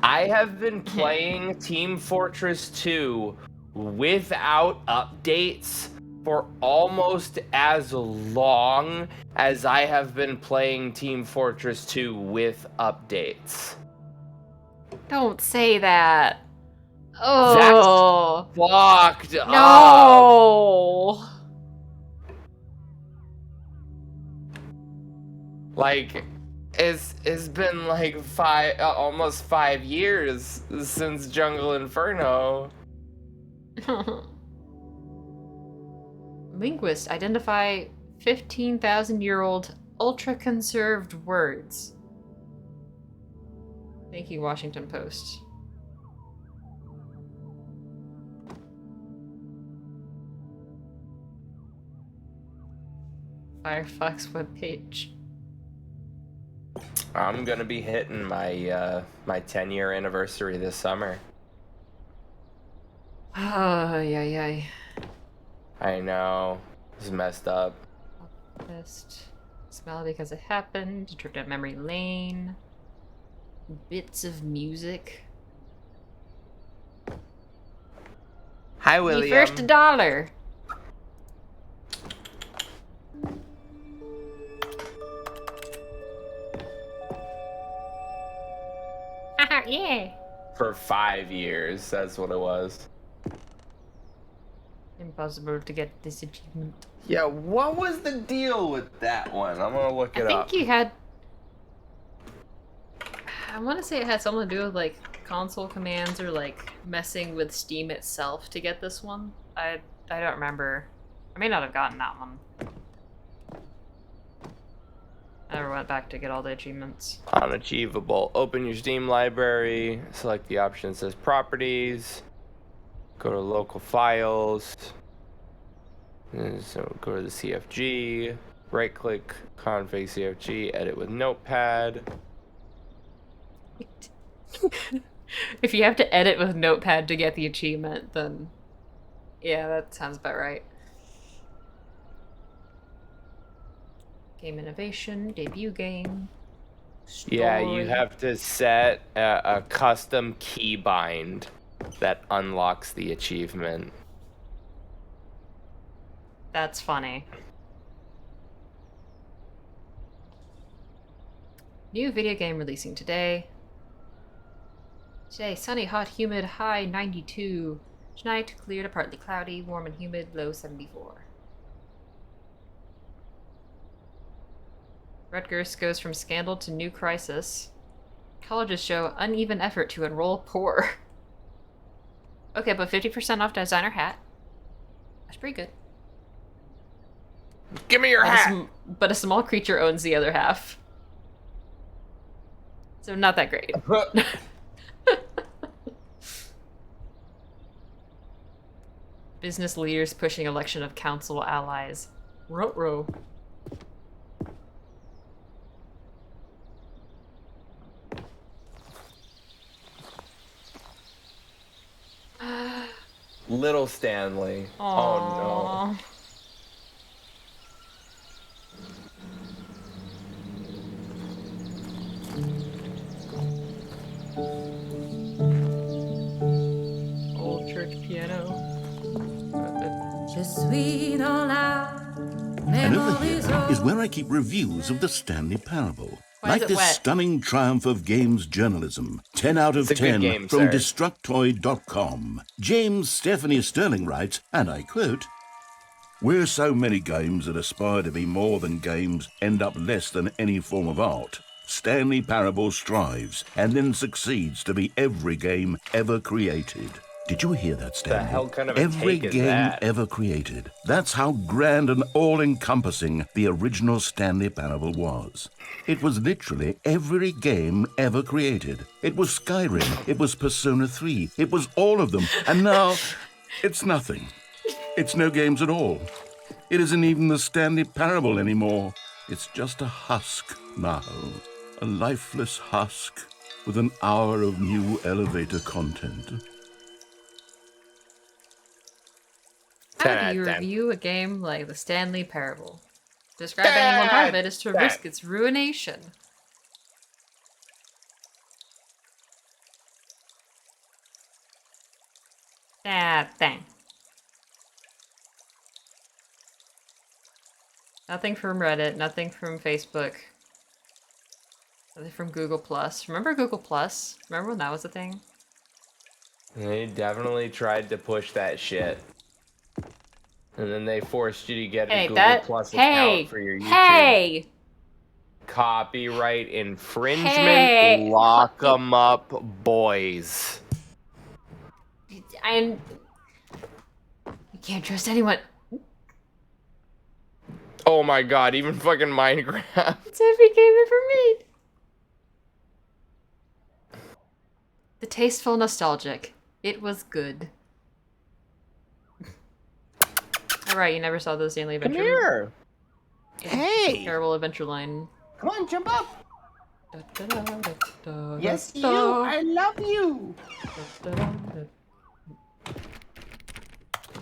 I have been playing Team Fortress 2 without updates for almost as long as I have been playing Team Fortress 2 with updates. Don't say that. Oh. Fucked up. No. Like, it's been like almost 5 years since Jungle Inferno. Linguist, identify 15,000-year-old ultra-conserved words. Thank you, Washington Post. Firefox webpage. I'm gonna be hitting my my 10-year anniversary this summer. Oh, yeah. I know. It's messed up. Best smell because it happened. Tripped down memory lane. Bits of music. Hi, The William. first $1. Yeah. For 5 years, that's what it was. Impossible to get this achievement. Yeah, what was the deal with that one? I'm gonna look it I up. think you had. I want to say it had something to do with like console commands or like messing with Steam itself to get this one. I don't remember. I may not have gotten that one. I never went back to get all the achievements. Unachievable. Open your Steam library. Select the option that says Properties. Go to Local Files. And so go to the CFG. Right click, config CFG, edit with Notepad. If you have to edit with Notepad to get the achievement, then yeah, that sounds about right. Game innovation, debut game. Yeah, you story. have to set a custom keybind that unlocks the achievement. That's funny. New video game releasing today. Today, sunny, hot, humid, high 92. Tonight, clear to partly cloudy, warm and humid, low 74. Rutgers goes from scandal to new crisis. Colleges show uneven effort to enroll poor. Okay, but 50% off designer hat. That's pretty good. Give me your hat! But a small creature owns the other half. So not that great. Business leaders pushing election of council allies. Ruh-roh. Little Stanley. Oh no. Old church piano. And over here is where I keep reviews of the Stanley Parable. Why is Like it this wet? stunning triumph of games journalism. 10 out of It's a good 10 game, from sir. Destructoid.com. James Stephanie Sterling writes, and I quote, "Where so many games that aspire to be more than games end up less than any form of art, Stanley Parable strives and then succeeds to be every game ever created. Did you hear that, Stanley? hell kind of a Every take is game that? ever created. That's how grand and all-encompassing the original Stanley Parable was. It was literally every game ever created. It was Skyrim. It was Persona 3. It was all of them. And now, it's nothing. It's no games at all. It isn't even the Stanley Parable anymore. It's just a husk now. A lifeless husk with an hour of new elevator content. How do you review a game like the Stanley Parable? Describe any one part of it is to risk its ruination. Ah, dang. Nothing from Reddit, nothing from Facebook. Nothing from Google Plus. Remember Google Plus? Remember when that was a thing? They definitely tried to push that shit. And then they forced you to get a Google Plus account for your YouTube. Hey! Copyright infringement. Hey! Lock 'em up, boys. You can't trust anyone. Oh my god, even fucking Minecraft. It's every game ever made. The tasteful nostalgic. It was good. Alright, you never saw the Stanley Adventure? Come here. Hey. Terrible Adventure Line. Come on, jump up. Yes, you. I love you.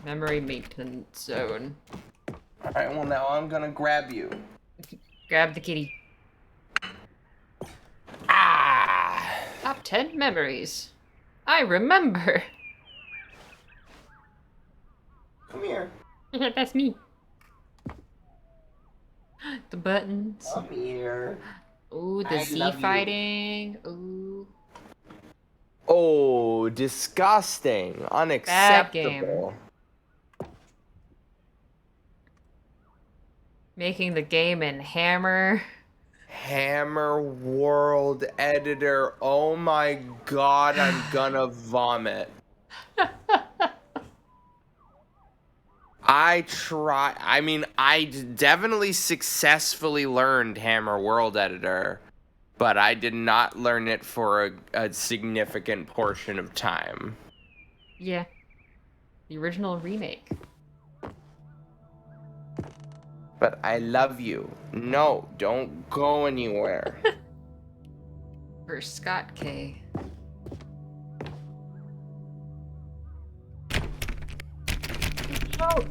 Memory maintenance zone. Alright, well now I'm gonna grab you. Grab the kitty. Ah! Top 10 memories. I remember. Come here. That's me. The buttons. Come here. Ooh, the Z fighting. Ooh. Oh, disgusting. Unacceptable. Making the game in Hammer. Hammer World Editor. Oh my god, I'm gonna vomit. I definitely successfully learned Hammer World Editor, but I did not learn it for a significant portion of time. Yeah. The original remake. But I love you. No, don't go anywhere. For Scott K. Oh!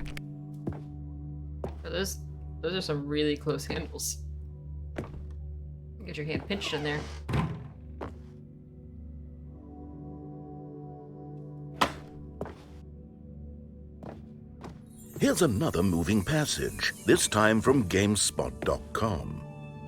Those are some really close handles. Get your hand pinched in there. Here's another moving passage, this time from GameSpot.com.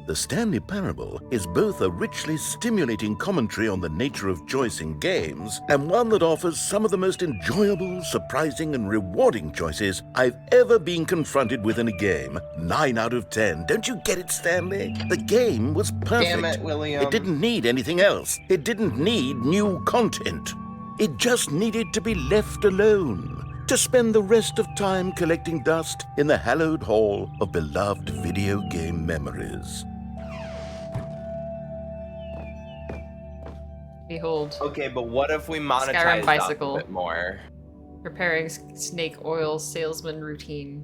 The Stanley Parable is both a richly stimulating commentary on the nature of choice in games and one that offers some of the most enjoyable, surprising, and rewarding choices I've ever been confronted with in a game. 9 out of 10. Don't you get it, Stanley? The game was perfect. Damn it, William. It didn't need anything else. It didn't need new content. It just needed to be left alone, to spend the rest of time collecting dust in the hallowed hall of beloved video game memories. Behold. Okay, but what if we monetize Skyrim that bicycle. a bit more? Preparing snake oil salesman routine.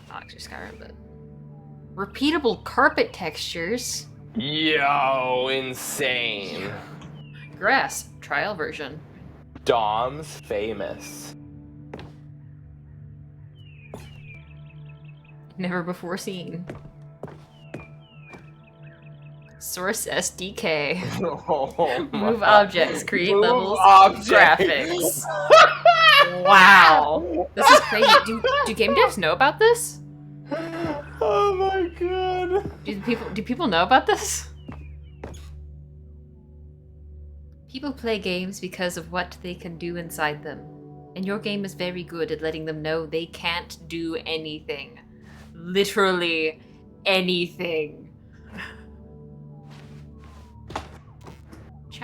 Not actually Skyrim, but... Repeatable carpet textures. Yo, insane. Grass, trial version. Dom's famous. Never before seen. Source SDK. Oh Move my- objects, create Move levels, objects. graphics. Wow. This is crazy. Do game devs know about this? Oh my god. Do people know about this? People play games because of what they can do inside them. And your game is very good at letting them know they can't do anything. Literally anything.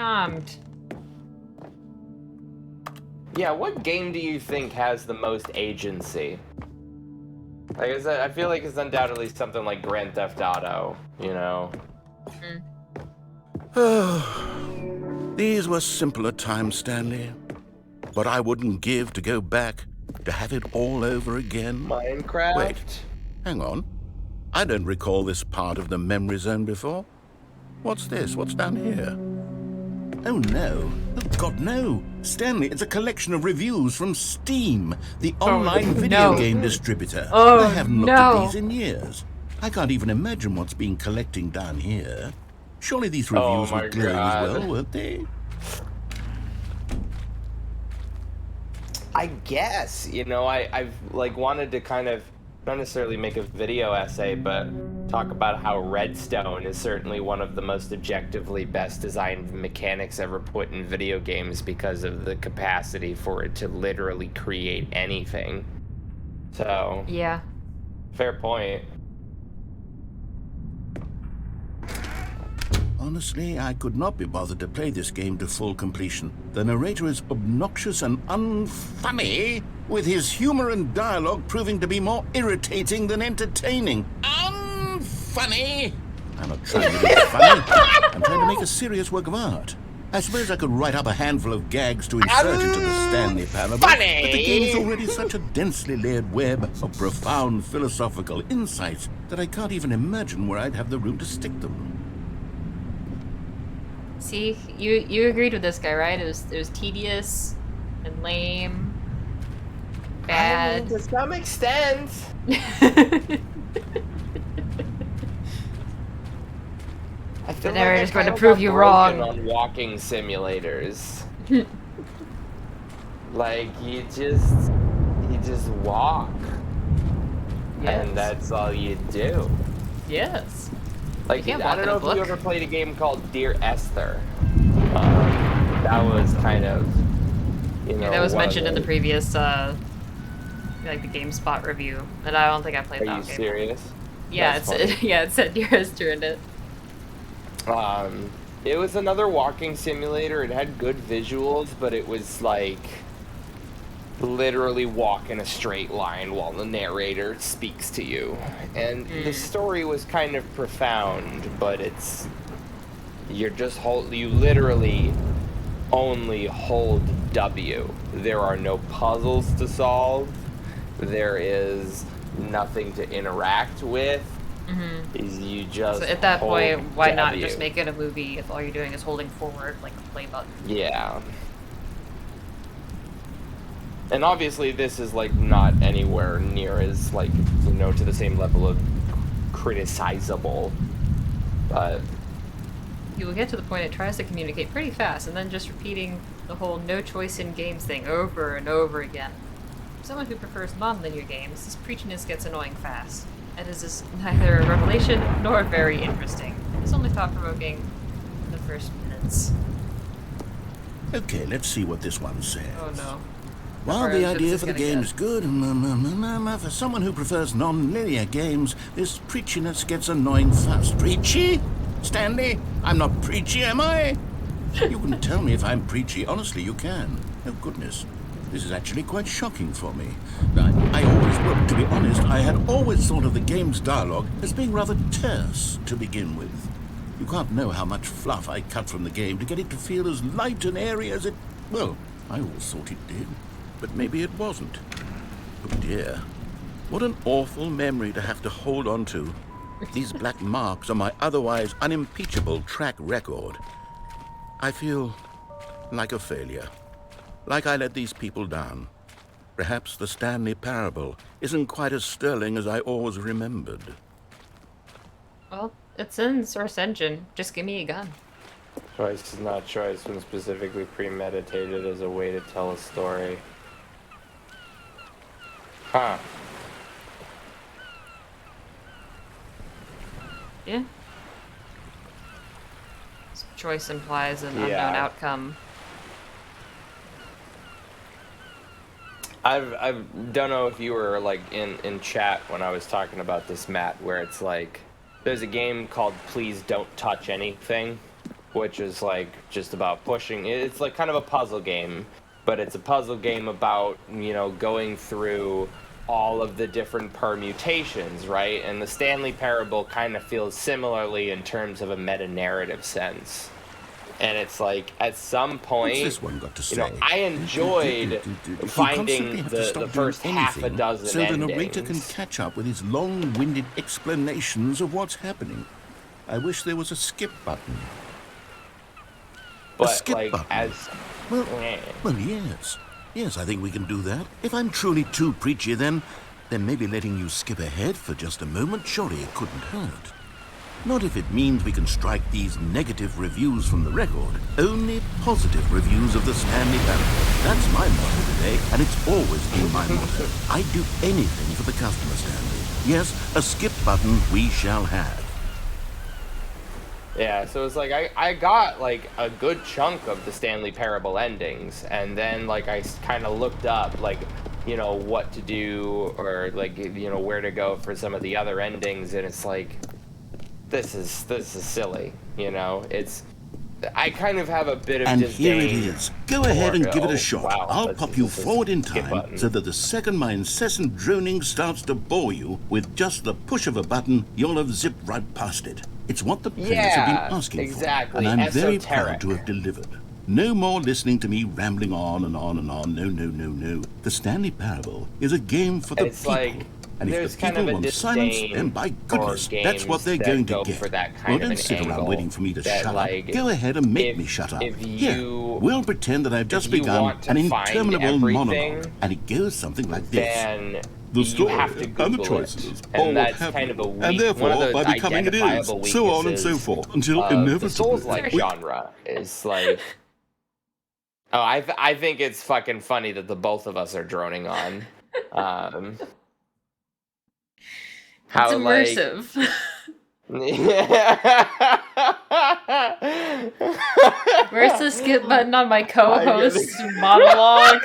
Charmed. Yeah, what game do you think has the most agency? Like I said, I feel like it's undoubtedly something like Grand Theft Auto, you know? These were simpler times, Stanley. But I wouldn't give to go back, to have it all over again. Minecraft? Wait, hang on. I don't recall this part of the memory zone before. What's this? What's down here? Oh, no. Oh, God, no. Stanley, it's a collection of reviews from Steam, the online video game distributor. Oh, I haven't looked no. at these in years. I can't even imagine what's been collecting down here. Surely these reviews my were glowing as God. well, weren't they? I guess, you know, I've like wanted to kind of not necessarily make a video essay, but talk about how Redstone is certainly one of the most objectively best designed mechanics ever put in video games because of the capacity for it to literally create anything. So, Yeah. fair point. Honestly, I could not be bothered to play this game to full completion. The narrator is obnoxious and unfunny, with his humor and dialogue proving to be more irritating than entertaining. Unfunny! I'm not trying to be funny. I'm trying to make a serious work of art. I suppose I could write up a handful of gags to insert into the Stanley Parable, but the game is already such a densely layered web of profound philosophical insights that I can't even imagine where I'd have the room to stick them. See, you agreed with this guy, right? It was tedious and lame, I bad. mean, to some extent. I feel The narrator's I going to kinda prove got you broken wrong. on walking simulators. Like you just walk, and that's all you do. Yes. Like You can't I walk don't in a know if you book. ever played a game called Dear Esther. That was kind of, you know. Yeah, that was one of mentioned in the those- previous, like the GameSpot review, but I don't think I played Are that you game. serious? Yeah, That's funny. it said Dear Esther in it. It was another walking simulator. It had good visuals, but it was like literally walk in a straight line while the narrator speaks to you. And the story was kind of profound, but you literally only hold W. There are no puzzles to solve. There is nothing to interact with. You just So at that hold point, why not W. just make it a movie if all you're doing is holding forward like the play button? Yeah. And obviously this is like not anywhere near as like, you know, to the same level of criticizable. But You will get to the point it tries to communicate pretty fast, and then just repeating the whole no choice in games thing over and over again. For someone who prefers non-linear games, this preachiness gets annoying fast. And is neither a revelation nor very interesting. It's only thought-provoking in the first minutes. Okay, let's see what this one says. Oh no. While Or the this idea is for the gonna game get- is good, for someone who prefers non-linear games, this preachiness gets annoying fast. Preachy? Stanley? I'm not preachy, am I? You can tell me if I'm preachy. Honestly, you can. Oh, goodness. This is actually quite shocking for me. Well, to be honest, I had always thought of the game's dialogue as being rather terse to begin with. You can't know how much fluff I cut from the game to get it to feel as light and airy as it... Well, I always thought it did, but maybe it wasn't. Oh dear. What an awful memory to have to hold on to. These black marks on my otherwise unimpeachable track record. I feel like a failure. Like I let these people down. Perhaps the Stanley Parable isn't quite as sterling as I always remembered. Well, it's in Source Engine. Just give me a gun. choice is not choice when specifically premeditated as a way to tell a story. Huh. Yeah. Choice implies an unknown Yeah. outcome. I don't know if you were like in chat when I was talking about this, Matt, where it's like there's a game called Please Don't Touch Anything, which is like just about pushing. It's like kind of a puzzle game, but it's a puzzle game about, you know, going through all of the different permutations, right? And the Stanley Parable kind of feels similarly in terms of a meta-narrative sense. And it's like, at some point, What's this one got to say? you know, I enjoyed You finding constantly have to stop the doing first half a anything dozen so the endings. narrator can catch up with his long-winded explanations of what's happening. I wish there was a skip button. But skip like, button. as Well, yes. Yes, I think we can do that. If I'm truly too preachy, then maybe letting you skip ahead for just a moment, surely it couldn't hurt. Not if it means we can strike these negative reviews from the record. Only positive reviews of the Stanley Parable. That's my motto today, and it's always been my motto. I'd do anything for the customer, Stanley. Yes, a skip button we shall have. Yeah, so it's like I got like a good chunk of the Stanley Parable endings, and then like I kind of looked up like, you know, what to do or like, you know, where to go for some of the other endings, and it's like, this is silly, you know. I kind of have a bit of And disdain. here it is. Go ahead and give it Oh, a shot. wow, I'll this pop is- you this is forward in skip time button. so that the second my incessant droning starts to bore you, with just the push of a button, you'll have zipped right past it. It's what the players have Yeah, been asking exactly. for, and I'm very Esoteric. proud to have delivered. No more listening to me rambling on and on and on. No, no, no, no. The Stanley Parable is a game for the It's people. like, And if there's the kind people of a want silence, disdain then by for goodness, that's what games they're that going to go get. for that kind Well, of don't an sit around angle waiting for me to that, shut like, up. Go ahead and make if- me shut up. if Here, you- we'll pretend that I've just if you begun want to an find interminable everything, monologue, and it goes something like this. then The you story have to and Google the choices, it. all And what that's have kind you. of a weak, And therefore, one of the by becoming it is, identifiable so on and so weaknesses forth, until of the inevitably... Souls-like we- genre is like... Oh, I think it's fucking funny that the both of us are droning on. How, It's like- immersive. Where's the skip button on my co-host's monologue?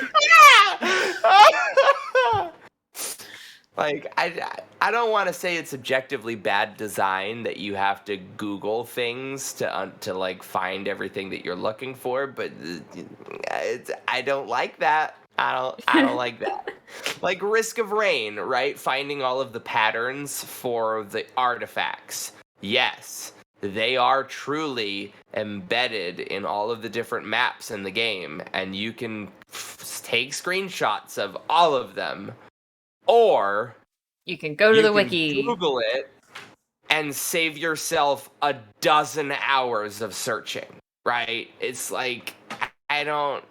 Like, I don't want to say it's objectively bad design that you have to Google things to like find everything that you're looking for, but I don't like that. I don't like that. Like Risk of Rain, right? Finding all of the patterns for the artifacts. Yes, they are truly embedded in all of the different maps in the game, and you can take screenshots of all of them. Or You can go to you the can wiki. Google it and save yourself a dozen hours of searching, right? It's like, I don't...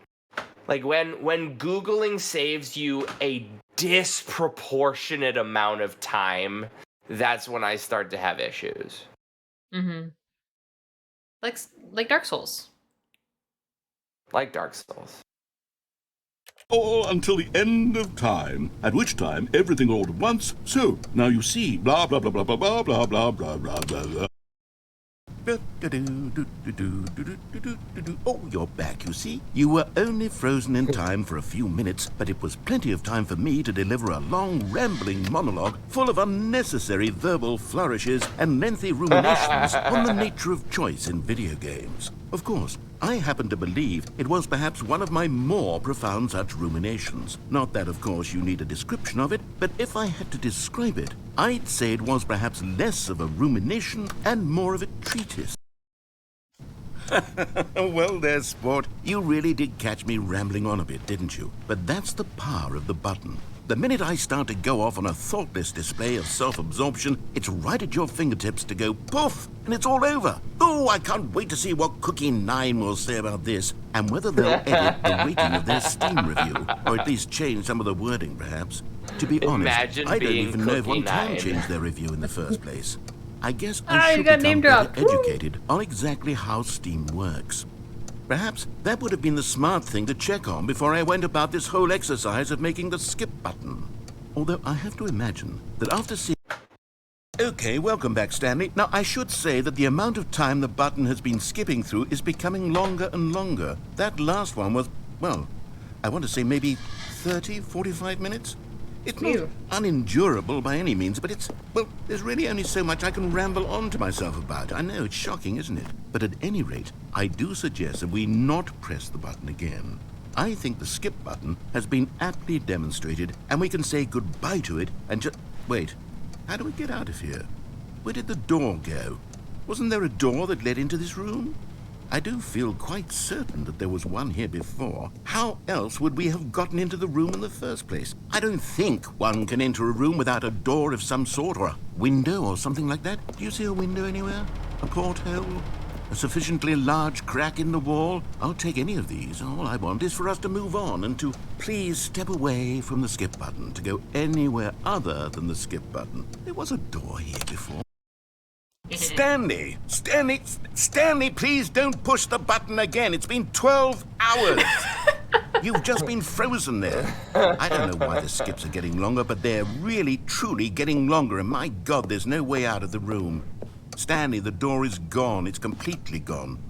Like, when Googling saves you a disproportionate amount of time, that's when I start to have issues. Mm-hmm. Like Dark Souls. Like Dark Souls. All until the end of time, at which time everything all at once. So, now you see, blah, blah, blah, blah, blah, blah, blah, blah, blah, blah, blah, blah. Oh, you're back, you see. You were only frozen in time for a few minutes, but it was plenty of time for me to deliver a long, rambling monologue full of unnecessary verbal flourishes and lengthy ruminations on the nature of choice in video games. Of course, I happen to believe it was perhaps one of my more profound such ruminations. Not that, of course, you need a description of it, but if I had to describe it, I'd say it was perhaps less of a rumination and more of a treatise. Well there, sport. You really did catch me rambling on a bit, didn't you? But that's the power of the button. The minute I start to go off on a thoughtless display of self-absorption, it's right at your fingertips to go poof, and it's all over. Oh, I can't wait to see what Cookie 9 will say about this, and whether they'll edit the rating of their Steam review, or at least change some of the wording, perhaps. To be honest, Imagine I don't being even know if Cookie one can 9. change their review in the first place. I guess Ah, I you should got become name better dropped. educated on exactly how Steam works. Perhaps that would have been the smart thing to check on before I went about this whole exercise of making the skip button. Although I have to imagine that after seeing... Okay, welcome back, Stanley. Now, I should say that the amount of time the button has been skipping through is becoming longer and longer. That last one was, well, I want to say maybe 30, 45 minutes? It's Ew. not unendurable by any means, but it's, well, there's really only so much I can ramble on to myself about. I know, it's shocking, isn't it? But at any rate, I do suggest that we not press the button again. I think the skip button has been aptly demonstrated, and we can say goodbye to it and just... Wait, how do we get out of here? Where did the door go? Wasn't there a door that led into this room? I do feel quite certain that there was one here before. How else would we have gotten into the room in the first place? I don't think one can enter a room without a door of some sort, or a window or something like that. Do you see a window anywhere? A porthole? A sufficiently large crack in the wall? I'll take any of these. All I want is for us to move on and to please step away from the skip button, to go anywhere other than the skip button. There was a door here before. Stanley! Stanley, please don't push the button again. It's been 12 hours. You've just been frozen there. I don't know why the skips are getting longer, but they're really, truly getting longer. And my God, there's no way out of the room. Stanley, the door is gone. It's completely gone.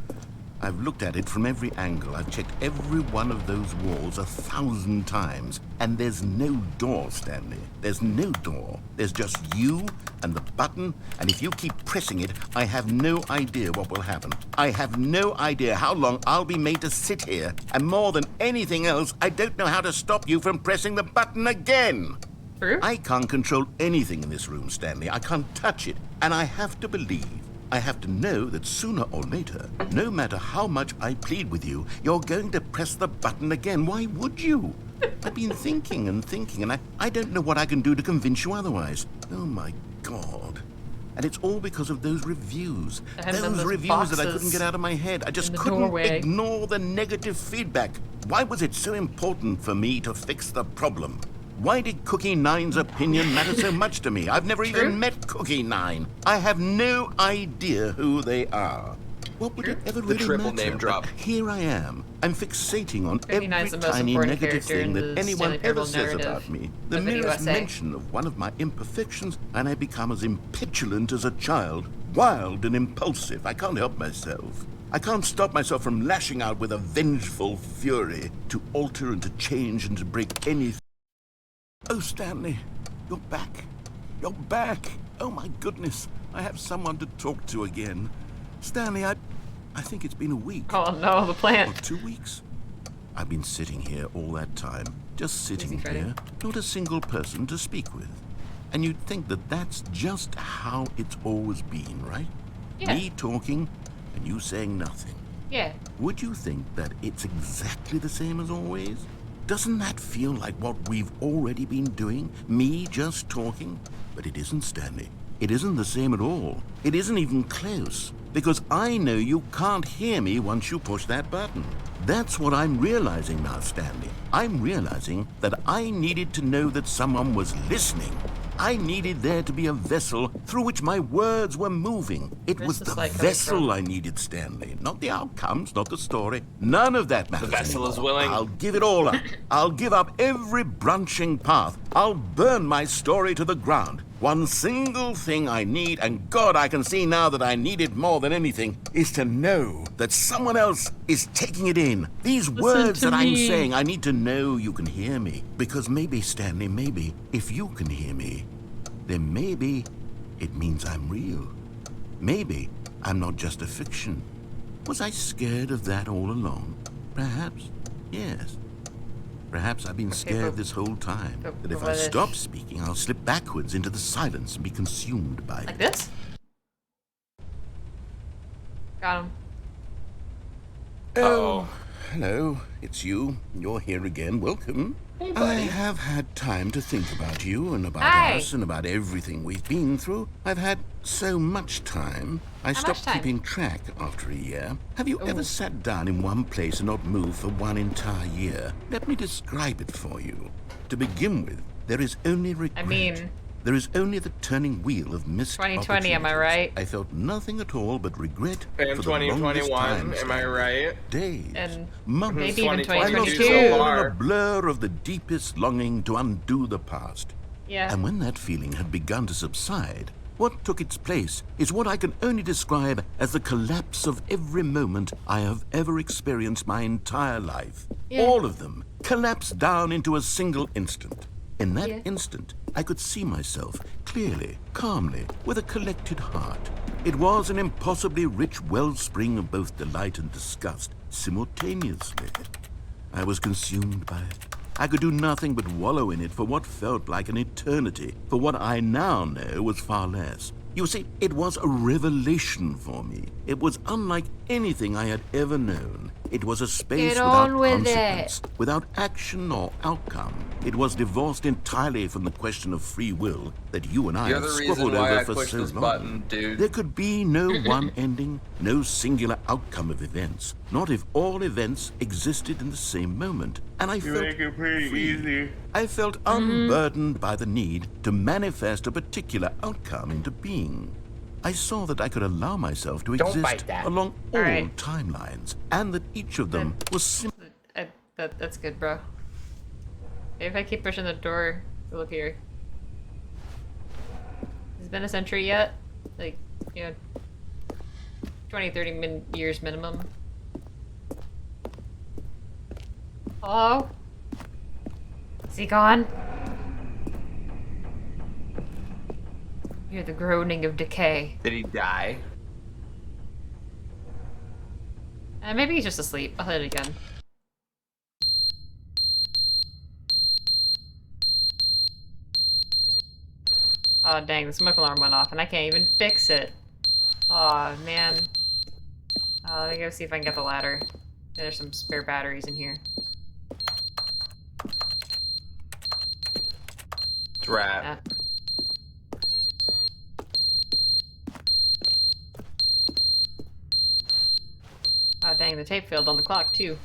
I've looked at it from every angle. I've checked every one of those walls 1,000 times. And there's no door, Stanley. There's no door. There's just you and the button. And if you keep pressing it, I have no idea what will happen. I have no idea how long I'll be made to sit here. And more than anything else, I don't know how to stop you from pressing the button again. True. I can't control anything in this room, Stanley. I can't touch it. And I have to believe, I have to know that sooner or later, no matter how much I plead with you, you're going to press the button again. Why would you? I've been thinking, and I don't know what I can do to convince you otherwise. Oh, my God. And it's all because of those reviews. And then Those those reviews that I couldn't boxes get out of my head. I just in the couldn't doorway. ignore the negative feedback. Why was it so important for me to fix the problem? Why did Cookie Nine's opinion matter so much to me? I've never even met Cookie Nine. I have no idea who they are. What would it ever The really triple matter? name drop. But here I am. I'm fixating on Cookie every Nine's the most tiny important negative character in thing that the anyone Stanley ever Parable says narrative about me. The of the merest USA. mention of one of my imperfections, and I become as impetulant as a child. Wild and impulsive. I can't help myself. I can't stop myself from lashing out with a vengeful fury to alter and to change and to break anything. Oh, Stanley, you're back. You're back. Oh, my goodness. I have someone to talk to again. Stanley, I think it's been a week. Oh no, the Or plant. 2 weeks. I've been sitting here all that time, just sitting Easy, Freddy. here, not a single person to speak with. And you'd think that that's just how it's always been, right? Yeah. Me talking and you saying nothing. Yeah. Would you think that it's exactly the same as always? Doesn't that feel like what we've already been doing? Me just talking? But it isn't, Stanley. It isn't the same at all. It isn't even close. Because I know you can't hear me once you push that button. That's what I'm realizing now, Stanley. I'm realizing that I needed to know that someone was listening. I needed there to be a vessel through which my words were moving. It This was is the like coming vessel from- I needed, Stanley. Not the outcomes, not the story. None of that matters vessel anymore. is willing. I'll give it all up. I'll give up every branching path. I'll burn my story to the ground. One single thing I need, and God, I can see now that I need it more than anything, is to know that someone else is taking it in. These words to that I'm me. saying, I need to know you can hear me. Because maybe, Stanley, maybe, if you can hear me, then maybe it means I'm real. Maybe I'm not just a fiction. Was I scared of that all along? Perhaps, yes. Perhaps I've been scared but- this whole time. but That if I what if- stop speaking, I'll slip backwards into the silence and be consumed by Like it. this? Got him. Oh, hello. It's you. You're here again. Welcome. I have had time to think about you and about Hi. us and about everything we've been through. I've had so much time. I How stopped much time? keeping track after a year. Have you Ooh. ever sat down in one place and not moved for one entire year? Let me describe it for you. To begin with, there is only regret. mean- There is only the turning wheel of missed 2020, am I opportunities. right? I felt nothing at all but regret And for the longest 2021, time, am I Stanley. right? Days, And months, maybe even 2022 I lost 2022. it all so in far. a blur of the deepest longing to undo the past. Yeah. And when that feeling had begun to subside, what took its place is what I can only describe as the collapse of every moment I have ever experienced my entire life. Yeah. All of them collapsed down into a single instant. In that Yeah. instant, I could see myself clearly, calmly, with a collected heart. It was an impossibly rich wellspring of both delight and disgust simultaneously. I was consumed by it. I could do nothing but wallow in it for what felt like an eternity, for what I now know was far less. You see, it was a revelation for me. It was unlike anything I had ever known. It was a space Get without on with consequence, without action or outcome. It was divorced entirely from the question of free will that you and I You're have the reason squabbled why over I for pushed so this long. button, dude. There could be no one ending, no singular outcome of events, not if all events existed in the same moment. And I felt it pretty free. easy. I felt unburdened by the need to manifest a particular outcome into being. I saw that I could allow myself to Don't exist bite that. along all Alright. timelines, and that each of them was simply That's good, bro. Maybe if I keep pushing the door, it'll appear. Has it been a century yet? Like, 20, 30 years minimum. Hello? Is he gone? Hear the groaning of decay. Did he die? Maybe he's just asleep. I'll hit it again. Oh dang, the smoke alarm went off and I can't even fix it. Oh man. Let me go see if I can get the ladder. There's some spare batteries in here. Rat. Yeah. Oh dang, the tape failed on the clock too.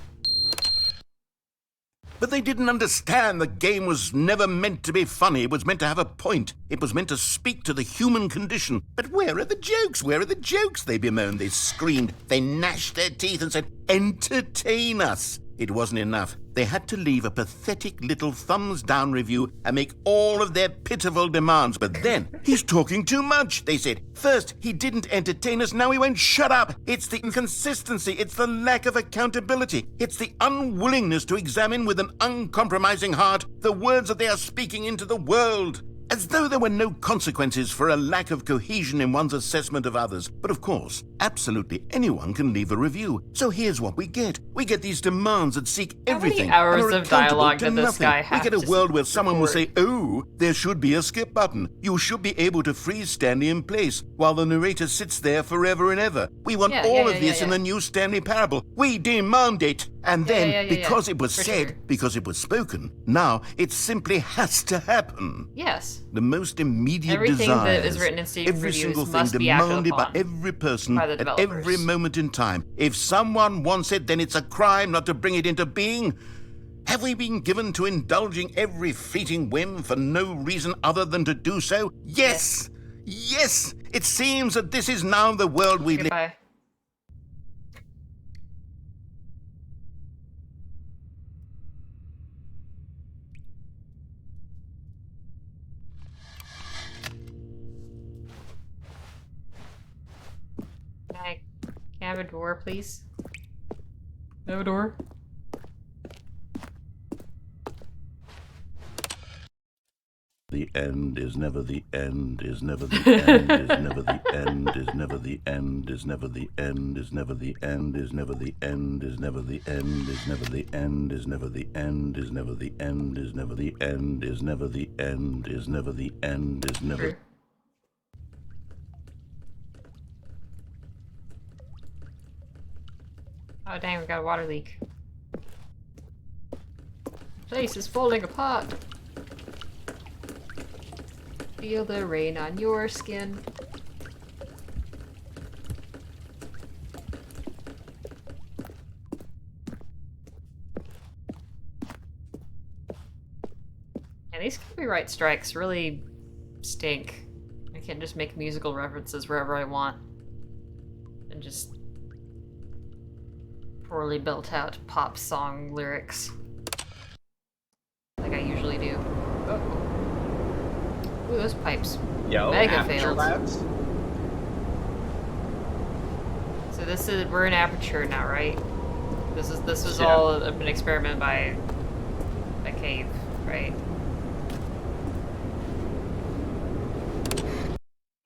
But they didn't understand the game was never meant to be funny. It was meant to have a point. It was meant to speak to the human condition. But where are the jokes? Where are the jokes? They bemoaned, they screamed, they gnashed their teeth and said, entertain us. It wasn't enough. They had to leave a pathetic little thumbs-down review and make all of their pitiful demands. But then, he's talking too much, they said. First, he didn't entertain us, now he won't shut up. It's the inconsistency, it's the lack of accountability. It's the unwillingness to examine with an uncompromising heart the words that they are speaking into the world. As though there were no consequences for a lack of cohesion in one's assessment of others. But of course, absolutely anyone can leave a review. So here's what we get. We get these demands that seek How many everything. hours and are of accountable dialogue to did this nothing. guy We have get a to world where someone will record? say, oh, there should be a skip button. You should be able to freeze Stanley in place while the narrator sits there forever and ever. We want Yeah, all yeah, of yeah, this yeah, in yeah. the new Stanley parable. We demand it. And Yeah, then, yeah, yeah, because yeah. it was For said, sure. because it was spoken, now it simply has to happen. Yes. The most immediate Everything that desires, is written in Steam every reviews single thing must be acted demanded by upon every person by the at every developers. moment in time. If someone wants it, then it's a crime not to bring it into being. Have we been given to indulging every fleeting whim for no reason other than to do so? Yes! Yes! It seems that this is now the world we live in. Goodbye. Can I have a door, please? Can I have a door? The end is never the end, is never the end, is never the end, is never the end, is never the end, is never the end, is never the end, is never the end, is never the end, is never the end, is never the end, is never the end, is never the end, is never the end, is never. True. Oh dang, we got a water leak. The place is falling apart. Feel the rain on your skin. Yeah, these copyright strikes really stink. I can't just make musical references wherever I want. And just poorly built out pop song lyrics. Like I usually do. Oh. Ooh, those pipes. Yo, Mega Aperture failed. Labs? So this is, we're in Aperture now, right? This was Yeah. all an experiment by a cave, right?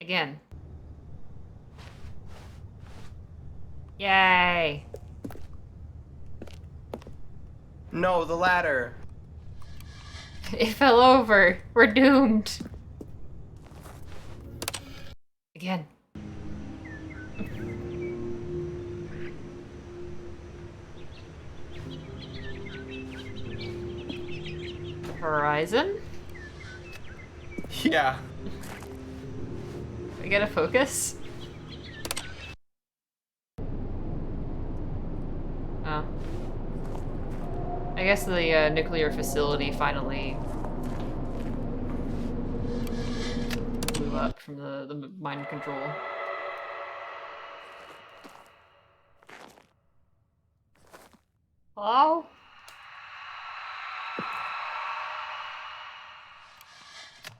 Again. Yay! No, the ladder. It fell over. We're doomed. Again. Horizon? Yeah. We gotta focus? Oh. I guess the nuclear facility finally blew up from the mind control. Hello?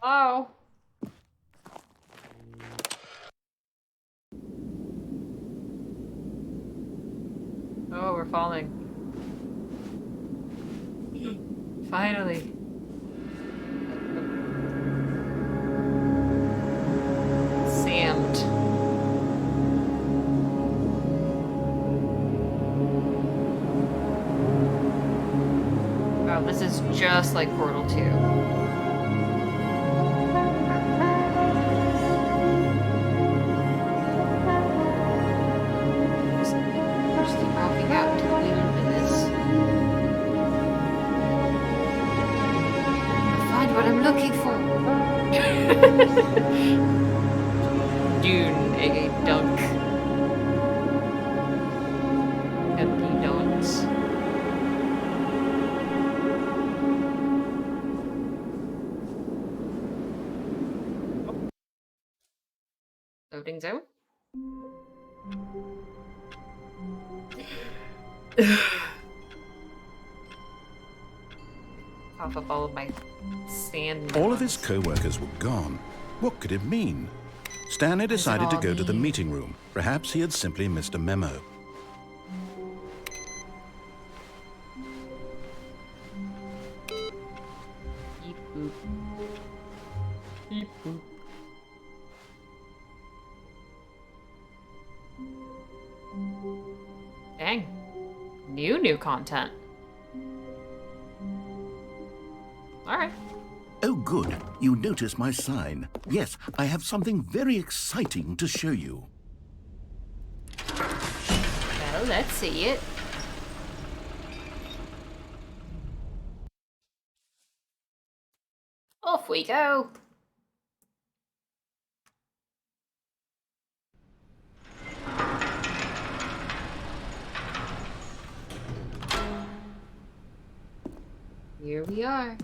Hello? Oh, we're falling. Finally. Sammed. Wow, this is just like Portal 2. Just keep walking out until we learn this. Find what I'm looking for. Dune, a dunk. Empty donuts. Loading zone. Cough up all of my sand. All of his co-workers were gone. What could it mean? Stanley decided to go to the meeting room. Perhaps he had simply missed a memo. Beep boop. Beep boop. Dang. New content. Alright. Oh, good. You notice my sign. Yes, I have something very exciting to show you. Well, let's see it. Off we go. Here we are.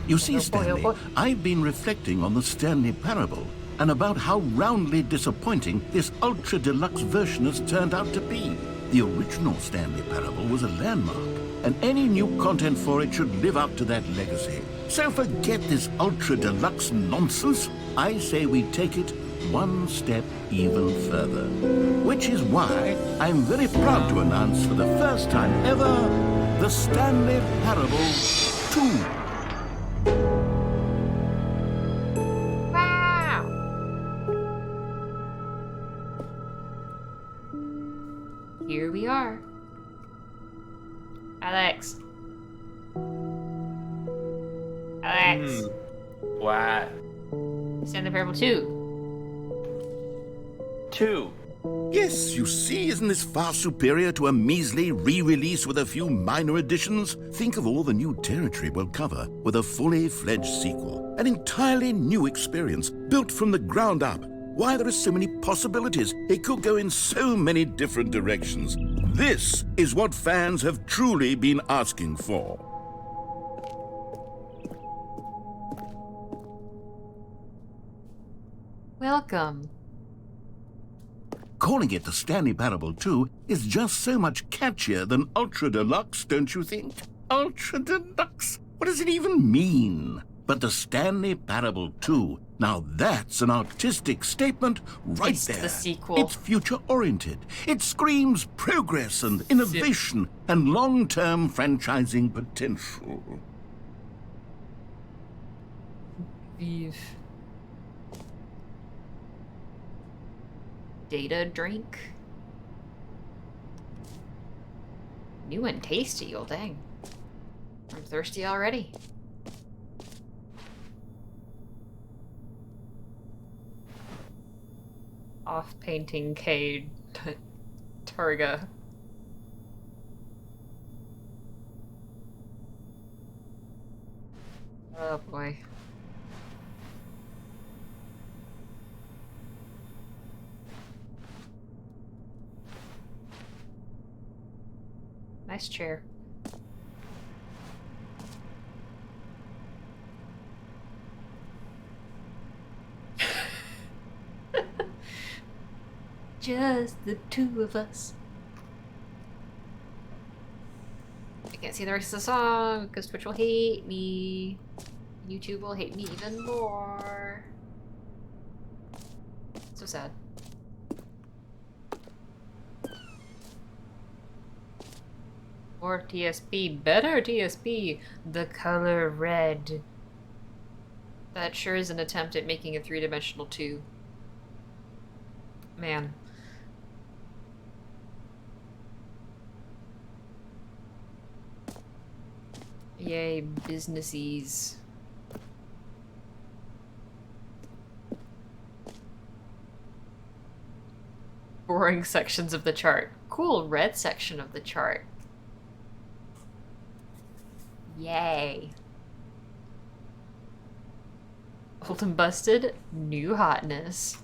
You see, Oh boy, oh Stanley, boy. I've been reflecting on the Stanley Parable and about how roundly disappointing this ultra deluxe version has turned out to be. The original Stanley Parable was a landmark, and any new content for it should live up to that legacy. So forget this ultra deluxe nonsense. I say we take it one step even further. Which is why I'm very proud to announce for the first time ever, the Stanley Parable 2. Wow! Here we are. Alex. Alex. What? Stanley Parable 2. 2. Yes, you see, isn't this far superior to a measly re-release with a few minor additions? Think of all the new territory we'll cover with a fully fledged sequel. An entirely new experience, built from the ground up. Why, there are so many possibilities. It could go in so many different directions. This is what fans have truly been asking for. Welcome. Calling it the Stanley Parable 2 is just so much catchier than Ultra Deluxe, don't you think? Ultra Deluxe? What does it even mean? But the Stanley Parable 2, now that's an artistic statement right It's there. the sequel. It's future-oriented. It screams progress and innovation and long-term franchising potential. Vive. data drink. New and tasty, oh dang. I'm thirsty already. Off painting K. Targa. Oh boy. Nice chair. Just the two of us. I can't see the rest of the song because Twitch will hate me. YouTube will hate me even more. So sad. More TSP, better TSP, the color red. That sure is an attempt at making a three-dimensional 2. Man. Yay, businesses. Boring sections of the chart. Cool red section of the chart. Yay. Old and busted, new hotness.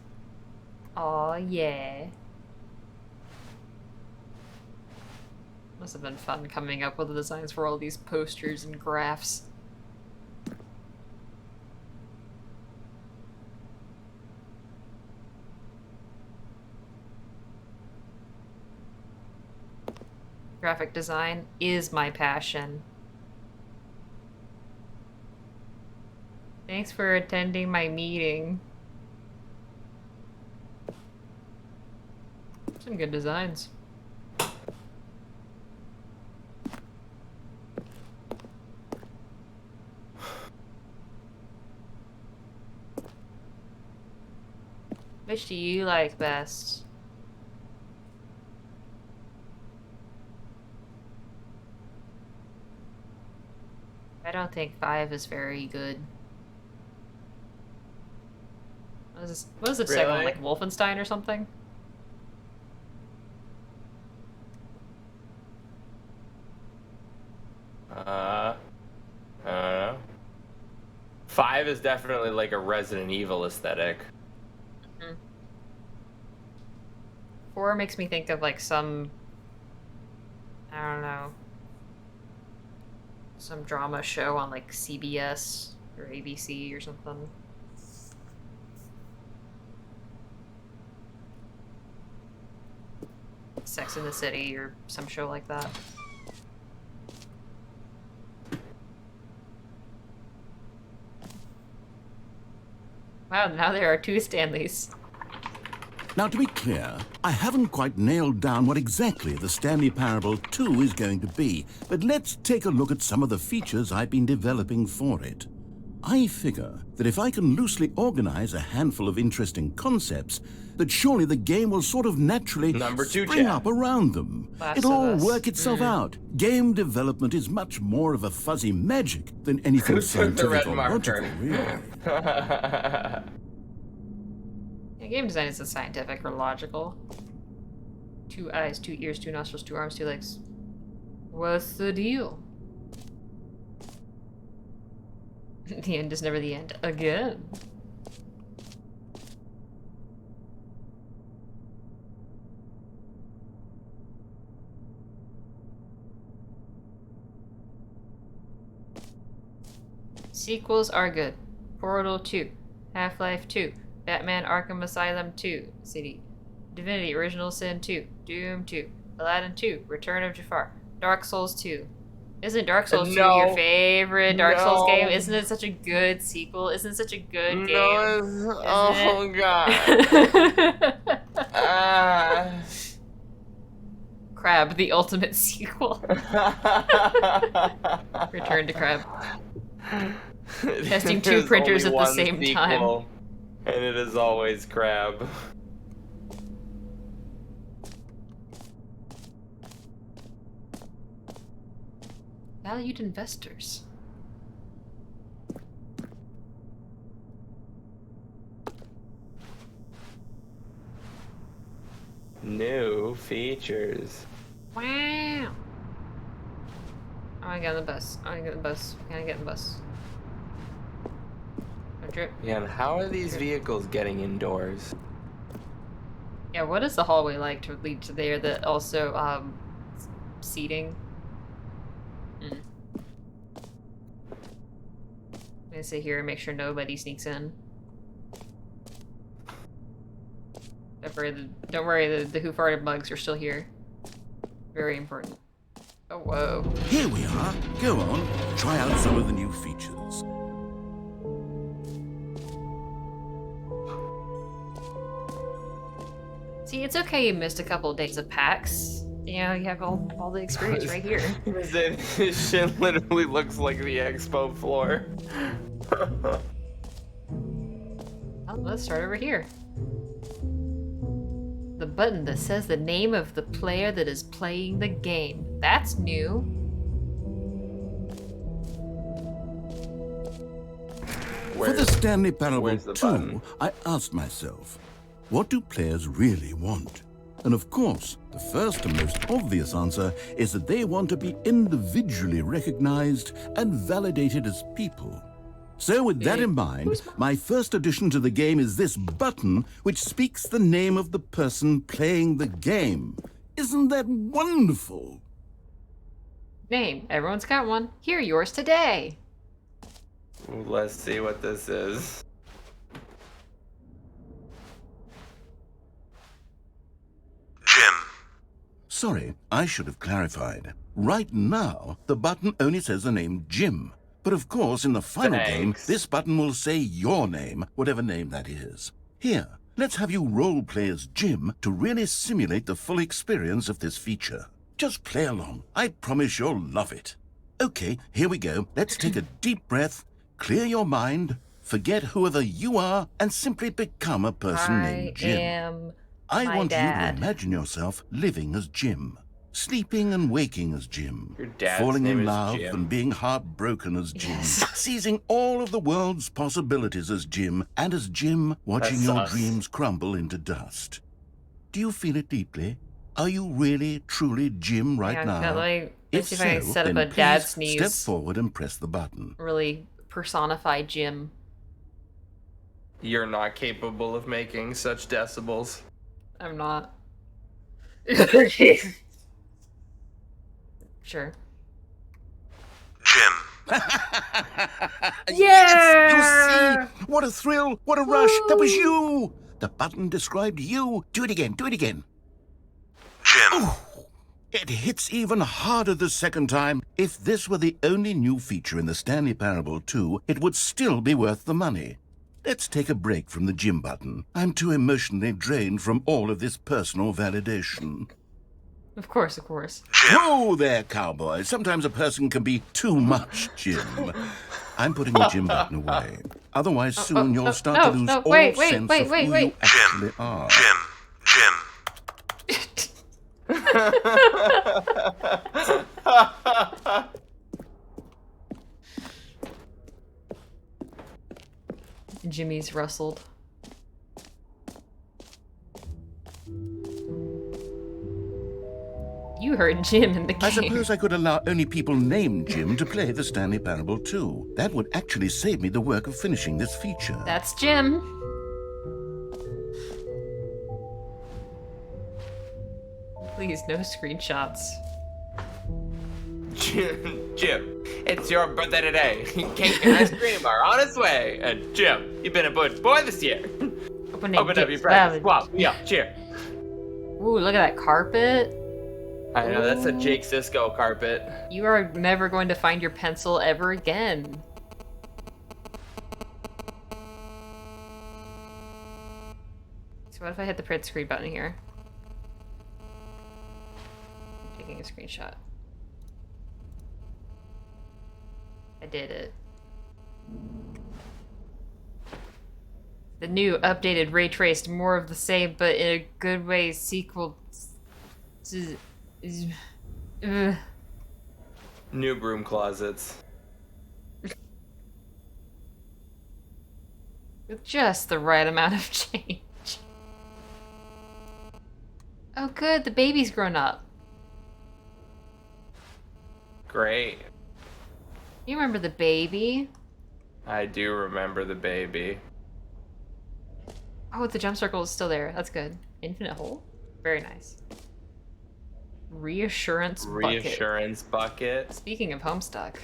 Aw, yeah. Must have been fun coming up with the designs for all these posters and graphs. Graphic design is my passion. Thanks for attending my meeting. Some good designs. Which do you like best? I don't think 5 is very good. What is the second one, like Wolfenstein or something? I don't know. 5 is definitely like a Resident Evil aesthetic. 4 makes me think of like some, I don't know, some drama show on like CBS or ABC or something. Sex in the City or some show like that. Wow, now there are 2 Stanleys. Now, to be clear, I haven't quite nailed down what exactly the Stanley Parable 2 is going to be, but let's take a look at some of the features I've been developing for it. I figure that if I can loosely organize a handful of interesting concepts, that surely the game will sort of naturally spring up around them. It'll all work itself out. Game development is much more of a fuzzy magic than anything scientific or logical, really. Yeah, game design isn't scientific or logical. 2 eyes, 2 ears, 2 nostrils, 2 arms, 2 legs. What's the deal? The end is never the end. Again. Sequels are good. Portal 2, Half-Life 2, Batman Arkham Asylum 2, City, Divinity Original Sin 2, Doom 2, Aladdin 2, Return of Jafar, Dark Souls 2. Isn't Dark Souls 2 your favorite Dark Souls game? Isn't it such a good sequel? Isn't it such a good game? Oh god. Crab, the ultimate sequel. Return to Crab. Testing 2 printers at the same time. And it is always Crab. Valued investors. New features. Wow. I wanna get on the bus. I wanna get on the bus. Can I get on the bus? No drip. Yeah, and how are these vehicles getting indoors? Yeah, what is the hallway like to lead to there that also, seating? I'm gonna sit here and make sure nobody sneaks in. Don't worry, the Who Farted mugs are still here. Very important. Oh, whoa. Here we are. Go on, try out some of the new features. See, it's okay you missed a couple of days of PAX. You know, you have all the experience right here. This shit literally looks like the expo floor. Oh, let's start over here. The button that says the name of the player that is playing the game. That's new. For the Stanley Parable where's the 2, button? I asked myself, what do players really want? And of course, the first and most obvious answer is that they want to be individually recognized and validated as people. So with that in mind, my first addition to the game is this button, which speaks the name of the person playing the game. Isn't that wonderful? Name. Everyone's got one. Here, yours today. Let's see what this is. Jim. Sorry, I should have clarified. Right now, the button only says the name Jim. But of course, in the final game, Thanks. this button will say your name, whatever name that is. Here, let's have you role play as Jim to really simulate the full experience of this feature. Just play along. I promise you'll love it. Okay, here we go. Let's take a deep breath, clear your mind, forget whoever you are, and simply become a person I named Jim. am I my want dad. you to imagine yourself living as Jim, sleeping and waking as Jim, Your dad's falling name in is love Jim. and being heartbroken as Jim, Yes. seizing all of the world's possibilities as Jim, and as Jim, watching That's your us. dreams crumble into dust. Do you feel it deeply? Are you really, truly Jim right Yeah, now? let's If see if I can so, set up then a dad please sneeze. step forward and press the button. Really personify Jim. You're not capable of making such decibels. I'm not. Sure. Jim. Yeah! Yes, you see? What a thrill, what a rush. That was you. The button described you. Do it again, do it again. Jim. It hits even harder the second time. If this were the only new feature in the Stanley Parable 2, it would still be worth the money. Let's take a break from the Jim button. I'm too emotionally drained from all of this personal validation. Of course, of course. Whoa there, cowboy. Sometimes a person can be too much Jim. I'm putting the Jim button away. Otherwise, soon you'll start to lose all wait, sense of who you actually are. Jim. Jimmy's rustled. You heard Jim in the game. I suppose I could allow only people named Jim to play the Stanley Parable 2. That would actually save me the work of finishing this feature. That's Jim. Please, no screenshots. Jim, it's your birthday today. Cake and ice cream are on its way. And Jim, you've been a good boy this year. Open Open up your presents. Swap. Yeah, cheer. Ooh, look at that carpet. I know, that's a Jake Sisko carpet. You are never going to find your pencil ever again. So what if I hit the print screen button here? I'm taking a screenshot. I did it. The new, updated, ray traced, more of the same, but in a good way sequel. New broom closets. With just the right amount of change. Oh good, the baby's grown up. Great. You remember the baby? I do remember the baby. Oh, the jump circle is still there. That's good. Infinite hole? Very nice. Reassurance bucket. Reassurance bucket. Speaking of Homestuck.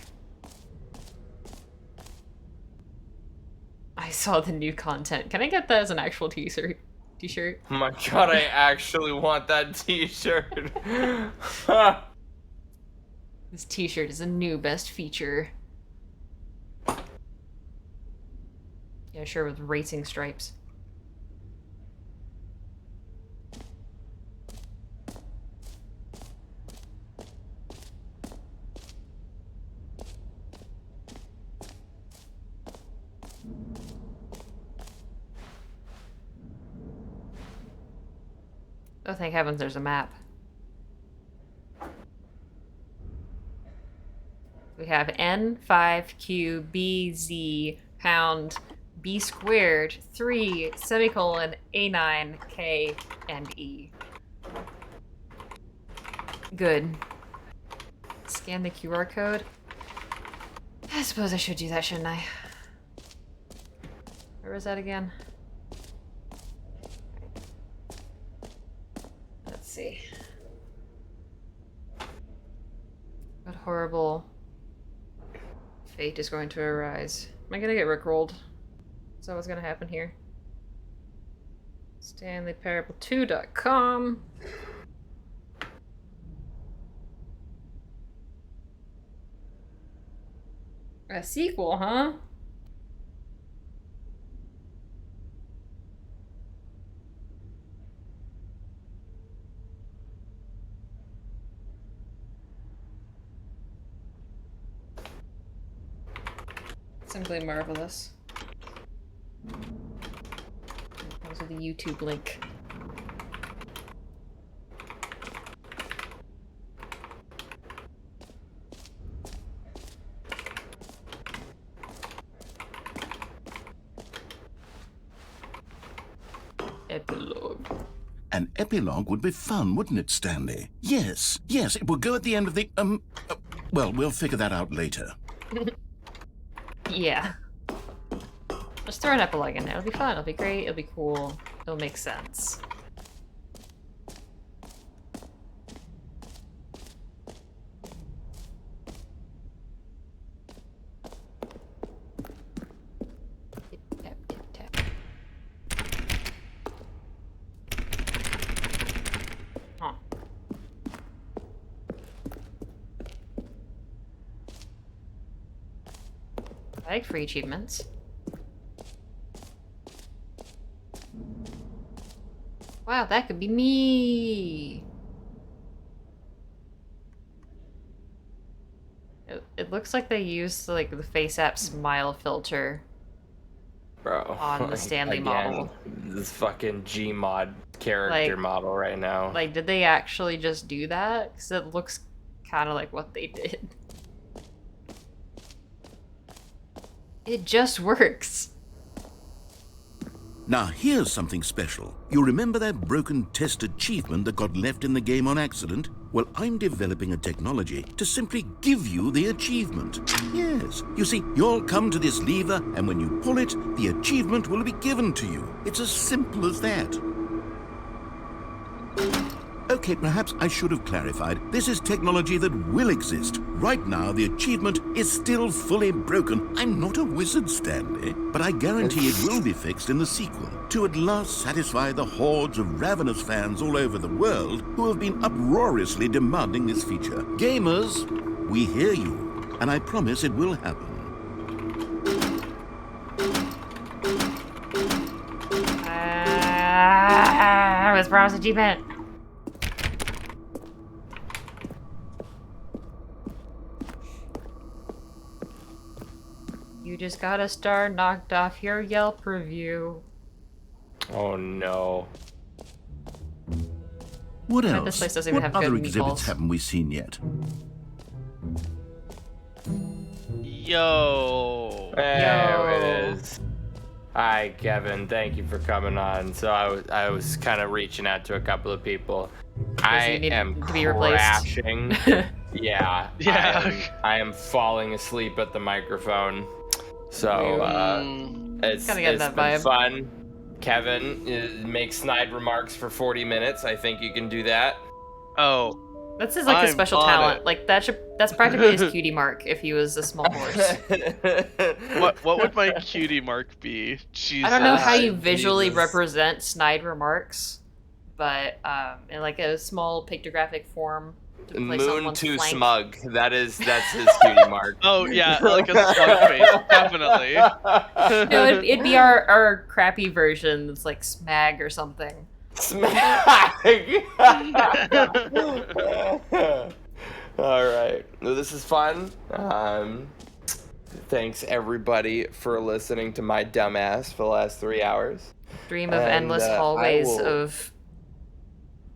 I saw the new content. Can I get that as an actual t-shirt? T-shirt? Oh my god, I actually want that t-shirt. This t-shirt is a new best feature. Yeah, sure, with racing stripes. Oh, thank heavens there's a map. We have N5QBZ pound B squared 3 semicolon A9 K and E. Good. Scan the QR code. I suppose I should do that, shouldn't I? Where was that again? Let's see. What horrible fate is going to arise? Am I gonna get rickrolled? Is that what's gonna happen here? StanleyParable2.com. A sequel, huh? Simply marvelous. Those are the YouTube link. Epilogue. An epilogue would be fun, wouldn't it, Stanley? Yes, yes, it will go at the end of the, well, we'll figure that out later. Yeah. Just throw an epilogue in there. It'll be fun. It'll be great. It'll be cool. It'll make sense. Tip, tap, tip, tap. Huh. I like free achievements. Wow, that could be me! It looks like they used like the FaceApp smile filter Bro. on the Stanley model. This fucking Gmod character model right now. Like, did they actually just do that? Because it looks kind of like what they did. It just works. Now, here's something special. You remember that broken test achievement that got left in the game on accident? Well, I'm developing a technology to simply give you the achievement. Yes. You see, you'll come to this lever, and when you pull it, the achievement will be given to you. It's as simple as that. Okay, perhaps I should have clarified. This is technology that will exist. Right now, the achievement is still fully broken. I'm not a wizard, Stanley, but I guarantee it will be fixed in the sequel to at last satisfy the hordes of ravenous fans all over the world who have been uproariously demanding this feature. Gamers, we hear you, and I promise it will happen. I was promised achievement. You just got a star knocked off your Yelp review. Oh no. What This else? place doesn't even What have good other exhibits meatballs. haven't we seen yet? Yo. There it is. Hi, Kevin. Thank you for coming on. So I was kind of reaching out to a couple of people. I you need am to be replaced. crashing. Yeah. Yeah. I am falling asleep at the microphone. So it's Kinda getting that been vibe. fun. Kevin, make snide remarks for 40 minutes. I think you can do that. Oh. That's his like his I'm special on talent. it. Like that's practically his cutie mark if he was a small horse. What would my cutie mark be? Jesus. I don't know how you visually Jesus. represent snide remarks, but in like a small pictographic form to place Moon someone's too flank. smug. That's his cutie mark. Oh yeah, like a slug face, definitely. No, it'd be our crappy version that's like Smag or something. Smack! All right. Well, this is fun. Thanks everybody for listening to my dumbass for the last 3 hours. Dream of And, endless I hallways will- of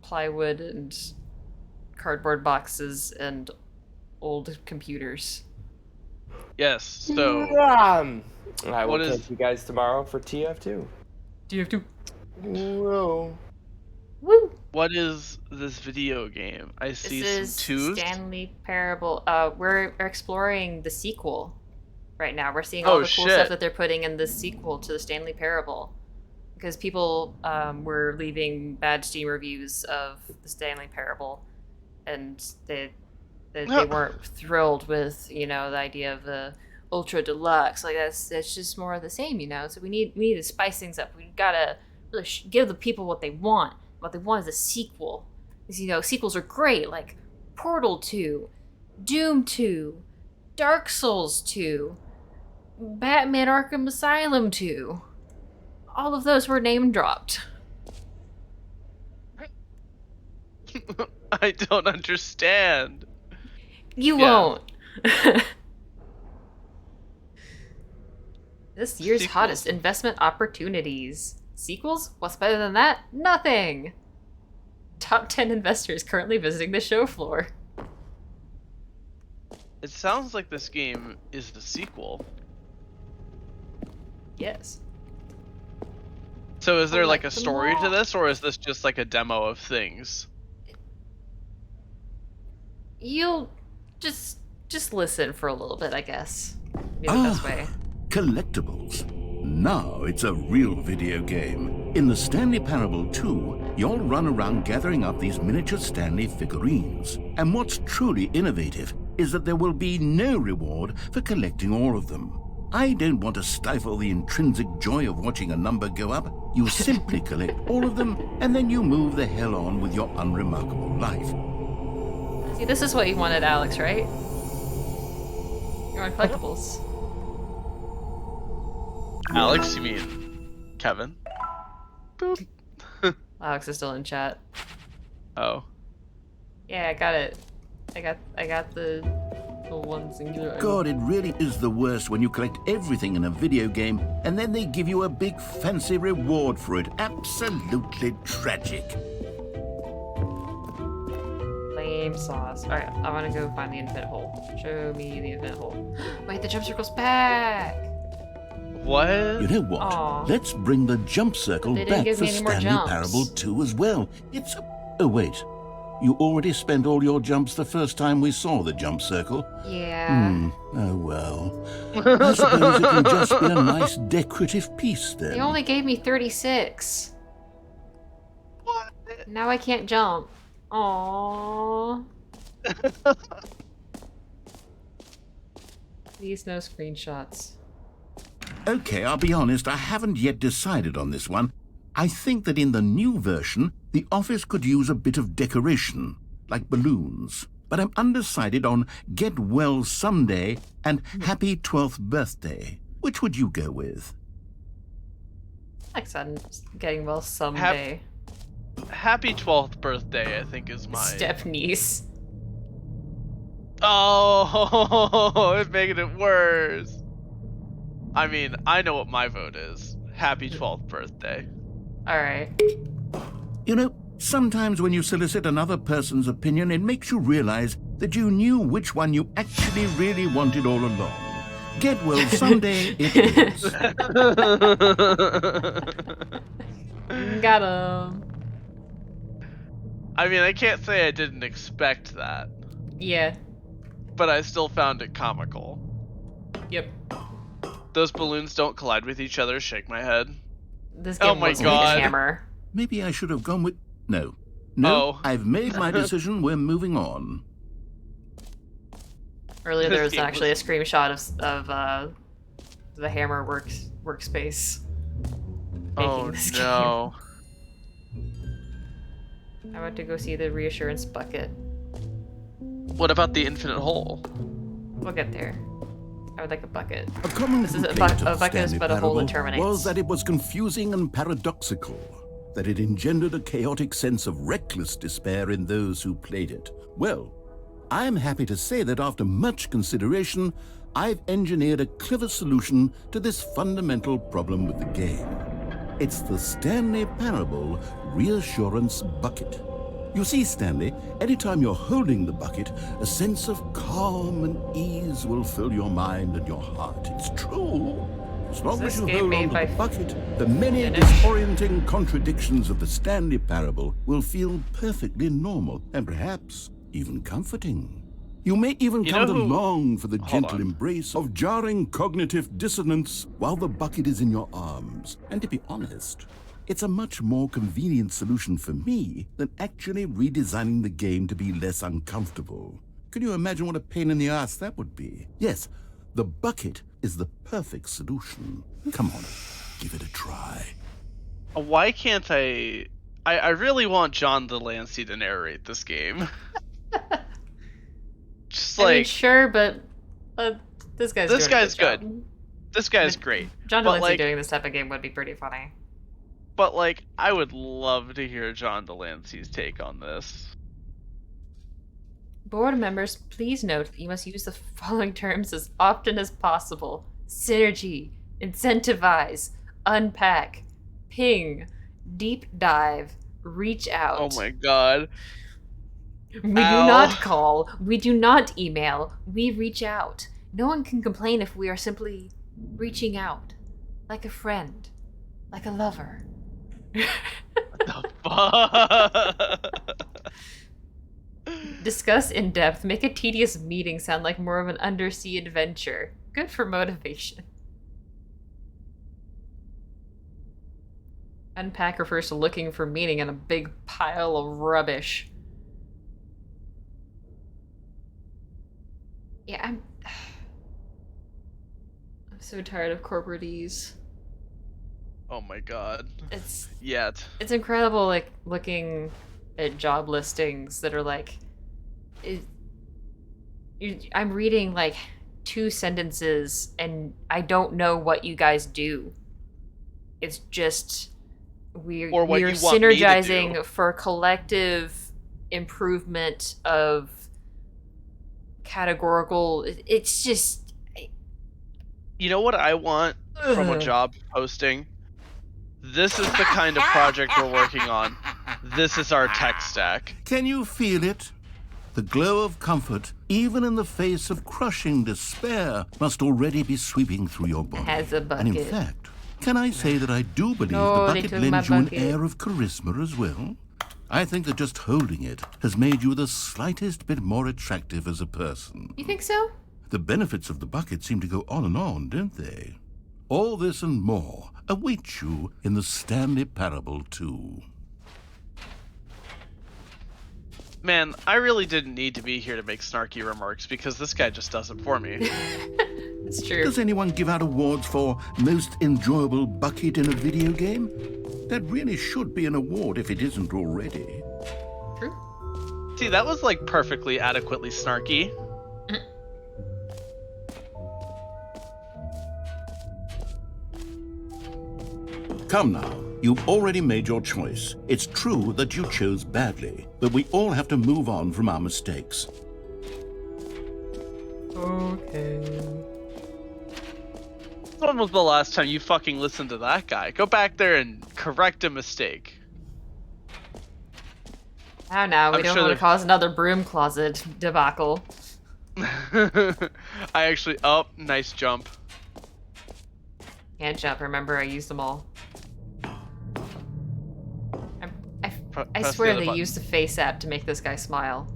plywood and cardboard boxes and old computers. Yes. So I will What is- catch you guys tomorrow for TF2. Do you have to? Whoa. Woo! what is this video game? I see This is some twos. Stanley Parable. We're exploring the sequel right now. We're seeing Oh, all the cool shit. stuff that they're putting in the sequel to the Stanley Parable. Because people were leaving bad Steam reviews of the Stanley Parable, and they weren't thrilled with the idea of the Ultra Deluxe. Like that's just more of the same, So we need to spice things up. We gotta really give the people what they want. What they want is a sequel. Because, sequels are great, like Portal 2, Doom 2, Dark Souls 2, Batman Arkham Asylum 2. All of those were name dropped. I don't understand. You Yeah. won't. This year's Sequels. hottest investment opportunities. Sequels? What's better than that? Nothing! Top 10 investors currently visiting the show floor. It sounds like this game is the sequel. Yes. So is there like a Collect them story to all. this, or is this just like a demo of things? You'll just listen for a little bit, I guess. Be the best way. Collectibles. Now it's a real video game. In the Stanley Parable 2, you'll run around gathering up these miniature Stanley figurines. And what's truly innovative is that there will be no reward for collecting all of them. I don't want to stifle the intrinsic joy of watching a number go up. You simply collect all of them, and then you move the hell on with your unremarkable life. See, this is what you wanted, Alex, right? You want collectibles. Alex, you mean Kevin? Boop. Alex is still in chat. Oh. Yeah, I got it. I got the one singular item. God, it really is the worst when you collect everything in a video game and then they give you a big fancy reward for it. Absolutely tragic. Flame sauce. Alright, I wanna go find the infinite hole. Show me the infinite hole. Wait, the jump circle's back! What? You know what? Aw. Let's bring the jump circle They didn't back give for me any more Stanley jumps. Parable 2 as well. It's a... Oh, wait. You already spent all your jumps the first time we saw the jump circle. Yeah. Oh, well. I suppose it can just be a nice decorative piece then. They only gave me 36. What? Now I can't jump. Aww. Please no screenshots. Okay, I'll be honest, I haven't yet decided on this one. I think that in the new version, the office could use a bit of decoration, like balloons. But I'm undecided on Get Well Someday and Happy 12th Birthday. Which would you go with? Like son getting well someday. Happy 12th birthday, I think, is my... Step niece. Oh, it's making it worse. I mean, I know what my vote is. Happy 12th birthday. Alright. You know, sometimes when you solicit another person's opinion, it makes you realize that you knew which one you actually really wanted all along. Get well someday it is. Got him. I mean, I can't say I didn't expect that, Yeah. but I still found it comical. Yep. Those balloons don't collide with each other. Shake my head. This game Oh my looks like God. a hammer. Maybe I should have gone with... No. No, Oh. I've made my decision. We're moving on. Earlier This there was game actually was- a screenshot of the hammer workspace. Oh this no. I went to go see the reassurance bucket. What about the infinite hole? We'll get there. I would like a bucket. A common This is a complaint bu- a of bucket is Stanley but a hole that Parable terminates. was that it was confusing and paradoxical, that it engendered a chaotic sense of reckless despair in those who played it. Well, I'm happy to say that after much consideration, I've engineered a clever solution to this fundamental problem with the game. It's the Stanley Parable Reassurance Bucket. You see, Stanley, anytime you're holding the bucket, a sense of calm and ease will fill your mind and your heart. It's true. As long this as you game hold made on to by the bucket, the many Finnish? disorienting contradictions of the Stanley Parable will feel perfectly normal and perhaps even comforting. You may even You come to know who- long for the Hold gentle on. embrace of jarring cognitive dissonance while the bucket is in your arms. And to be honest, it's a much more convenient solution for me than actually redesigning the game to be less uncomfortable. Can you imagine what a pain in the ass that would be? Yes, the bucket is the perfect solution. Come on, give it a try. Why can't I really want John Delancey to narrate this game. Just I mean, like, sure, but this guy's This doing a guy's job. good. this guy's great. John But, Delancey like- doing this type of game would be pretty funny. But like, I would love to hear John Delancey's take on this. Board members, please note that you must use the following terms as often as possible: synergy, incentivize, unpack, ping, deep dive, reach out. Oh my god. We do Ow. not call, we do not email, we reach out. No one can complain if we are simply reaching out. Like a friend. Like a lover. The fuck? Discuss in depth. Make a tedious meeting sound like more of an undersea adventure. Good for motivation. Unpack refers to looking for meaning in a big pile of rubbish. Yeah, I'm so tired of corporatese. Oh my god. It's Yet. It's incredible, like, looking at job listings that are like, I'm reading like 2 sentences and I don't know what you guys do. It's just we're Or what we're you want me to synergizing do. for collective improvement of categorical. It's just You know what I want from a Ugh. job posting? This is the kind of project we're working on. This is our tech stack. Can you feel it? The glow of comfort, even in the face of crushing despair, must already be sweeping through your body. Has a And in bucket. fact, can I say that I do believe No, the they bucket took my lends you an bucket. air of charisma as well? I think that just holding it has made you the slightest bit more attractive as a person. You think so? The benefits of the bucket seem to go on, don't they? All this and more await you in the Stanley Parable 2. Man, I really didn't need to be here to make snarky remarks because this guy just does it for me. It's true. Does anyone give out awards for most enjoyable bucket in a video game? That really should be an award if it isn't already. True. See, that was like perfectly adequately snarky. Come now, you've already made your choice. It's true that you chose badly, but we all have to move on from our mistakes. Okay. When was the last time you fucking listened to that guy? Go back there and correct a mistake. I don't know. We I'm don't sure want to there- cause another broom closet debacle. I actually. Oh, nice jump. Can't jump. Remember, I used them all. I Press swear the they other used the face app to make this guy smile.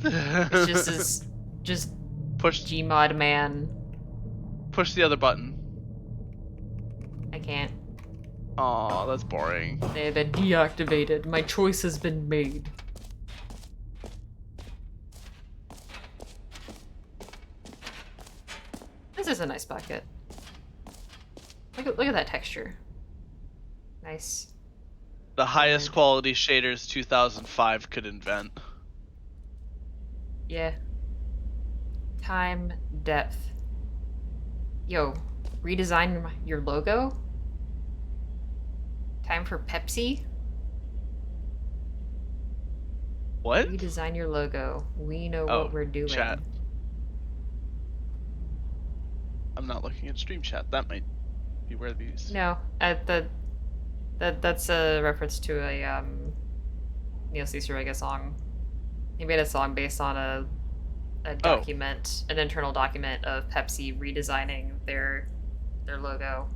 It's just this, just push Gmod man. push the other button. I can't. Aw, that's boring. They have been deactivated. My choice has been made. This is a nice bucket. Look at that texture. Nice. The highest quality shaders 2005 could invent. Yeah. Time, depth. Yo, redesign your logo? Time for Pepsi? What? Redesign your logo. We know Oh, what we're doing. chat. I'm not looking at stream chat. That might be where these. No, that's a reference to a Neil Caesar, I guess, song. He made a song based on a document, an internal document of Pepsi redesigning their logo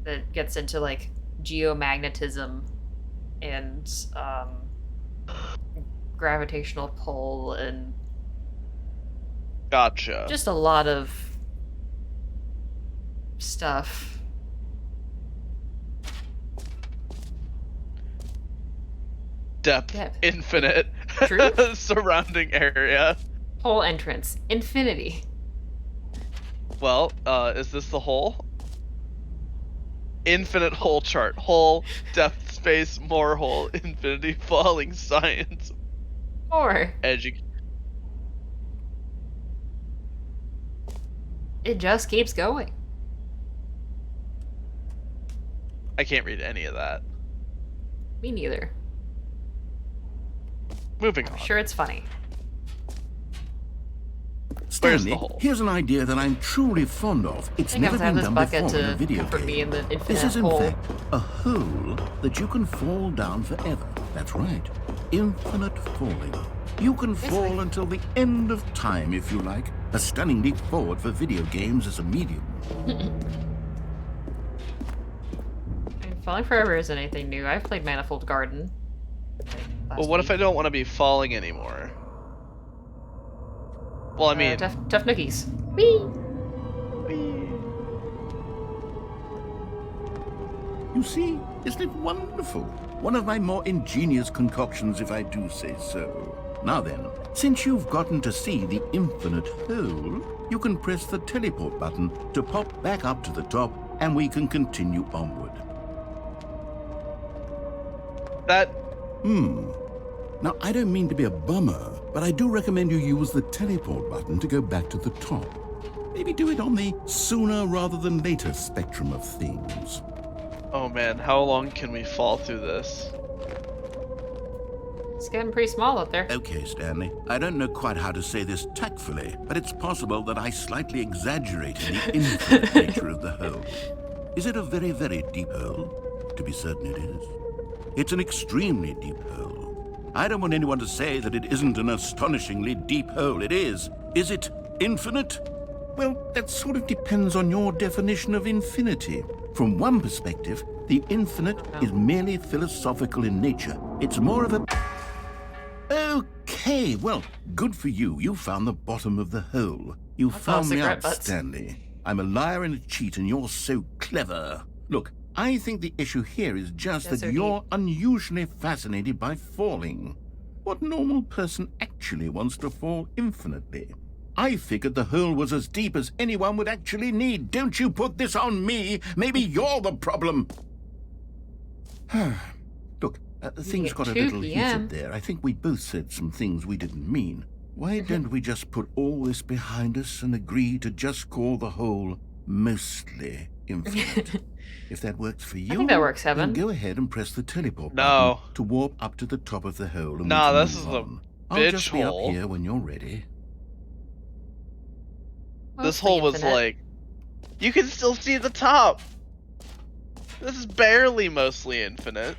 that gets into like geomagnetism and gravitational pull and Gotcha. just a lot of stuff. Depth. Infinite. Truth? Surrounding area. Hole entrance. Infinity. Well, is this the hole? Infinite hole chart. Hole, depth, space, more hole, infinity, falling, science. Or it just keeps going. I can't read any of that. Me neither. Moving I'm on. sure it's funny. Stanley, the hole? here's an idea that I'm truly fond of. I It's think I never have to have been this done bucket before in a to video comfort me in game. the infinite This is in hole. fact a hole that you can fall down forever. That's right. Infinite falling. You can fall until the end of time if you like. A stunning leap forward for video games as a medium. I mean, Falling Forever isn't anything new. I've played Manifold Garden. Well, what if I don't want to be falling anymore? Well, I mean, Tough nookies. Whee! You see, isn't it wonderful? One of my more ingenious concoctions, if I do say so. Now then, since you've gotten to see the infinite hole, you can press the teleport button to pop back up to the top, and we can continue onward. that. Now, I don't mean to be a bummer, but I do recommend you use the teleport button to go back to the top. Maybe do it on the sooner rather than later spectrum of things. Oh man, how long can we fall through this? It's getting pretty small out there. Okay, Stanley, I don't know quite how to say this tactfully, but it's possible that I slightly exaggerated the infinite nature of the hole. Is it a very, very deep hole? To be certain it is. It's an extremely deep hole. I don't want anyone to say that it isn't an astonishingly deep hole. It is. Is it infinite? Well, that sort of depends on your definition of infinity. From one perspective, the infinite is merely philosophical in nature. It's more of a... Okay, well, good for you. You found the bottom of the hole. You found me out, Stanley. I'm a liar and a cheat, and you're so clever. Look, I think the issue here is just that you're unusually fascinated by falling. What normal person actually wants to fall infinitely? I figured the hole was as deep as anyone would actually need. Don't you put this on me. Maybe you're the problem. Look, things got a little heated there. I think we both said some things we didn't mean. Why don't we just put all this behind us and agree to just call the hole mostly infinite? If that works for you, I think that works, Heaven. Then go ahead and press the teleport No. button to warp up to the top of the hole. And Nah, we can this move is a on. I'll bitch just be hole. up here when you're ready. This hole was like, you can still see the top. This is barely mostly infinite.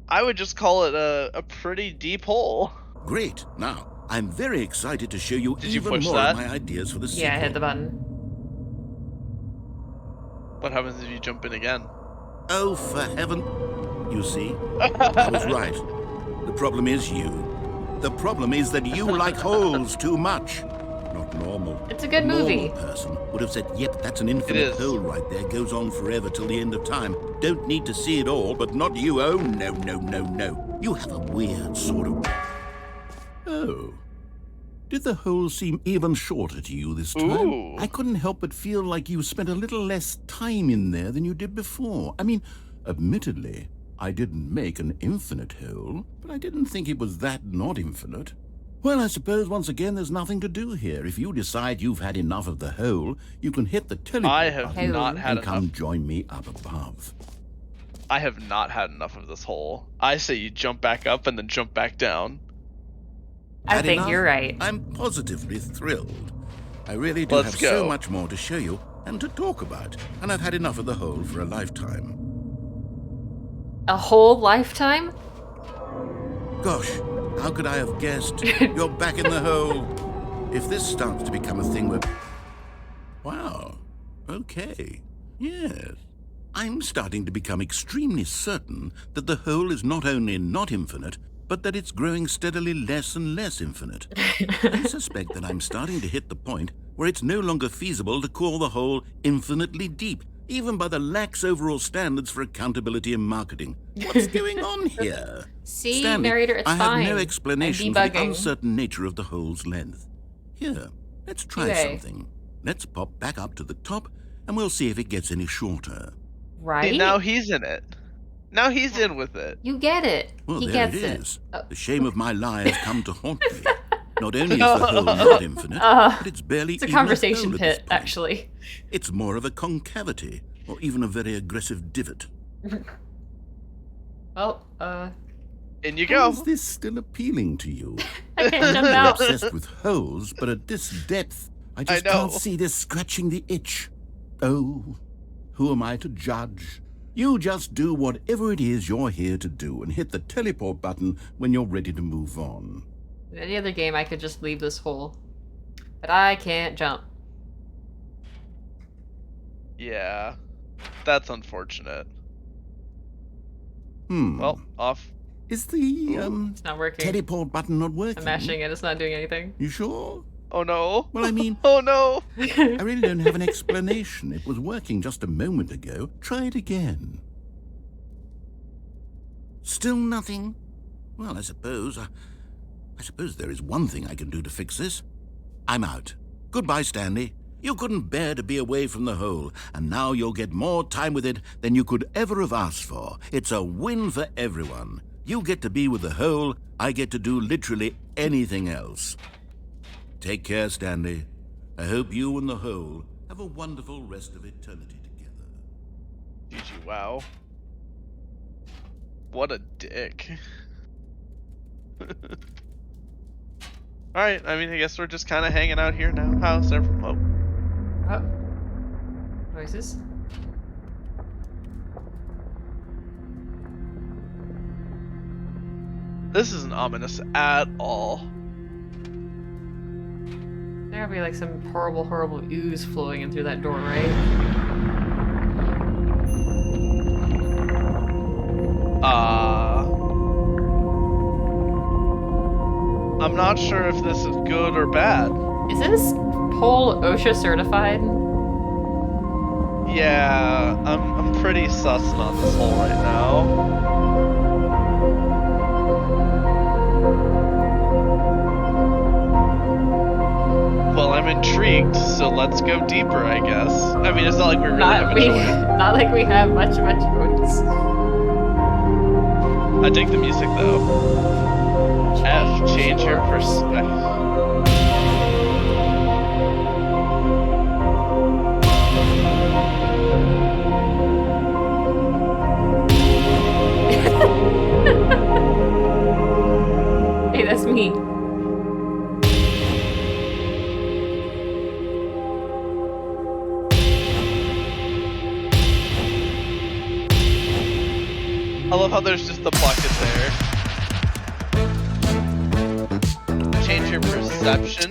I would just call it a pretty deep hole. Great. Now, I'm very excited to show you Did you even push more that? of my ideas for the sequel. Yeah, I hit the button. What happens if you jump in again? Oh, for heaven. You see, I was right. The problem is you. The problem is that you like holes too much. Not normal. It's a good A movie. normal person would have said, yep, that's an infinite is. hole right there. Goes on forever till the end of time. Don't need to see it all, but not you. Oh, no, no, no, no. You have a weird sort of... Oh. Did the hole seem even shorter to you this time? Ooh. I couldn't help but feel like you spent a little less time in there than you did before. I mean, admittedly, I didn't make an infinite hole, but I didn't think it was that not infinite. Well, I suppose once again there's nothing to do here. If you decide you've had enough of the hole, you can hit the teleport I have button not had and enough. come join me up above. I have not had enough of this hole. I say you jump back up and then jump back down. I Had think enough? you're right. I'm positively thrilled. I really do Let's have go. so much more to show you and to talk about, and I've had enough of the hole for a lifetime. A whole lifetime? Gosh, how could I have guessed? You're back in the hole. If this starts to become a thing that... Wow. Okay. Yes. I'm starting to become extremely certain that the hole is not only not infinite, but that it's growing steadily less and less infinite. I suspect that I'm starting to hit the point where it's no longer feasible to call the hole infinitely deep, even by the lax overall standards for accountability and marketing. What's going on here? See, Stanley, narrator, it's I fine. have no I'm explanation for the debugging. uncertain nature of the hole's length. Here, let's try Okay. something. Let's pop back up to the top, and we'll see if it gets any shorter. Right? See, now he's in it. Now he's in with it. You get it. Well, He there gets it is. Oh. The shame of my lie has come to haunt me. Not only is the hole not infinite, but it's barely It's a even hole conversation at this pit, point. actually. It's more of a concavity, or even a very aggressive divot. Well, In you How go. is this still appealing to you? I can't jump I'm out. obsessed with holes, but at this depth, I just know. can't see this scratching the itch. Oh, who am I to judge? You just do whatever it is you're here to do and hit the teleport button when you're ready to move on. In any other game, I could just leave this hole. But I can't jump. Yeah. That's unfortunate. Well, off. Is the, It's not working. teleport button not working? I'm mashing it, it's not doing anything. You sure? Oh no. Well, I mean, Oh no. I really don't have an explanation. It was working just a moment ago. Try it again. Still nothing? Well, I suppose there is one thing I can do to fix this. I'm out. Goodbye, Stanley. You couldn't bear to be away from the hole, and now you'll get more time with it than you could ever have asked for. It's a win for everyone. You get to be with the hole, I get to do literally anything else. Take care, Stanley. I hope you and the hole have a wonderful rest of eternity together. GG, wow. What a dick. Alright, I mean, I guess we're just kind of hanging out here now. How's everyone? Oh. Noises? This isn't ominous at all. There'll be like some horrible, horrible ooze flowing in through that door, right? I'm not sure if this is good or bad. Is this hole OSHA certified? Yeah, I'm pretty sussing on this hole right now. Well, I'm intrigued, so let's go deeper, I guess. I mean, it's not like we really have a choice. Not like we have much choice. I dig the music though. F, change your perspective. Hey, that's me. I love how there's just the bucket there. Deception.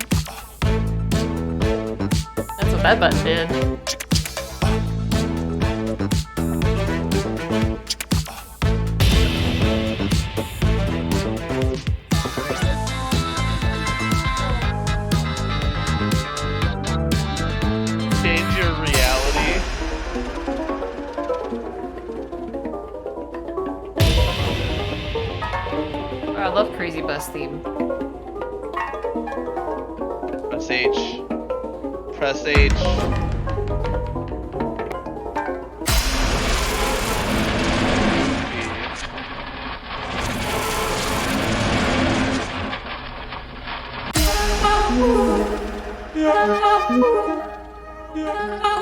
That's what that button did. Change your reality. Oh, I love Crazy Bus theme. Press H. Press H.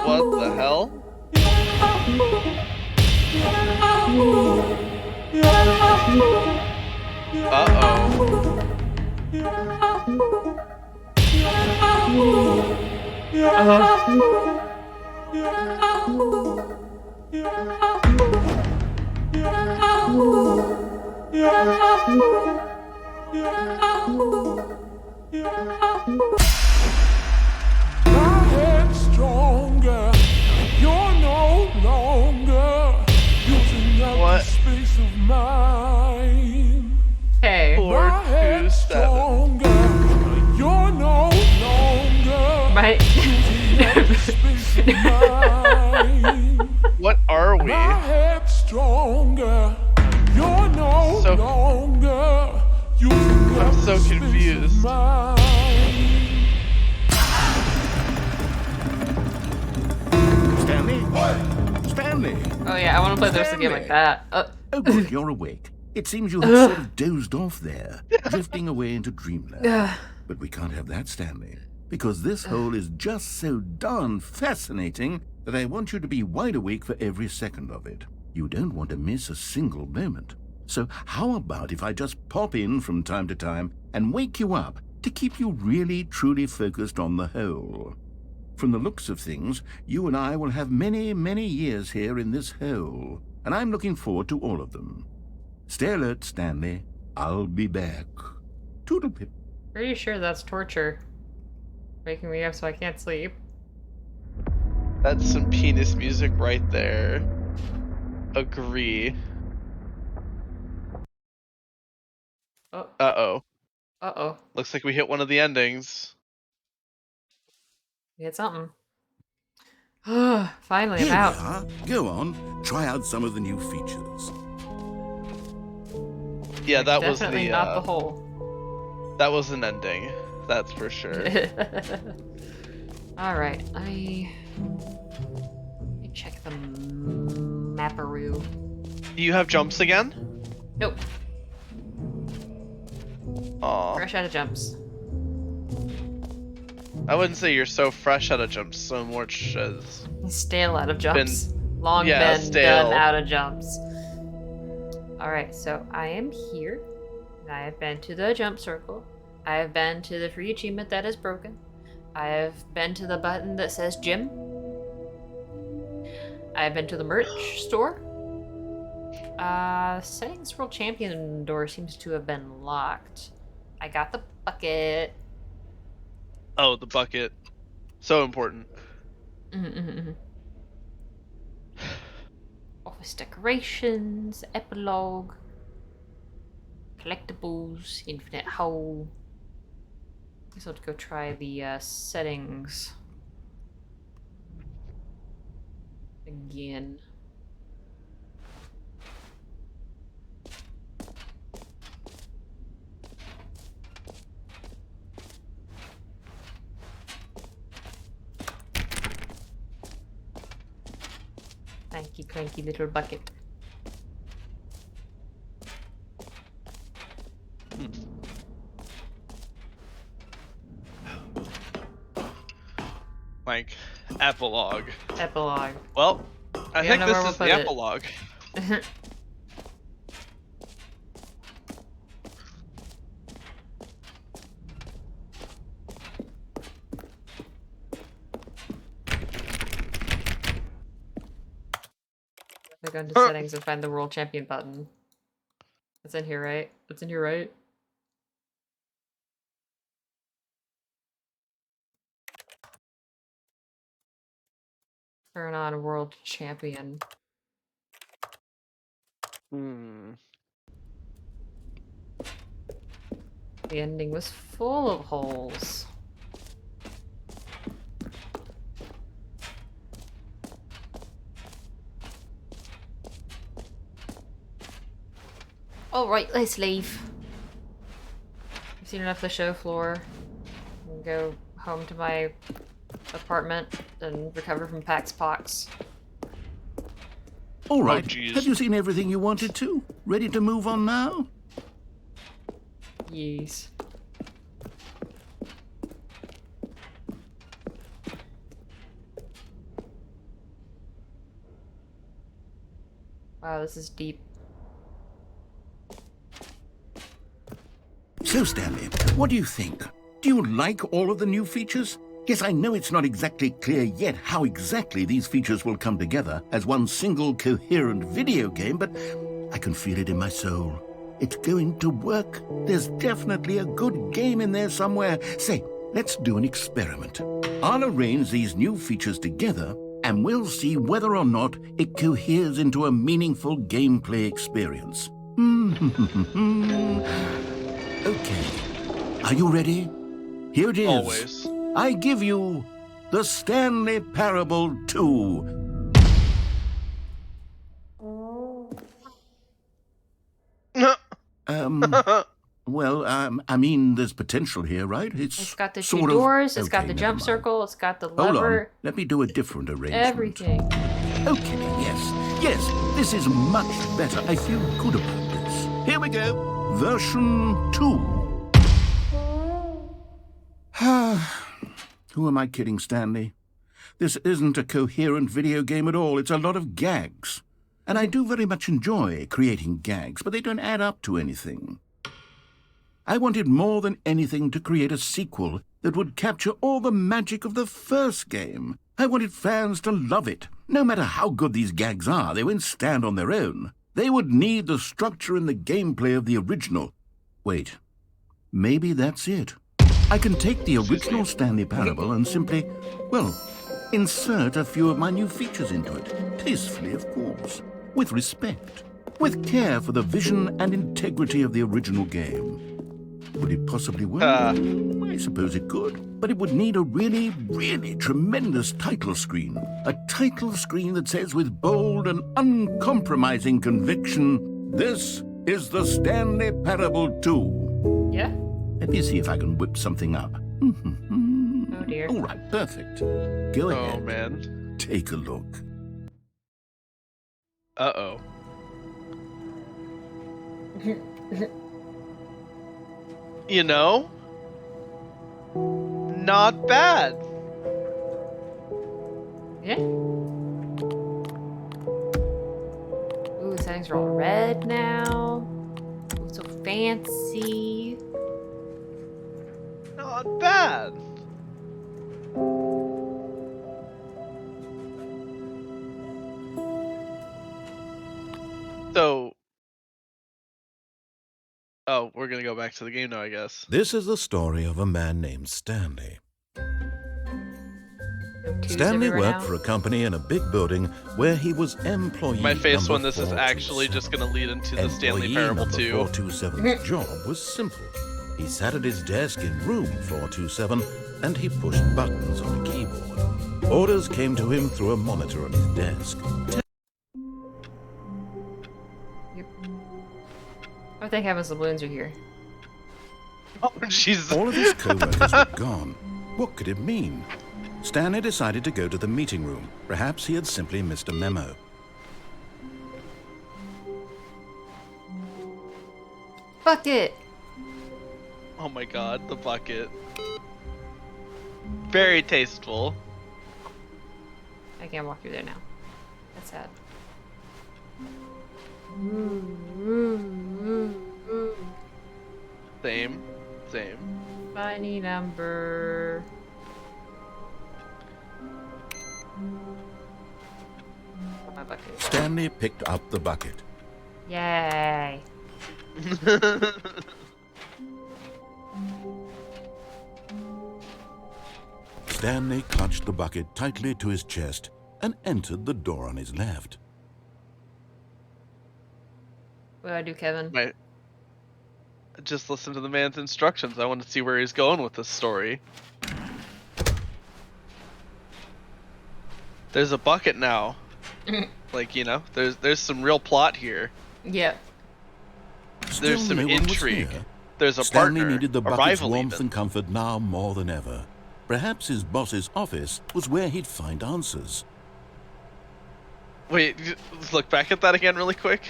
What the hell? Uh-oh. My head's stronger. You're no longer using up What? the space of mine. Okay. My head's 427. stronger. You're no longer My using up the space of mine. What are we? My head's stronger. You're no So- longer using I'm up so the space confused. of mine. Stanley? Stanley! Oh yeah, I want to play this again like that. Oh, good, you're awake. It seems you had sort of dozed off there, drifting away into dreamland. But we can't have that, Stanley, because this hole is just so darn fascinating that I want you to be wide awake for every second of it. You don't want to miss a single moment. So how about if I just pop in from time to time and wake you up to keep you really, truly focused on the hole? From the looks of things, you and I will have many, many years here in this hole, and I'm looking forward to all of them. Stay alert, Stanley. I'll be back. Toodlepip. Pretty sure that's torture. Waking me up so I can't sleep. That's some penis music right there. Agree. Oh, Uh-oh. uh-oh. Looks like we hit one of the endings. We had something. Finally, I'm Here out. we are. Go on. Try out some of the new features. Yeah, that was Definitely the not the hole. that was an ending. That's for sure. Alright, let me check the mapperoo. Do you have jumps again? Nope, Aw. fresh out of jumps. I wouldn't say you're so fresh out of jumps so much as Stale out of jumps. Long yeah, been stale. done out of jumps. Alright, so I am here. I have been to the jump circle. I have been to the free achievement that is broken. I have been to the button that says gym. I have been to the merch store. Settings World Champion door seems to have been locked. I got the bucket. oh, the bucket. So important. Office decorations, epilogue, collectibles, infinite hole. Guess I'll have to go try the settings again. Cranky, cranky little bucket. Like epilogue. Epilogue. Well, I We think don't know this where is we'll the put it. epilogue. I go into settings and find the world champion button. It's in here, right? It's in here, right? Turn on world champion. Hmm. The ending was full of holes. Alright, let's leave. I've seen enough of the show floor. I'll go home to my apartment and recover from Pax Pox. All right. jeez. Have you seen everything you wanted to? Ready to move on now? Yes. Wow, this is deep. So, Stanley, what do you think? Do you like all of the new features? Yes, I know it's not exactly clear yet how exactly these features will come together as one single coherent video game, but I can feel it in my soul. It's going to work. There's definitely a good game in there somewhere. Say, let's do an experiment. I'll arrange these new features together, and we'll see whether or not it coheres into a meaningful gameplay experience. Okay. Are you ready? Here it is. Always. I give you the Stanley Parable 2. Well, I mean, there's potential here, right? It's got the two sort of- doors, it's got okay, the never jump mind. circle, it's got the Hold on. lever, Let me do a different arrangement. everything. Okay, yes, this is much better. I feel good about this. Here we go. Version 2. Who am I kidding, Stanley? This isn't a coherent video game at all. It's a lot of gags. And I do very much enjoy creating gags, but they don't add up to anything. I wanted more than anything to create a sequel that would capture all the magic of the first game. I wanted fans to love it. No matter how good these gags are, they won't stand on their own. They would need the structure and the gameplay of the original. Wait, maybe that's it. I can take the original Stanley Parable and simply, well, insert a few of my new features into it. Tastefully, of course. With respect. With care for the vision and integrity of the original game. Would it possibly work? I suppose it could. But it would need a really, really tremendous title screen. A title screen that says with bold and uncompromising conviction, "This is the Stanley Parable 2. Yeah? Let me see if I can whip something up. Oh dear. All right, perfect. Go ahead. Oh man. Take a look. Uh-oh. You know? Not bad. Yeah? Ooh, the settings are all red now. Ooh, so fancy. Not bad. So, oh, we're gonna go back to the game now, I guess. This is the story of a man named Stanley. No twos Stanley everywhere worked now. for a company in a big building where he was employee My face number when this is actually 427. just gonna lead into the Stanley Employee Parable number 2. 427's job was simple. He sat at his desk in room 427 and he pushed buttons on a keyboard. Orders came to him through a monitor on his desk. Yep. Oh, thank heavens the balloons are here. Oh, Jesus. All of his co-workers were gone. What could it mean? Stanley decided to go to the meeting room. Perhaps he had simply missed a memo. Bucket! Oh my god, the bucket. Very tasteful. I can't walk through there now. That's sad. Same. Same. Funny number. My bucket is there. Stanley picked up the bucket. Yay. Stanley clutched the bucket tightly to his chest and entered the door on his left. What do I do, Kevin? Right. Just listen to the man's instructions. I want to see where he's going with this story. There's a bucket now. Like, you know, there's some real plot here. Yeah. There's Still some no one was intrigue. here. There's a Stanley partner, needed the a bucket's rival warmth even. and comfort now more than ever. Perhaps his boss's office was where he'd find answers. Wait, let's look back at that again really quick.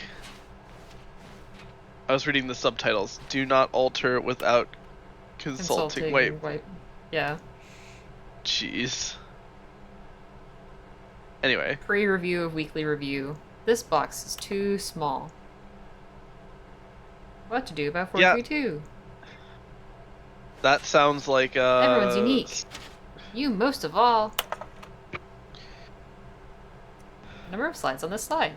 I was reading the subtitles. Do not alter without consulting. Wait, Yeah. jeez. Anyway, Pre-review of weekly review. This box is too small. What to do about 432? that sounds like Everyone's unique. You most of all. Number of slides on this slide.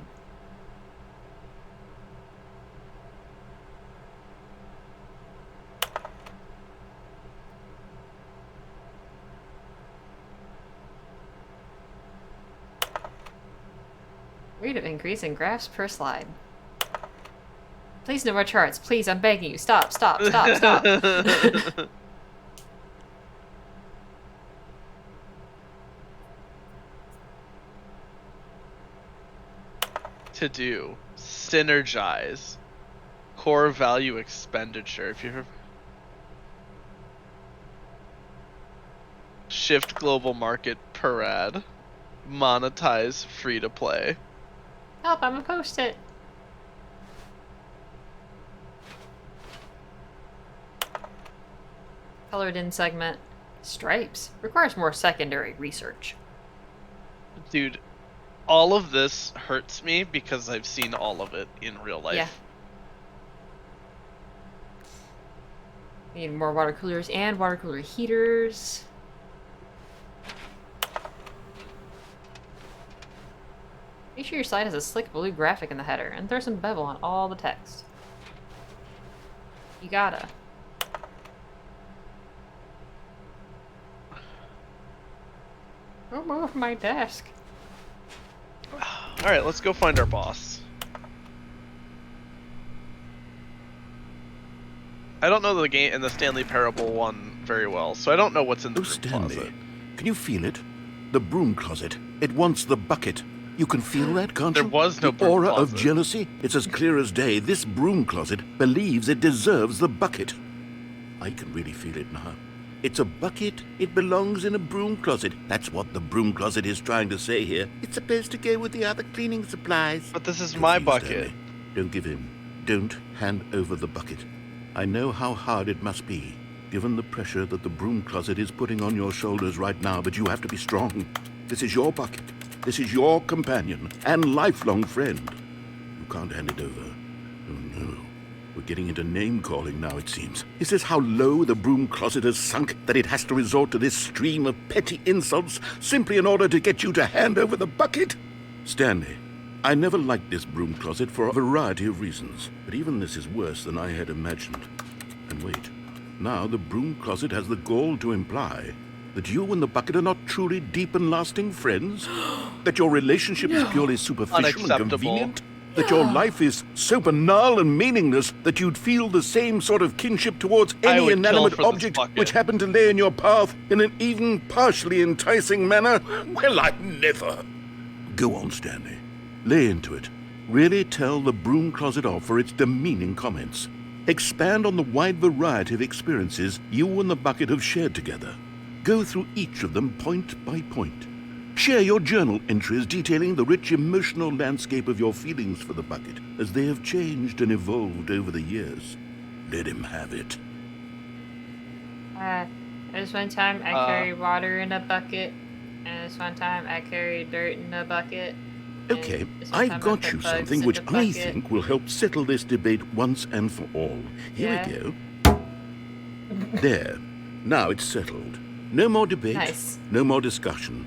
Rate of increase in graphs per slide. Please no more charts. Please, I'm begging you. Stop, stop, stop, stop. To do. Synergize. Core value expenditure. If you're shift global market per ad. Monetize free to play. Help, I'm a post-it. Colored in segment. Stripes. Requires more secondary research. Dude, all of this hurts me because I've seen all of it in real life. Yeah. Need more water coolers and water cooler heaters. Make sure your slide has a slick blue graphic in the header and throw some bevel on all the text. You gotta. Don't move my desk. Alright, let's go find our boss. I don't know the game and the Stanley Parable one very well, so I don't know what's in the Oh, broom Stanley, closet. can you feel it? The broom closet. It wants the bucket. You can feel that, can't you? There was no the broom aura closet. of jealousy. It's as clear as day. This broom closet believes it deserves the bucket. I can really feel it now. It's a bucket. It belongs in a broom closet. That's what the broom closet is trying to say here. It's supposed to go with the other cleaning supplies. But this is Confused, my bucket. Stanley. Don't give in. Don't hand over the bucket. I know how hard it must be, given the pressure that the broom closet is putting on your shoulders right now, but you have to be strong. This is your bucket. This is your companion and lifelong friend. You can't hand it over. Oh no. We're getting into name-calling now, it seems. Is this how low the broom closet has sunk, that it has to resort to this stream of petty insults simply in order to get you to hand over the bucket? Stanley, I never liked this broom closet for a variety of reasons, but even this is worse than I had imagined. And wait, now the broom closet has the gall to imply that you and the bucket are not truly deep and lasting friends? That your relationship is purely superficial and Unacceptable. convenient? That your life is so banal and meaningless that you'd feel the same sort of kinship towards I any would kill inanimate for this object bucket. which happened to lay in your path in an even partially enticing manner? Well, I never. Go on, Stanley. Lay into it. Really tell the broom closet off for its demeaning comments. Expand on the wide variety of experiences you and the bucket have shared together. Go through each of them point by point. Share your journal entries detailing the rich emotional landscape of your feelings for the bucket as they have changed and evolved over the years. Let him have it. There's one time I carried water in a bucket, and there's one time I carried dirt in a bucket. and Okay, there's one time I've I got put you bugs something in which the I bucket. think will help settle this debate once and for all. Here Yeah. we go. There. Now it's settled. No more debate. Nice. No more discussion.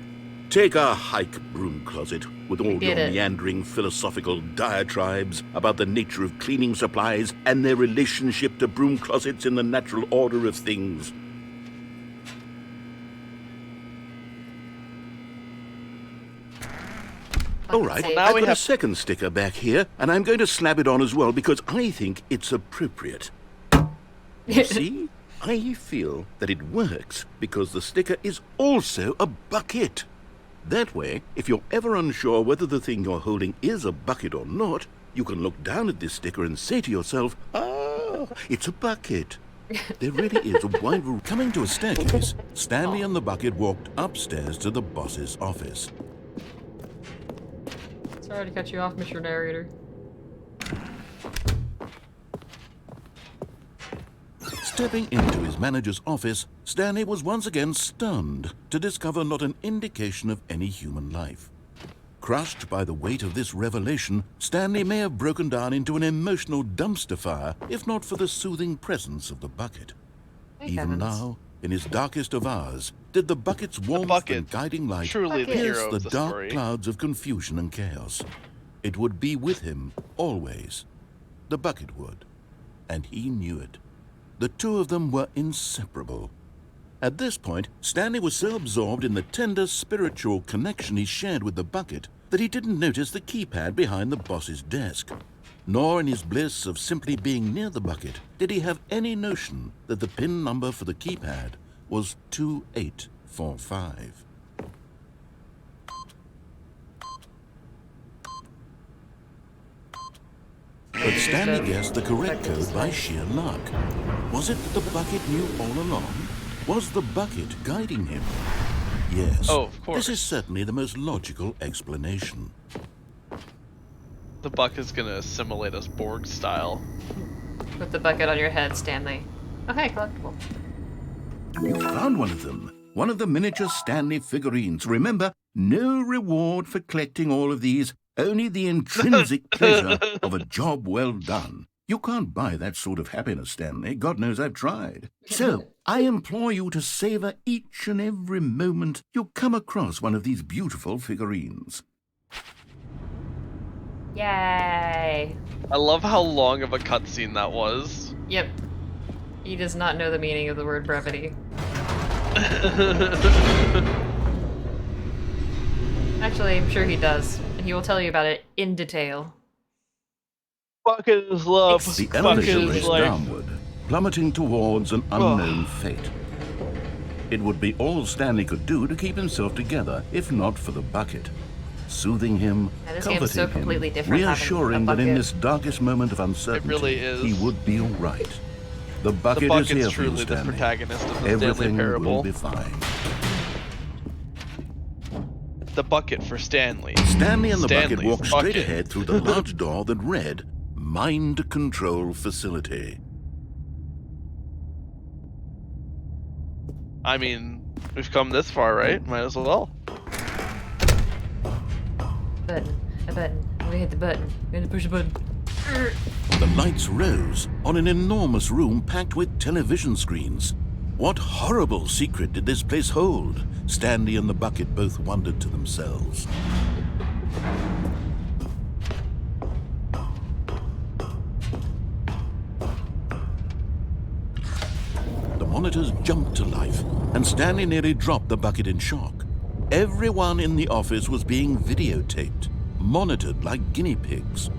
Take a hike, broom closet, with all did your it. meandering philosophical diatribes about the nature of cleaning supplies and their relationship to broom closets in the natural order of things. All right, safe. now I've we got a have- second sticker back here, and I'm going to slap it on as well because I think it's appropriate. You see? I feel that it works because the sticker is also a bucket. That way, if you're ever unsure whether the thing you're holding is a bucket or not, you can look down at this sticker and say to yourself, ah, it's a bucket. There really is a wide variety. Coming to a staircase, Stanley and the bucket walked upstairs to the boss's office. Sorry to cut you off, Mr. Narrator. Stepping into his manager's office, Stanley was once again stunned to discover not an indication of any human life. Crushed by the weight of this revelation, Stanley may have broken down into an emotional dumpster fire if not for the soothing presence of the bucket. Thank Even heavens. now, in his darkest of hours, did the bucket's warmth bucket, and guiding light truly the pierce hero the of the dark story. clouds of confusion and chaos. It would be with him always. The bucket would, and he knew it. The two of them were inseparable. At this point, Stanley was so absorbed in the tender spiritual connection he shared with the bucket that he didn't notice the keypad behind the boss's desk. Nor in his bliss of simply being near the bucket did he have any notion that the PIN number for the keypad was 2845. But Stanley guessed the correct code by sheer luck. Was it that the bucket knew all along? Was the bucket guiding him? Yes. Oh, of course. This is certainly the most logical explanation. The buck is gonna assimilate us Borg style. Put the bucket on your head, Stanley. Okay, collectible. You found one of them. One of the miniature Stanley figurines. Remember, no reward for collecting all of these, only the intrinsic pleasure of a job well done. You can't buy that sort of happiness, Stanley. God knows I've tried. So, I implore you to savor each and every moment you come across one of these beautiful figurines. Yay! I love how long of a cutscene that was. Yep. He does not know the meaning of the word brevity. Actually, I'm sure he does. And he will tell you about it in detail. Bucket is love. The Bucket elevator is raced life. downward, plummeting towards an unknown fate. It would be all Stanley could do to keep himself together, if not for the bucket. Soothing him, Yeah, this game is so comforting completely him, different having reassuring a that in bucket. this darkest moment of uncertainty, really is. he would be all right. The The bucket is bucket's here for you, truly the Stanley. protagonist of the Everything Stanley will Parable. be fine. The bucket for Stanley. Stanley and the bucket Stanley's walked straight bucket. ahead through the large door that read, Mind Control Facility. I mean, we've come this far, right? Might as well. Button. A button. I'm gonna hit the button. I'm gonna push the button. The lights rose on an enormous room packed with television screens. What horrible secret did this place hold? Stanley and the bucket both wondered to themselves. The monitors jumped to life, and Stanley nearly dropped the bucket in shock. Everyone in the office was being videotaped, monitored like guinea pigs.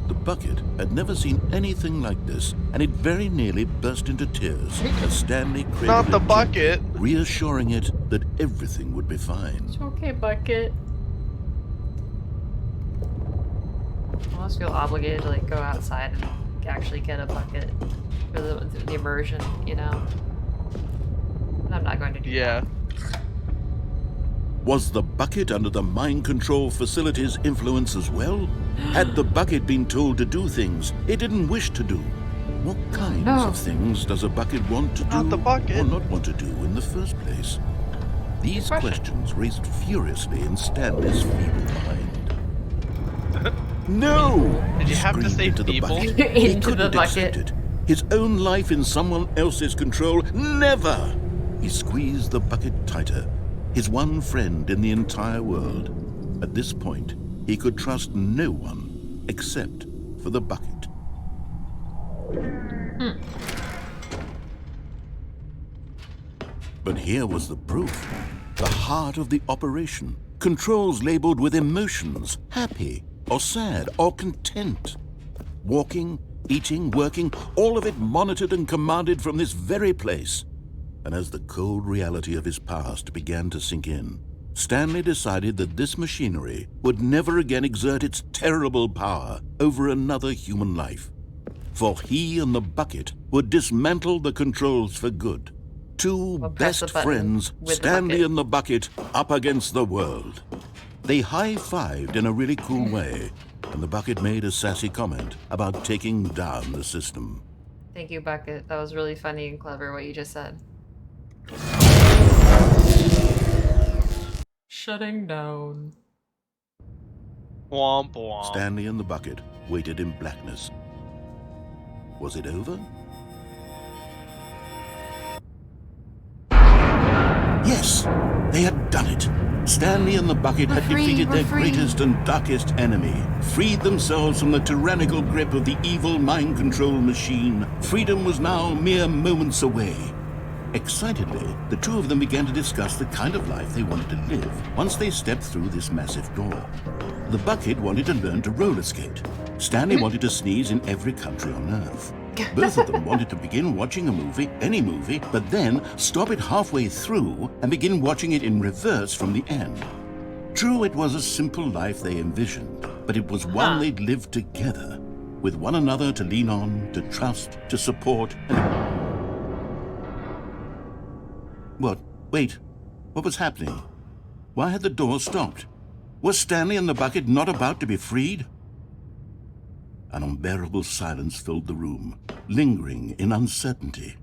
The bucket had never seen anything like this, and it very nearly burst into tears as Stanley cradled Not the it gently, bucket. reassuring it that everything would be fine. It's okay, bucket. I almost feel obligated to like go outside and actually get a bucket for the immersion, you know. But I'm not going to do Yeah. that. Was the bucket under the mind control facility's influence as well? Had the bucket been told to do things it didn't wish to do? What kinds No. of things does a bucket want to Not do the bucket. or not want to do in the first place? These Question. questions raced furiously in Stanley's feeble mind. No! Did you He have to screamed say into the feeble? bucket. He Into the couldn't accept bucket. it. His own life in someone else's control? Never! He squeezed the bucket tighter. His one friend in the entire world. At this point, he could trust no one except for the bucket. But here was the proof. The heart of the operation. Controls labeled with emotions, happy or sad or content. Walking, eating, working, all of it monitored and commanded from this very place. And as the cold reality of his past began to sink in, Stanley decided that this machinery would never again exert its terrible power over another human life. For he and the bucket would dismantle the controls for good. Two We'll press the best button friends, with the Stanley bucket. and the bucket, up against the world. They high-fived in a really cool way, and the bucket made a sassy comment about taking down the system. Thank you, Bucket. That was really funny and clever what you just said. Shutting down. Womp womp. Stanley and the bucket waited in blackness. Was it over? Yes, they had done it. Stanley and the bucket had defeated their greatest and darkest enemy, freed themselves from the tyrannical grip of the evil mind control machine. Freedom was now mere moments away. Excitedly, the two of them began to discuss the kind of life they wanted to live once they stepped through this massive door. The bucket wanted to learn to roller skate. Stanley wanted to sneeze in every country on Earth. Both of them wanted to begin watching a movie, any movie, but then stop it halfway through and begin watching it in reverse from the end. True, it was a simple life they envisioned, but it was one they'd lived together, with one another to lean on, to trust, to support, and... What? Wait. What was happening? Why had the door stopped? Was Stanley and the bucket not about to be freed? An unbearable silence filled the room, lingering in uncertainty,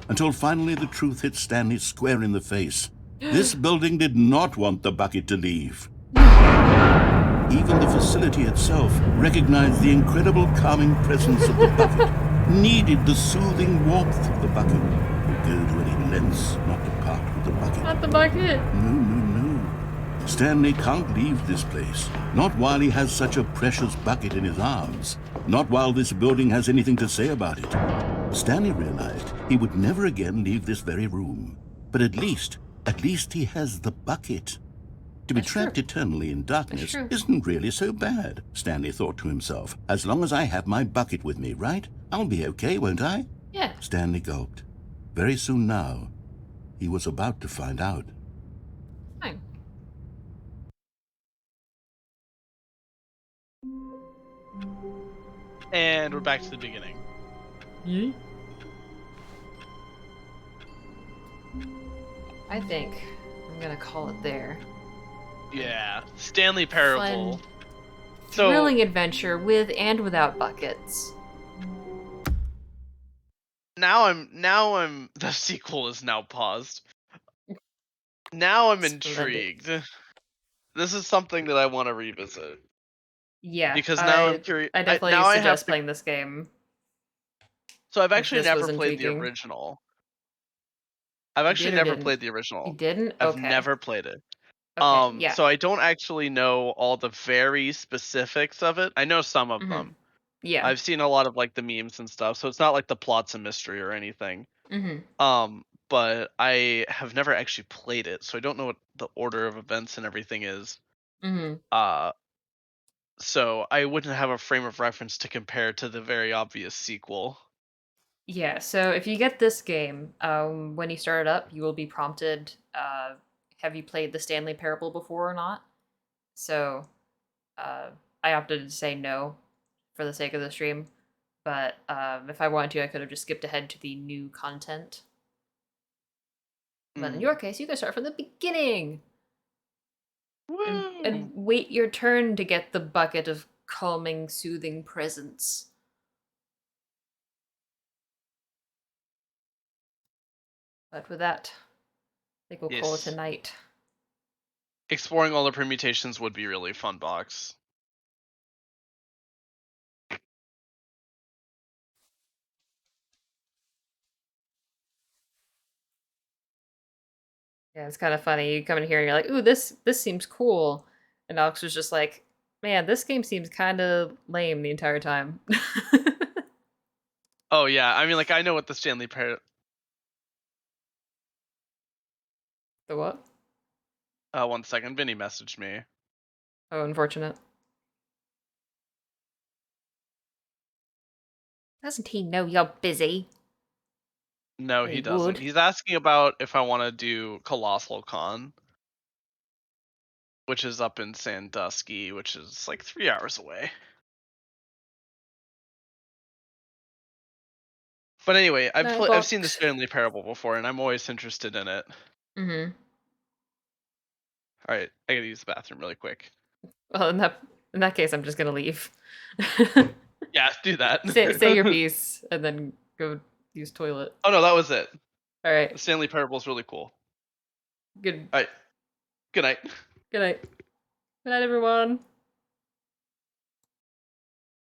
until finally the truth hit Stanley square in the face. This building did not want the bucket to leave. Even the facility itself recognized the incredible calming presence of the bucket, needed the soothing warmth of the bucket, would go to any lengths not to part with the bucket. Not the bucket. No. Stanley can't leave this place, not while he has such a precious bucket in his arms, not while this building has anything to say about it. Stanley realized he would never again leave this very room, but at least he has the bucket. To be trapped eternally in darkness isn't really so bad, Stanley thought to himself. As long as I have my bucket with me, right? I'll be okay, won't I? Yeah. Stanley gulped. Very soon now, he was about to find out. Fine. And we're back to the beginning. Yeet. I think I'm gonna call it there. Yeah, Stanley Parable. Fun, So thrilling adventure with and without buckets. now I'm the sequel is now paused. Now I'm intrigued. This is something that I want to revisit. Yeah, Because now I'm curious. I definitely now I have suggest to. playing this game. So I've actually this was never played the intriguing. original. I've actually did or never didn't? played the original. You didn't? I've Okay. never played it. Okay, yeah. So I don't actually know all the very specifics of it. I know some of them. Yeah. I've seen a lot of like the memes and stuff, so it's not like the plot's a mystery or anything. But I have never actually played it, so I don't know what the order of events and everything is. So I wouldn't have a frame of reference to compare to the very obvious sequel. Yeah, so if you get this game, when you start it up, you will be prompted, have you played the Stanley Parable before or not? So, I opted to say no for the sake of the stream, but if I wanted to, I could have just skipped ahead to the new content. But in your case, you can start from the beginning! And wait your turn to get the bucket of calming, soothing presence. But with that, I think we'll call it a night. Exploring all the permutations would be really fun, Box. Yeah, it's kind of funny. You come in here and you're like, ooh, this seems cool. And Alex was just like, man, this game seems kind of lame the entire time. Oh, yeah. I mean, like, I know what the Stanley Parable... The what? 1 second. Vinny messaged me. Oh, unfortunate. Doesn't he know you're busy? No, He he doesn't. would. He's asking about if I want to do Colossal Con, which is up in Sandusky, which is like 3 hours away. But anyway, I've seen the Stanley Parable before, and I'm always interested in it. Mm-hmm. All right, I gotta use the bathroom really quick. Well, in that case, I'm just gonna leave. Yeah, do that. say your piece and then go use toilet. Oh no, that was it. All right. The Stanley Parable is really cool. Good. All right. Good night. Good night. Good night, everyone.